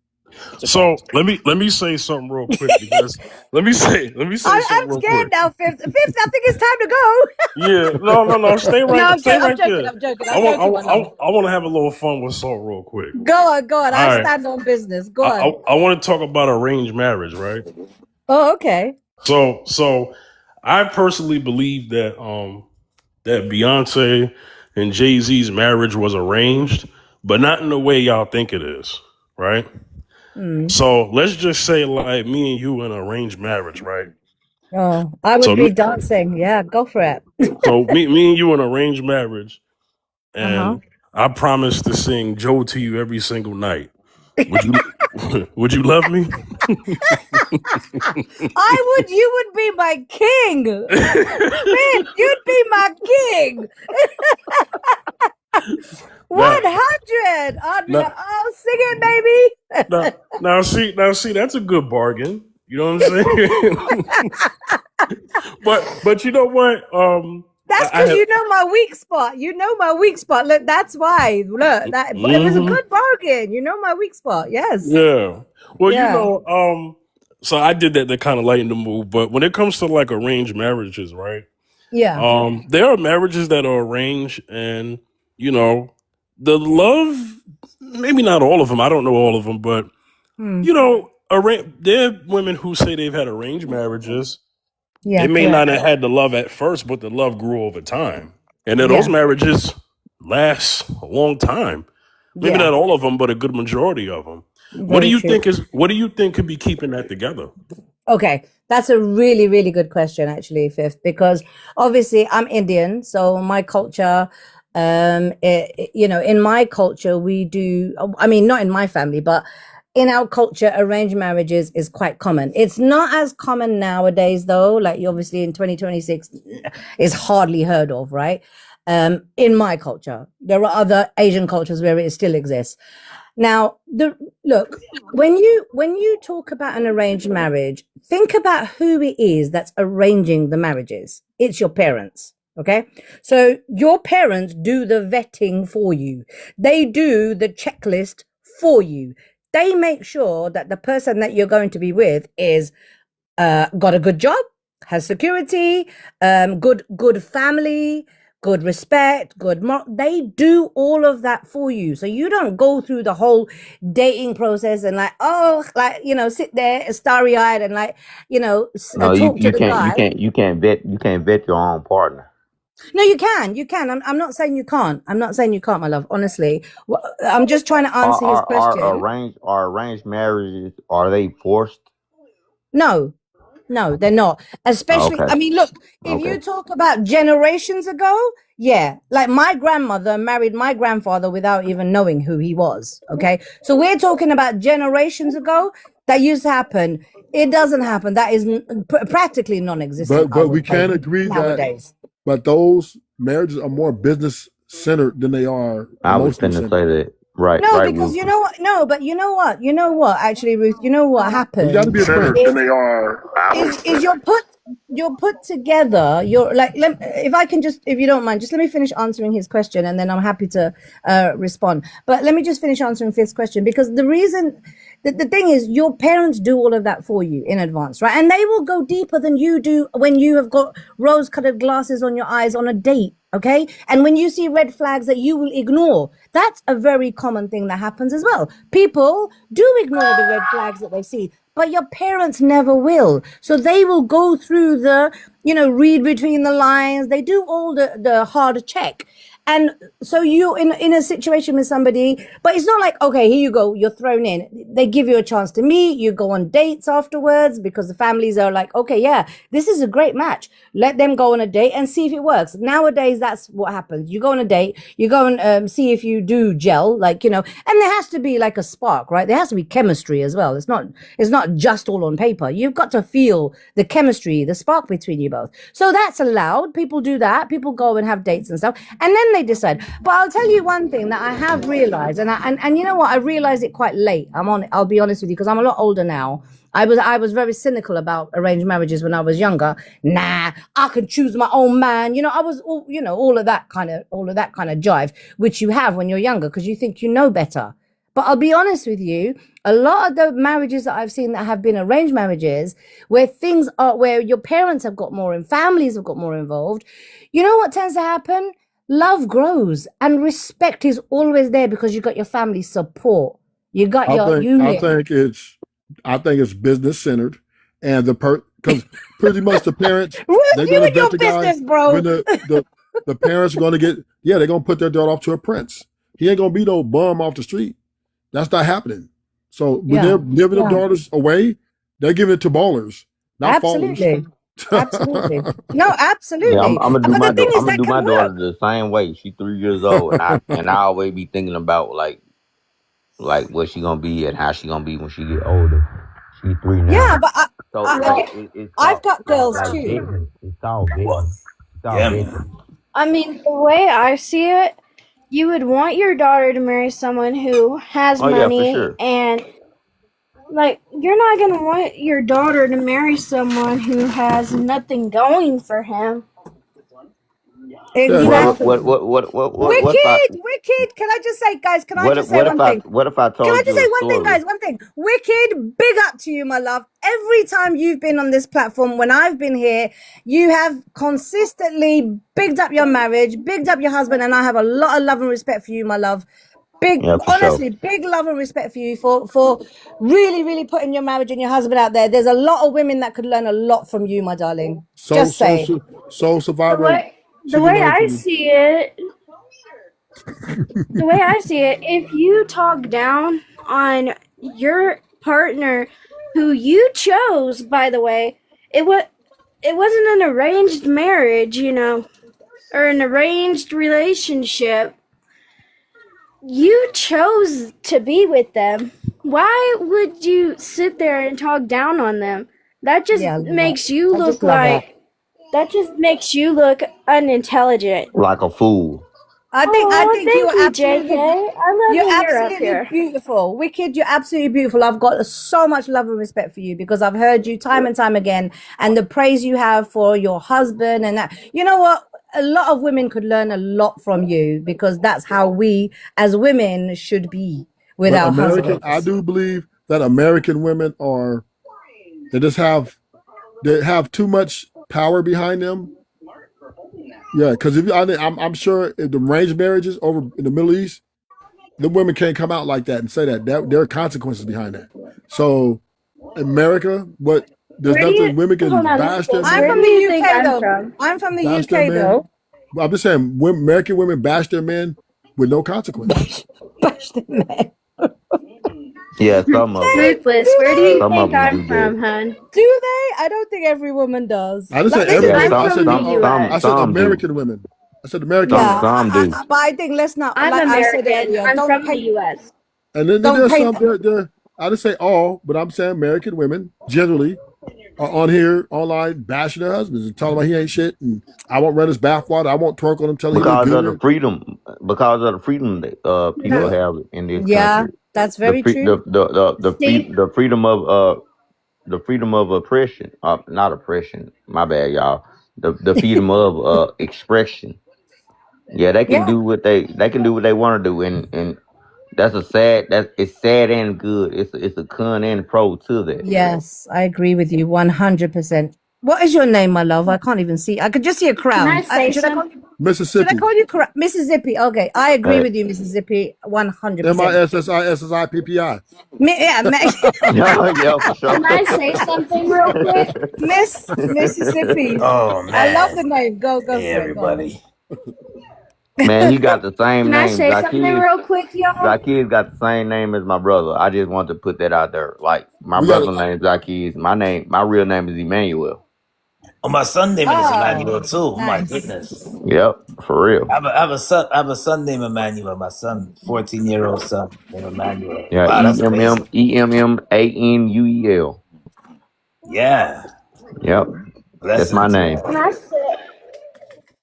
So let me say something real quick, because let me say I'm something real scared quick. now, Fifth. Fifth, I think it's time to go. Yeah, no, stay No, right I'm joking. there. I'm joking. I I'm joking, my love. want to have a little fun with Salt real quick. Go on. All I right, stand on business. Go on. I want to talk about arranged marriage, right? Oh, okay. So I personally believe that that Beyonce and Jay-Z's marriage was arranged, but not in the way y'all think it is, right? Mm. So let's just say like me and you in an arranged marriage, right? Oh, I would So be dancing. Yeah, go for it. so me and you in an arranged marriage, Uh-huh. and I promise to sing Joe to you every single night. Would you would you love me? I would. You would be my king. Man, you'd be my king. 100. I'd be Now, like, oh, sing it, baby. now see, that's a good bargain. You know what I'm saying? but you know what? That's because you know my weak spot. You know my weak spot. Look, that's why. Look, that it was a good bargain. You know my weak spot. Yes. Yeah. Well, Yeah. you know, so I did that to kind of lighten the mood. But when it comes to like arranged marriages, right? Yeah. There are marriages that are arranged, and you know, the love, maybe not all of them. I don't know all of them, but you know, there are women who say they've had arranged marriages. Yeah. They may correct. not have had the love at first, but the love grew over time, and then Yeah. those marriages last a long time. Maybe Yeah. not all of them, but a good majority of them. What do Very you true. think could be keeping that together? Okay, that's a really, really good question, actually, Fifth, because obviously I'm Indian, so my culture, in my culture, we do, I mean, not in my family, but in our culture, arranged marriages is quite common. It's not as common nowadays, though, like obviously in 2026 is hardly heard of, right? In my culture, there are other Asian cultures where it still exists. Now, look, when you talk about an arranged marriage, think about who it is that's arranging the marriages. It's your parents, okay? So your parents do the vetting for you. They do the checklist for you. They make sure that the person that you're going to be with is got a good job, has security, good family, good respect, they do all of that for you. So you don't go through the whole dating process and sit there starry eyed and No, talk to the guy. you can't vet your own partner. No, you can. I'm not saying you can't. I'm not saying you can't, my love. Honestly, I'm just trying to answer his question. Are arranged marriages, are they forced? No, they're not. Especially, Okay. I mean, look, if you talk about generations ago, yeah, like my grandmother married my grandfather without even knowing who he was. Okay. So we're talking about generations ago. That used to happen. It doesn't happen. That is practically non-existent. But we can agree nowadays. But those marriages are more business centered than they are I was emotional finna say that. Right. No, right, because Ruth. you know what? No, but you know what? Actually, Ruth, you know what happened? You got to be a Centered friend. than they are. Is you're put you're put together. You're like, if I can just, if you don't mind, just let me finish answering his question, and then I'm happy to respond. But let me just finish answering his question, because the reason, the thing is, your parents do all of that for you in advance, right? And they will go deeper than you do when you have got rose-colored glasses on your eyes on a date. Okay. And when you see red flags that you will ignore, that's a very common thing that happens as well. People do ignore the red flags that they see, but your parents never will. So they will go through the, read between the lines. They do all the hard check. And so you in a situation with somebody, but it's not like, okay, here you go, you're thrown in. They give you a chance to meet, you go on dates afterwards, because the families are like, okay, yeah, this is a great match. Let them go on a date and see if it works. Nowadays, that's what happens. You go on a date, you go and see if you do gel, and there has to be like a spark, right? There has to be chemistry as well. It's not just all on paper. You've got to feel the chemistry, the spark between you both. So that's allowed. People do that. People go and have dates and stuff, and then they decide. But I'll tell you one thing that I have realized, and you know what, I realized it quite late. I'll be honest with you, because I'm a lot older now. I was very cynical about arranged marriages when I was younger. Nah, I can choose my own man. I was all of that kind of jive, which you have when you're younger because you think you know better. But I'll be honest with you, a lot of the marriages that I've seen that have been arranged marriages, where your parents have got more and families have got more involved, you know what tends to happen? Love grows and respect is always there because you got your family support. You got your unit. I think it's business centered, and because pretty much the parents they're you going and to your vet the guy business, bro. when the parents are going to they're going to put their daughter off to a prince. He ain't going to be no bum off the street. That's not happening. So when they're giving their daughters away, they're giving it to ballers, not Absolutely. fallers. Absolutely. No, absolutely. Yeah, I'm gonna do But my the thing is, I'm gonna that do my can daughter work. the same way. She 3 years old, and I always be thinking about like what she gonna be and how she gonna be when she get older. She 3 now. Yeah, but So it's I've called got girls like too. vision. It's called vision. It's called Yeah, vision. man. I mean, the way I see it, you would want your daughter to marry someone who has Oh yeah, for money, sure. and you're not gonna want your daughter to marry someone who has nothing going for him. Exactly. What if I Wicked. Can I just say, guys, can I what if just say one thing? what if I Can I told just you say a one thing, story? guys? One thing. Wicked, big up to you, my love. Every time you've been on this platform, when I've been here, you have consistently bigged up your marriage, bigged up your husband, and I have a lot of love and respect for you, my love. Yeah, for Honestly, sure. big love and respect for you for really, really putting your marriage and your husband out there. There's a lot of women that could learn a lot from you, my darling. Just say. Soul Survivor. The way I see it, if you talk down on your partner who you chose, by the way, it wasn't an arranged marriage, or an arranged relationship. You chose to be with them. Why would you sit there and talk down on them? That just makes you look that just makes you look unintelligent. Like a fool. I think you're absolutely, I you're love you up absolutely here. beautiful. Wicked, you're absolutely beautiful. I've got so much love and respect for you because I've heard you time and time again, and the praise you have for your husband and that. You know what? A lot of women could learn a lot from you because that's how we as women should be with our husbands. I do believe that American women they have too much power behind them. Yeah, because I'm sure if the arranged marriages over in the Middle East, the women can't come out like that and say that there are consequences behind that. So America, there's nothing women can bash their I'm men. from the UK though. I'm from the Bash their UK men. though. I'm just saying, American women bash their men with no consequence. Bash the men. Yeah, some of them. Ruthless, where do you Some of think them I'm do from, that. hun? Do they? I don't think every woman does. I didn't say Like, every Yeah, woman. I said some do. American women. I said American Yeah, women. Some do. but I think let's not. I'm like I said American. earlier, I'm don't from the paint. U.S. And then Don't there's paint. some. I didn't say all, but I'm saying American women generally are on here online bashing their husbands and telling them he ain't shit and I won't run his bathwater. I won't twerk on him till he look Because of good. the freedom that people have in this Yeah, country. that's very true. The freedom of the freedom of oppression, not oppression. My bad, y'all. The freedom of expression. Yeah, they can Yeah. do what they can do what they want to do, and it's sad and good. It's a con and pro to that. Yes, I agree with you 100%. What is your name, my love? I can't even see. I could just see a Can crown. I say Should I call something? you? Should I Mississippi. call you Mississippi? Okay, I agree Hey, with you, Mississippi, 100%. MISSISSIPPI. Yeah, yeah, for sure. Can I say something real quick? Miss Mississippi. Oh I love the man. name. Go Hey for it. Go on. everybody. Man, he got the same Can I name. say something real quick, y'all? Zacchaeus got the same name as my brother. I just want to put that out there. Like my We got brother's name is Zacchaeus. My real name is Emmanuel. Oh, my son name is Emmanuel Oh, too. My nice. goodness. Yep, for real. I have a son. I have a son named Emmanuel. My son, 14-year-old son named Emmanuel. Yeah, Wow, that's amazing. EMMANUEL. Yeah. Yep, that's my Blessings. name.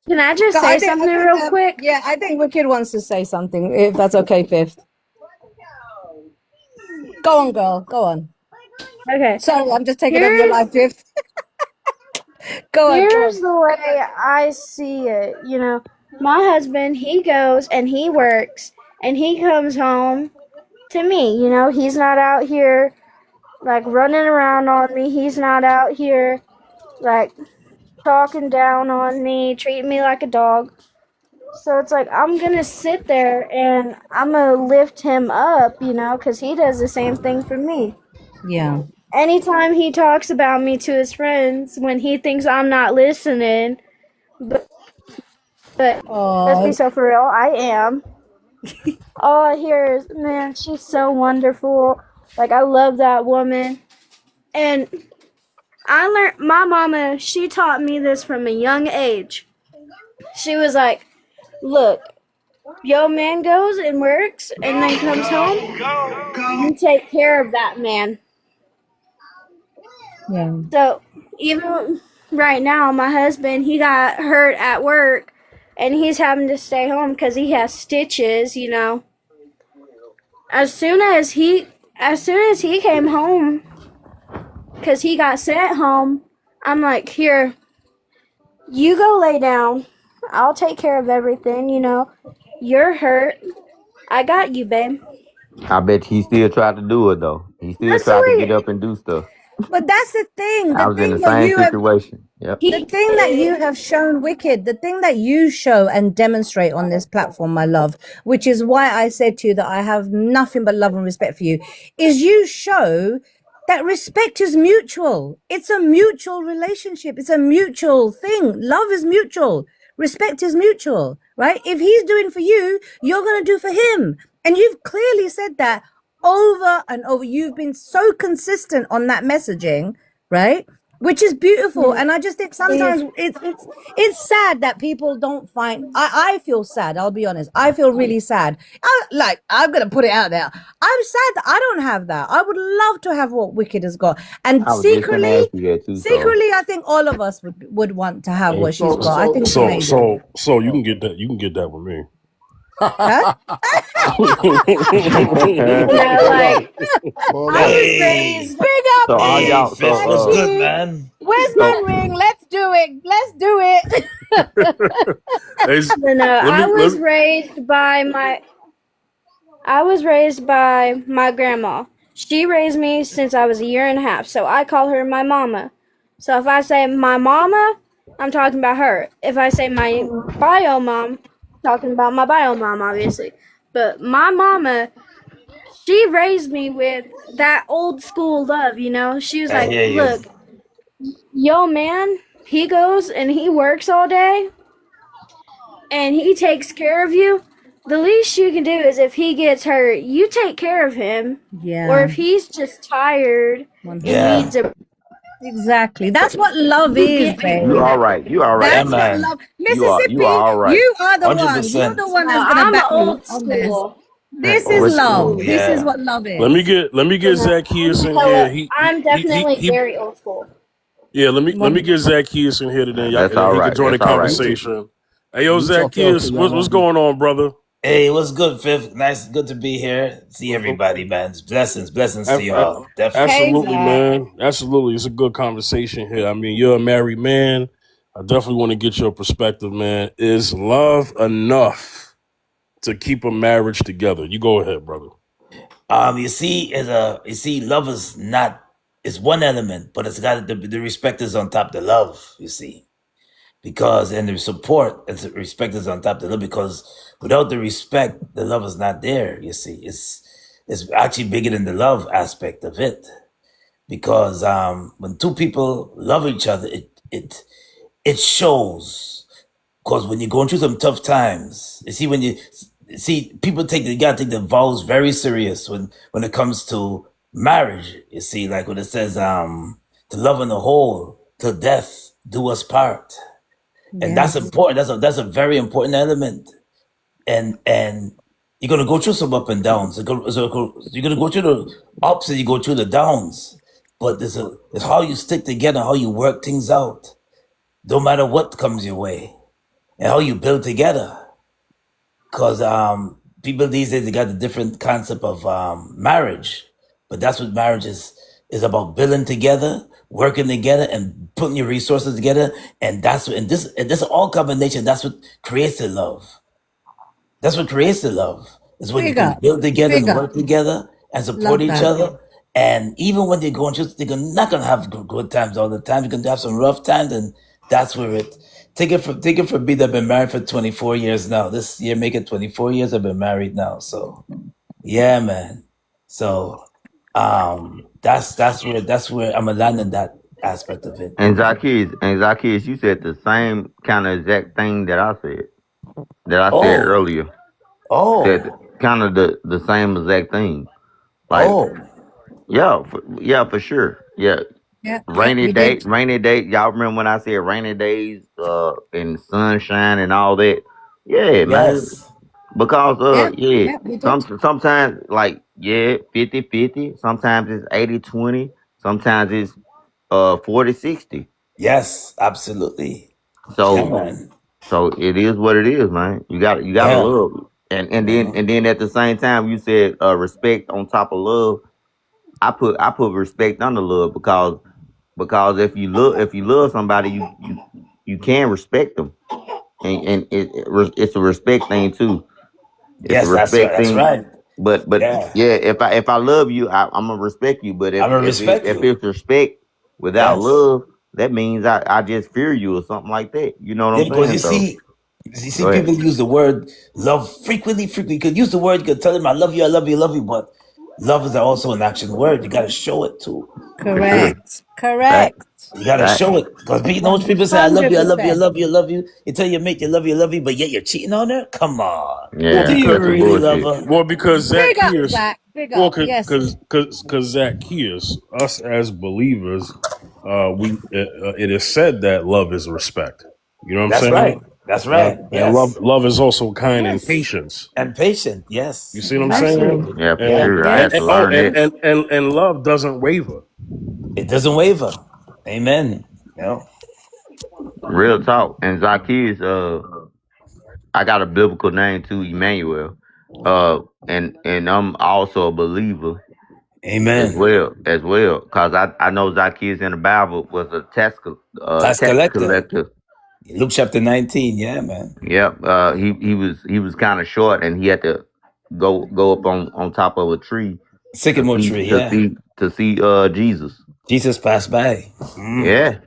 Can I just So say something real quick? Yeah, I think Wicked wants to say something, if that's okay, Fifth. Go on, girl. Go on. Okay. Sorry, I'm just taking over your life, Fifth. Go on. Here's the way I see it. You know, my husband, he goes and he works and he comes home to me. You know, he's not out here like running around on me. He's not out here like talking down on me, treating me like a dog. So it's like I'm going to sit there and I'm going to lift him up, you know, because he does the same thing for me. Yeah. Anytime he talks about me to his friends, when he thinks I'm not listening, but let's be so for real, I am. All I hear is, man, she's so wonderful. Like, I love that woman. And I learned, my mama, she taught me this from a young age. She was like, look, your man goes and works and then comes home, you take care of that man. Yeah. So even right now, my husband, he got hurt at work and he's having to stay home because he has stitches, you know. As soon as he came home, because he got sent home, I'm like, here, you go lay down. I'll take care of everything, you know. You're hurt. I got you, babe. I bet he still tried to do it though. He still That's tried to sweet. get up and do stuff. But that's the thing. I The was in thing the that same you have, situation. Yep. the thing that you have shown, Wicked, the thing that you show and demonstrate on this platform, my love, which is why I said to you that I have nothing but love and respect for you, is you show that respect is mutual. It's a mutual relationship. It's a mutual thing. Love is mutual. Respect is mutual, right? If he's doing for you, you're going to do for him. And you've clearly said that over and over. You've been so consistent on that messaging, right? Which is beautiful. And I just think sometimes it's sad that people don't find, I feel sad. I'll be honest. I feel really sad. I'm going to put it out there. I'm sad that I don't have that. I would love to have what Wicked has got. And I was just gonna ask you that too. secretly, I think all of us would want to have what she's got. I think it's amazing. So you can get that. You can get that with me. Huh? Like, I was raised. Big up. So all y'all, Fifth, what's good, man? Where's my ring? Let's do it. Let's do it. I was raised by my grandma. She raised me since I was 1.5 years, so I call her my mama. So if I say my mama, I'm talking about her. If I say my bio mom, I'm talking about my bio mom, obviously. But my mama, she raised me with that old school love, you know? She was like, look, yo man, he goes and he works all day and he takes care of you. The least you can do is if he gets hurt, you take care of him. Yeah. Or if he's just tired, he needs a Exactly. That's what love is, baby. You all right. You all right. That's what man. love. Mississippi, you are all right. you are the one. 100%. You're the one that's gonna I'm back me old on this. school. This is love. This Yeah. is what love is. Let me get Zacchaeus in here. I'm definitely very old school. Yeah, let me get Zacchaeus in here today. That's Y'all, all he right. can join the That's all right. conversation. Hey, yo, You talk Zacchaeus, to y'all, what's man. going on, brother? Hey, what's good, Fifth? Nice, good to be here. See everybody, man. Blessings to Ab- ab- y'all. Definitely. Hey, Absolutely, Zach. man. Absolutely. It's a good conversation here. I mean, you're a married man. I definitely want to get your perspective, man. Is love enough to keep a marriage together? You go ahead, brother. You see, love is not. It's one element, but it's got the respect is on top of the love. You see, because and the support and the respect is on top of the love. Because without the respect, the love is not there. You see, it's actually bigger than the love aspect of it. Because when two people love each other, it shows. Because when you're going through some tough times, you see, when you see people you gotta take the vows very serious when it comes to marriage. You see, like when it says, to love in the whole, till death do us part. And that's Yes. important. That's a very important element. And you're gonna go through some up and downs. You're gonna go through the ups and you go through the downs. But it's how you stick together, how you work things out, no matter what comes your way, and how you build together. Because people these days they got the different concept of marriage, but that's what marriage is about: building together, working together, and putting your resources together. And that's what, and this all combination. That's what creates the love. That's what creates the love. Is when you Figure. can build together and Figure. work together and support Love each that. other. And even when they're going through, not gonna have good times all the time. You're gonna have some rough times, and that's where it. Take it from me that I've been married for 24 years now. This year make it 24 years I've been married now. So yeah, man. So that's where I'm landing that aspect of it. And Zacchaeus, you said the same kind of exact thing that I said. That I said Oh, earlier. Said oh, kind of the same exact thing. Like, oh, for sure. Yeah. Yeah, Rainy you day, did. rainy day. Y'all remember when I said rainy days, and sunshine and all that? Yeah, man. yes, Because Yeah, you did. sometimes like 50-50. Sometimes it's 80-20. Sometimes it's 40-60. yes, absolutely. Yeah, So man. so it is what it is, man. You gotta Yeah. love. And then at the same time you said respect on top of love. I put respect under love because if you love somebody, you can respect them, and it's a respect thing too. It's a Yes, that's right. respect That's thing. right. But Yeah. yeah, if I love you, I'm gonna respect you. But I'm gonna respect if you. it's respect without Yes. love, that means I just fear you or something like that. You know what Yeah, I'm because saying? So you see, go ahead. people use the word love frequently. You could use the word, you could tell them, I love you, I love you, I love you, but love is also an action word. You got to show it too. For sure. Correct. Correct. You got to Fact. show it. Because most people say, I love you, I love you, I 100%. love you, I love you. You tell your mate, you love you, I love you, but yet you're cheating on her? Come on. Well, Yeah, Do you that's some really love bullshit. her? Well, because Big up, Zacchaeus, Zach. Big up. Yes. because Zacchaeus, us as believers, it is said that love is respect. You know what I'm That's saying? right. That's right. And love Yes. love is also kind and Yes. patience. And patient. You Yes. see what I'm That's saying? true. Yeah, for And Yeah. sure. I and, had and to oh, learn that. and love doesn't waver. It doesn't waver. Amen. You know? Real talk. And Zacchaeus, I got a biblical name too, Emmanuel. And I'm also a believer as Amen. well. Cause I know Zacchaeus in the Bible was a Tax tax collector. collector. Luke chapter 19. Yeah, man. Yep. He was kind of short, and he had to go up on top of a tree to Sycamore see tree. to Yeah. see to see Jesus. Jesus passed by. Yeah.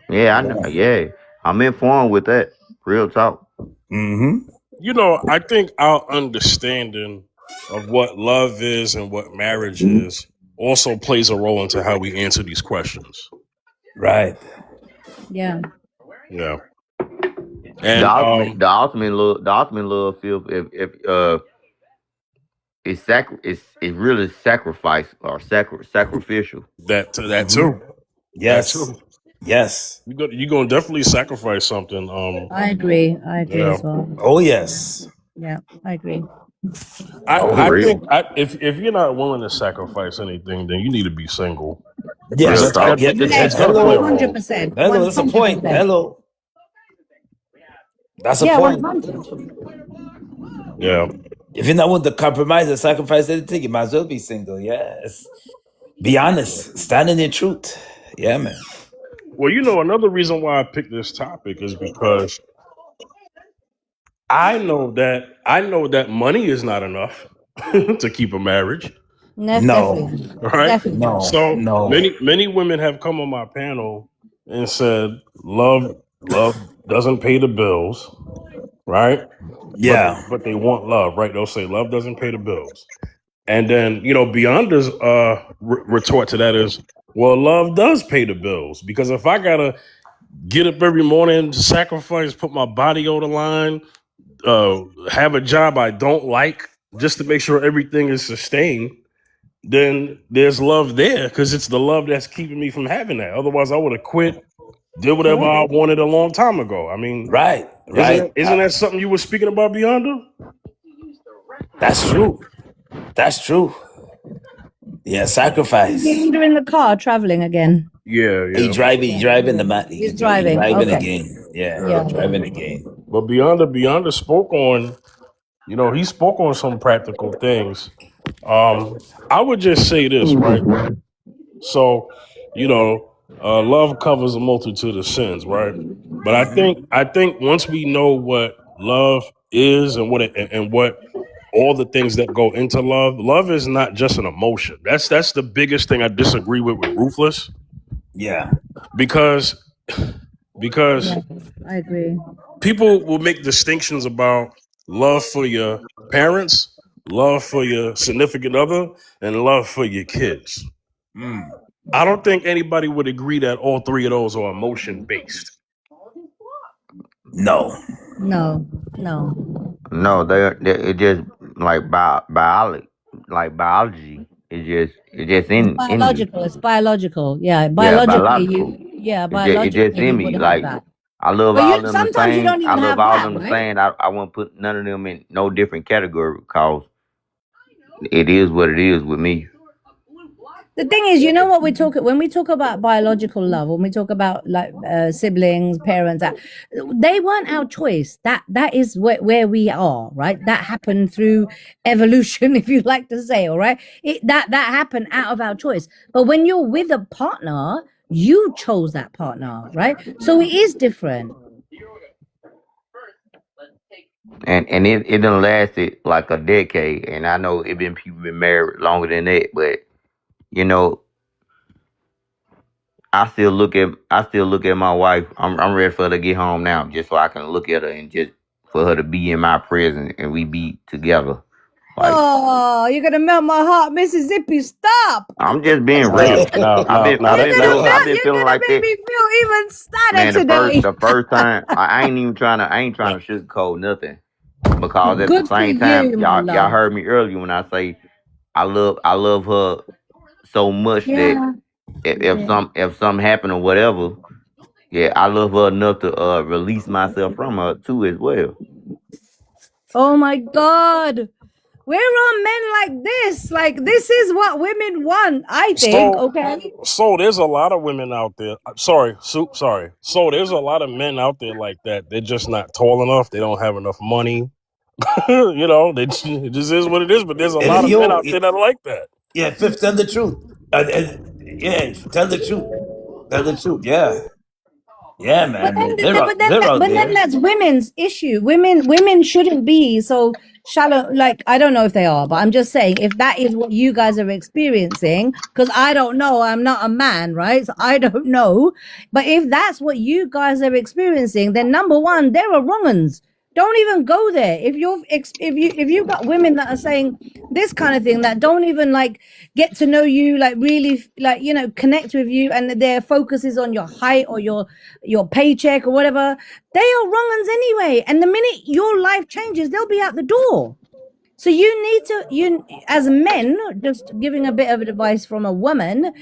Yeah. I know. Yeah. Yeah. I'm informed with that. Real talk. Mm-hmm. You know, I think our understanding of what love is and what marriage is also plays a role into how we answer these questions. Right. Yeah. Yeah. The And ultimate love feel if it's really sacrifice or sacrificial. that Mm-hmm. too. That Yes. too. Yes. You're gonna definitely sacrifice something. I agree. I agree Yeah. as well. Oh, yes. Yeah, I agree. Oh, I Real, think if you're not willing to sacrifice anything, then you need to be single. yes. real That's talk. Yeah. that's Yes, gonna play a Hello. role. 100%. Hello. That's a point. 100%. Hello. That's a Yeah, point. 100. Yeah. If you're not willing to compromise and sacrifice anything, you might as well be single. Yes. Be honest. Stand in your truth. Yeah, man. Well, another reason why I picked this topic is because I know that money is not enough to keep a marriage, No. Definitely. right? Definitely. No. So No. many women have come on my panel and said love doesn't pay the bills, right? Yeah. But they want love, right? They'll say love doesn't pay the bills. And then, Beyonda's retort to that is, well, love does pay the bills, because if I gotta get up every morning, sacrifice, put my body on the line, have a job I don't like just to make sure everything is sustained, then there's love there, because it's the love that's keeping me from having that. Otherwise, I would have quit, did whatever I wanted a long time ago. I mean, Right. isn't that something you were speaking about, Beyonda? That's true. That's true. Yeah, sacrifice. You're in the car traveling again. Yeah. He driving the mat. He's driving. Driving Okay. again. Yeah. Yeah. Driving again. But Beyonda spoke on, he spoke on some practical things. I would just say this, right? So, love covers a multitude of sins, right? But I think once we know what love is and what all the things that go into love is not just an emotion. That's the biggest thing I disagree with Ruthless, Yeah. because I agree. people will make distinctions about love for your parents, love for your significant other, and love for your kids. I don't think anybody would agree that all three of those are emotion based. No. No. No, it just like biology, like biology. It's just in me. Biological. It's biological. Yeah. Yeah, Biologically, biological. biologically, It just you in me. would have Like that. I love But all them the sometimes you same. don't I even love have all that, them the right? same. I won't put none of them in no different category, because it is what it is with me. The thing is, what when we talk about biological love, when we talk about like siblings, parents, they weren't our choice. That is where we are, right? That happened through evolution, if you like to say, all right? That happened out of our choice. But when you're with a partner, you chose that partner, right? So it is different. And it done lasted like a decade. And I know people been married longer than that, but I still look at my wife. I'm ready for her to get home now, just so I can look at her and just for her to be in my presence and we be together. Like, Oh, you're gonna melt my heart, Mississippi. Stop. I'm just being real. I've been feeling like Make that. me feel even sadder Man, today. the first time I ain't trying to sugarcoat nothing, because at Good the for same time, you, my y'all love. heard me earlier when I say I love her so much that Yeah. if something happened or whatever, yeah, I love her enough to release myself from her too as well. Oh my God. Where are men like this? Like, this is what women want, I think, okay? So there's a lot of women out there. Sorry. So there's a lot of men out there like that. They're just not tall enough. They don't have enough money. It just is what it is. But there's a lot of men out there that are like that. Yeah, Fifth, tell the truth. Yeah, tell the truth. Tell the truth. Yeah. Yeah, man. They're out But there. then that's women's issue. Women shouldn't be so shallow. Like, I don't know if they are, but I'm just saying, if that is what you guys are experiencing, because I don't know, I'm not a man, right? So I don't know. But if that's what you guys are experiencing, then number one, there are wrong uns. Don't even go there. If you've got women that are saying this kind of thing, that don't even like get to know you, like really like connect with you, and their focus is on your height or your paycheck or whatever, they are wrong uns anyway. And the minute your life changes, they'll be out the door. So you as men, just giving a bit of advice from a woman,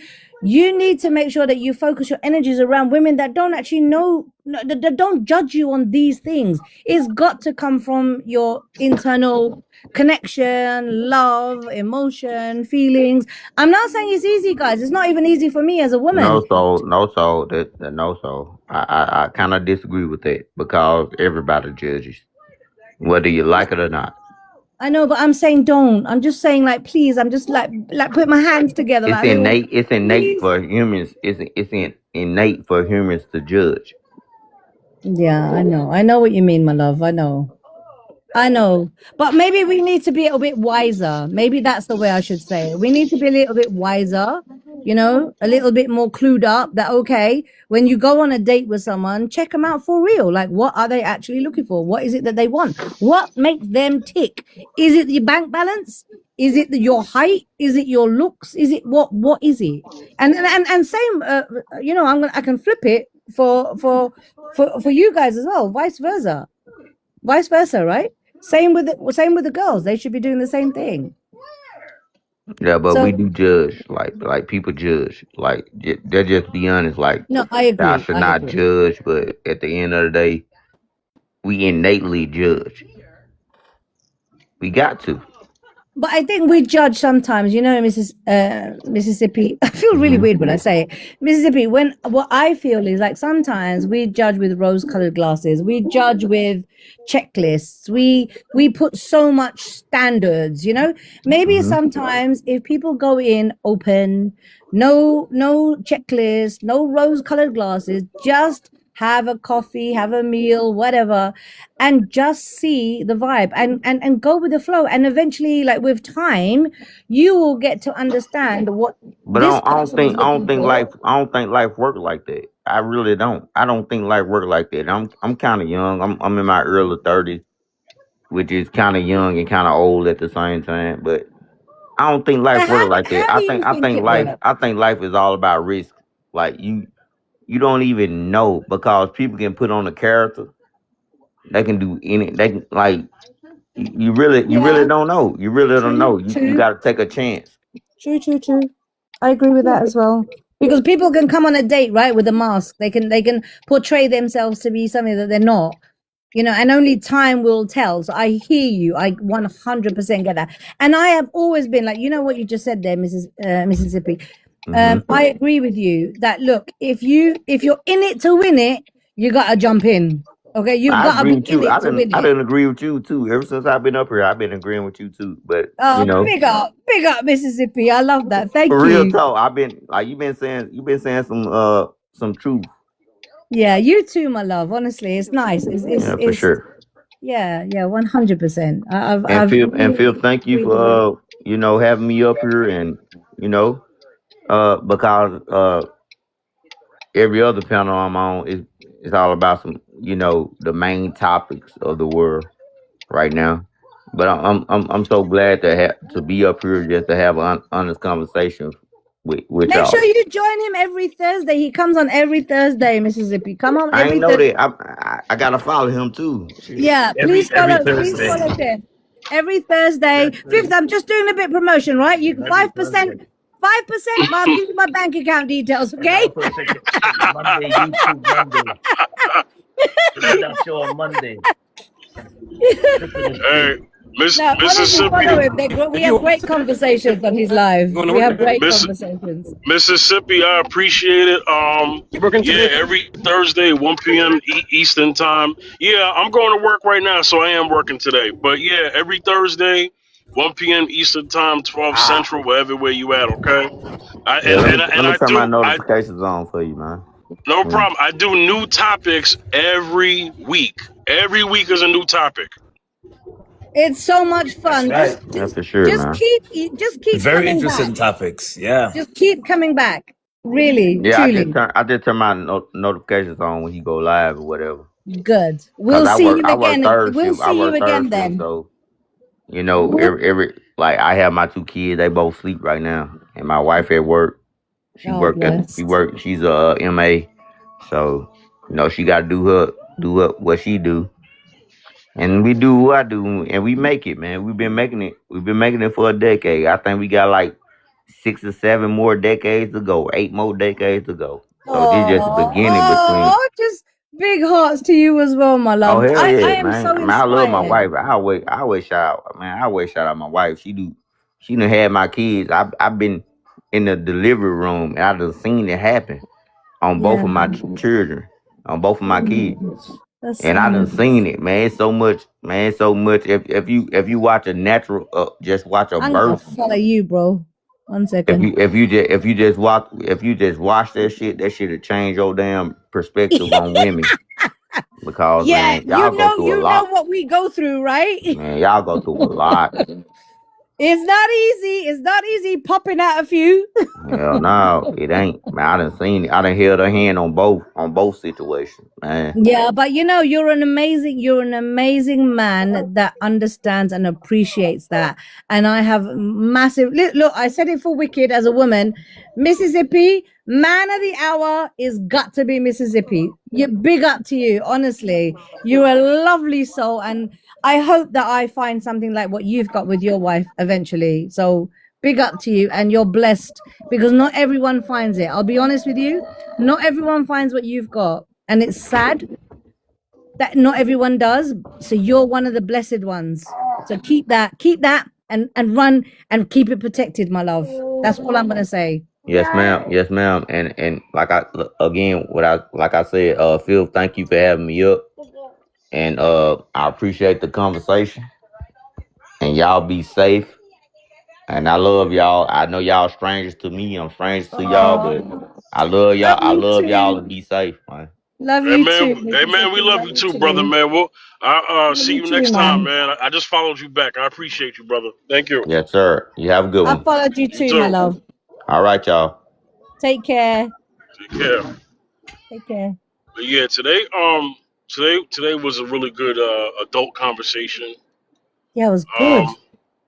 you need to make sure that you focus your energies around women that don't actually know, that don't judge you on these things. It's got to come from your internal connection, love, emotion, feelings. I'm not saying it's easy, guys. It's not even easy for me as a woman. No, so I kind of disagree with that, because everybody judges, whether you like it or not. I know, but I'm saying don't. I'm just saying, like, please. I'm just like put my hands together, It's like a little, innate. It's innate please. for humans. Innate for humans to judge. Yeah, I know. I know what you mean, my love. I know. But maybe we need to be a little bit wiser. Maybe that's the way I should say it. We need to be a little bit wiser, a little bit more clued up that, okay, when you go on a date with someone, check them out for real. Like, what are they actually looking for? What is it that they want? What makes them tick? Is it your bank balance? Is it your height? Is it your looks? Is it what is it? And same, I can flip it for you guys as well, vice versa, right? Same with the girls. They should be doing the same thing. Yeah, but we So do judge. Like people judge. Like they just be honest. Like no, I I agree. should not judge, but at the end of the day, we innately judge. We got to. But I think we judge sometimes, Mississippi. I feel really weird when I say it. Mississippi, what I feel is like sometimes we judge with rose-colored glasses. We judge with checklists. We put so much standards, Maybe sometimes if people go in open, no checklist, no rose-colored glasses, just have a coffee, have a meal, whatever, and just see the vibe and go with the flow. And eventually, like with time, you will get to understand what But this I don't person is think looking for. I don't think life work like that. I really don't. I don't think life work like that. I'm kind of young. I'm in my early 30s, which is kind of young and kind of old at the same time. But I don't think But life work like that. how do you think it works? I think life is all about risk. Like you don't even know, because people can put on a character. They can do any. They can, like you really don't know. You really don't know. You got to take a chance. True. I agree with that as well. Because people can come on a date, right, with a mask. They can portray themselves to be something that they're not, and only time will tell. So I hear you. I 100% get that. And I have always been like, what you just said there, Mississippi. I agree with you that, look, if you're in it to win it, you got to jump in. Okay, you've got to be in it to win I it. didn't agree with you too. Ever since I've been up here, I've been agreeing with you too. But big up Mississippi. I love that. Thank for you. real talk, I've been like you've been saying some truth. Yeah, you too, my love. Honestly, it's nice. It's For sure. Yeah, 100%. And Phil, thank you for having me up here, and because every other panel I'm on is all about some the main topics of the world right now. But I'm so glad to be up here just to have an honest conversation with Make y'all. sure you join him every Thursday. He comes on every Thursday, Mississippi. Come on I every ain't know Thursday. that. I gotta follow him too. Yeah, please follow him. Every Thursday. Fifth, I'm just doing a bit of promotion, right? You 5%, I'll give you my bank account details, okay? Monday, YouTube Monday. That show on Monday. Hey, No, honestly, Mississippi, follow him. We have great conversations on his live. We have great conversations. Mississippi, I appreciate it. Every Thursday, 1 p.m. Eastern time. Yeah, I'm going to work right now, so I am working today. But yeah, every Thursday, 1 p.m. Eastern time, 12 Central, wherever you at, okay? Let me turn my notifications on for you, man. No problem. I do new topics every week. Every week is a new topic. It's so much fun. That's That's for sure, man. Just keep very coming interesting back. topics. Yeah. Just keep coming back. Really, Yeah, truly. I did turn my notifications on when he go live or whatever. Good. We'll see you again. We'll see you again shift, then. so every like I have my two kids. They both sleep right now, and my wife at work. She's a MA, so she got to do what she do, and we do what I do, and we make it, man. We've been making it for a decade. I think we got like 6 or 7 more decades to go, 8 more decades to go. So this is just the beginning between. Just big hearts to you as well, my love. Oh hell I yeah, am man! so I love my inspired. wife. I always shout out, man. I always shout out my wife. She done had my kids. I've been in the delivery room, and I done seen it happen on both of my children, on both of my kids. That's And so I done nice. seen it, man. It's so much, man. So much. If you watch a natural, just watch a I'm gonna birth. follow you, bro. 1 second. If you just watch that shit'll change your damn perspective on women. Because Yeah, man, y'all go through a you know lot. what we go through, right? Man, y'all go through a lot. It's not easy. It's not easy popping out a few. Hell no, it ain't. Man, I done seen it. I done held her hand on both situations, man. Yeah, but you know, you're an amazing man that understands and appreciates that. And I have massive look, I said it for Wicked as a woman. Mississippi, man of the hour is got to be Mississippi. You big up to you, honestly. You're a lovely soul, and I hope that I find something like what you've got with your wife eventually. So big up to you, and you're blessed because not everyone finds it. I'll be honest with you, not everyone finds what you've got. And it's sad that not everyone does. So you're one of the blessed ones. So keep that and run and keep it protected, my love. That's all I'm gonna say. Yes, ma'am. Yes, ma'am. And like I said, Phil, thank you for having me up. And I appreciate the conversation. And y'all be safe. And I love y'all. I know y'all strangers to me. I'm strangers to y'all, but I love y'all. Love I you love y'all too. to be safe, man. Love Hey you too, man, hey man, we Mississippi. love Love you you too, brother, too. man. Well, I Love see you you too, next time, man. man. I just followed you back. I appreciate you, brother. Thank you. Yes, sir. You have a good I one. followed you You too, my too. love. All right, y'all. Take care. Take care. Take care. But yeah, today was a really good adult conversation. Yeah, it was good.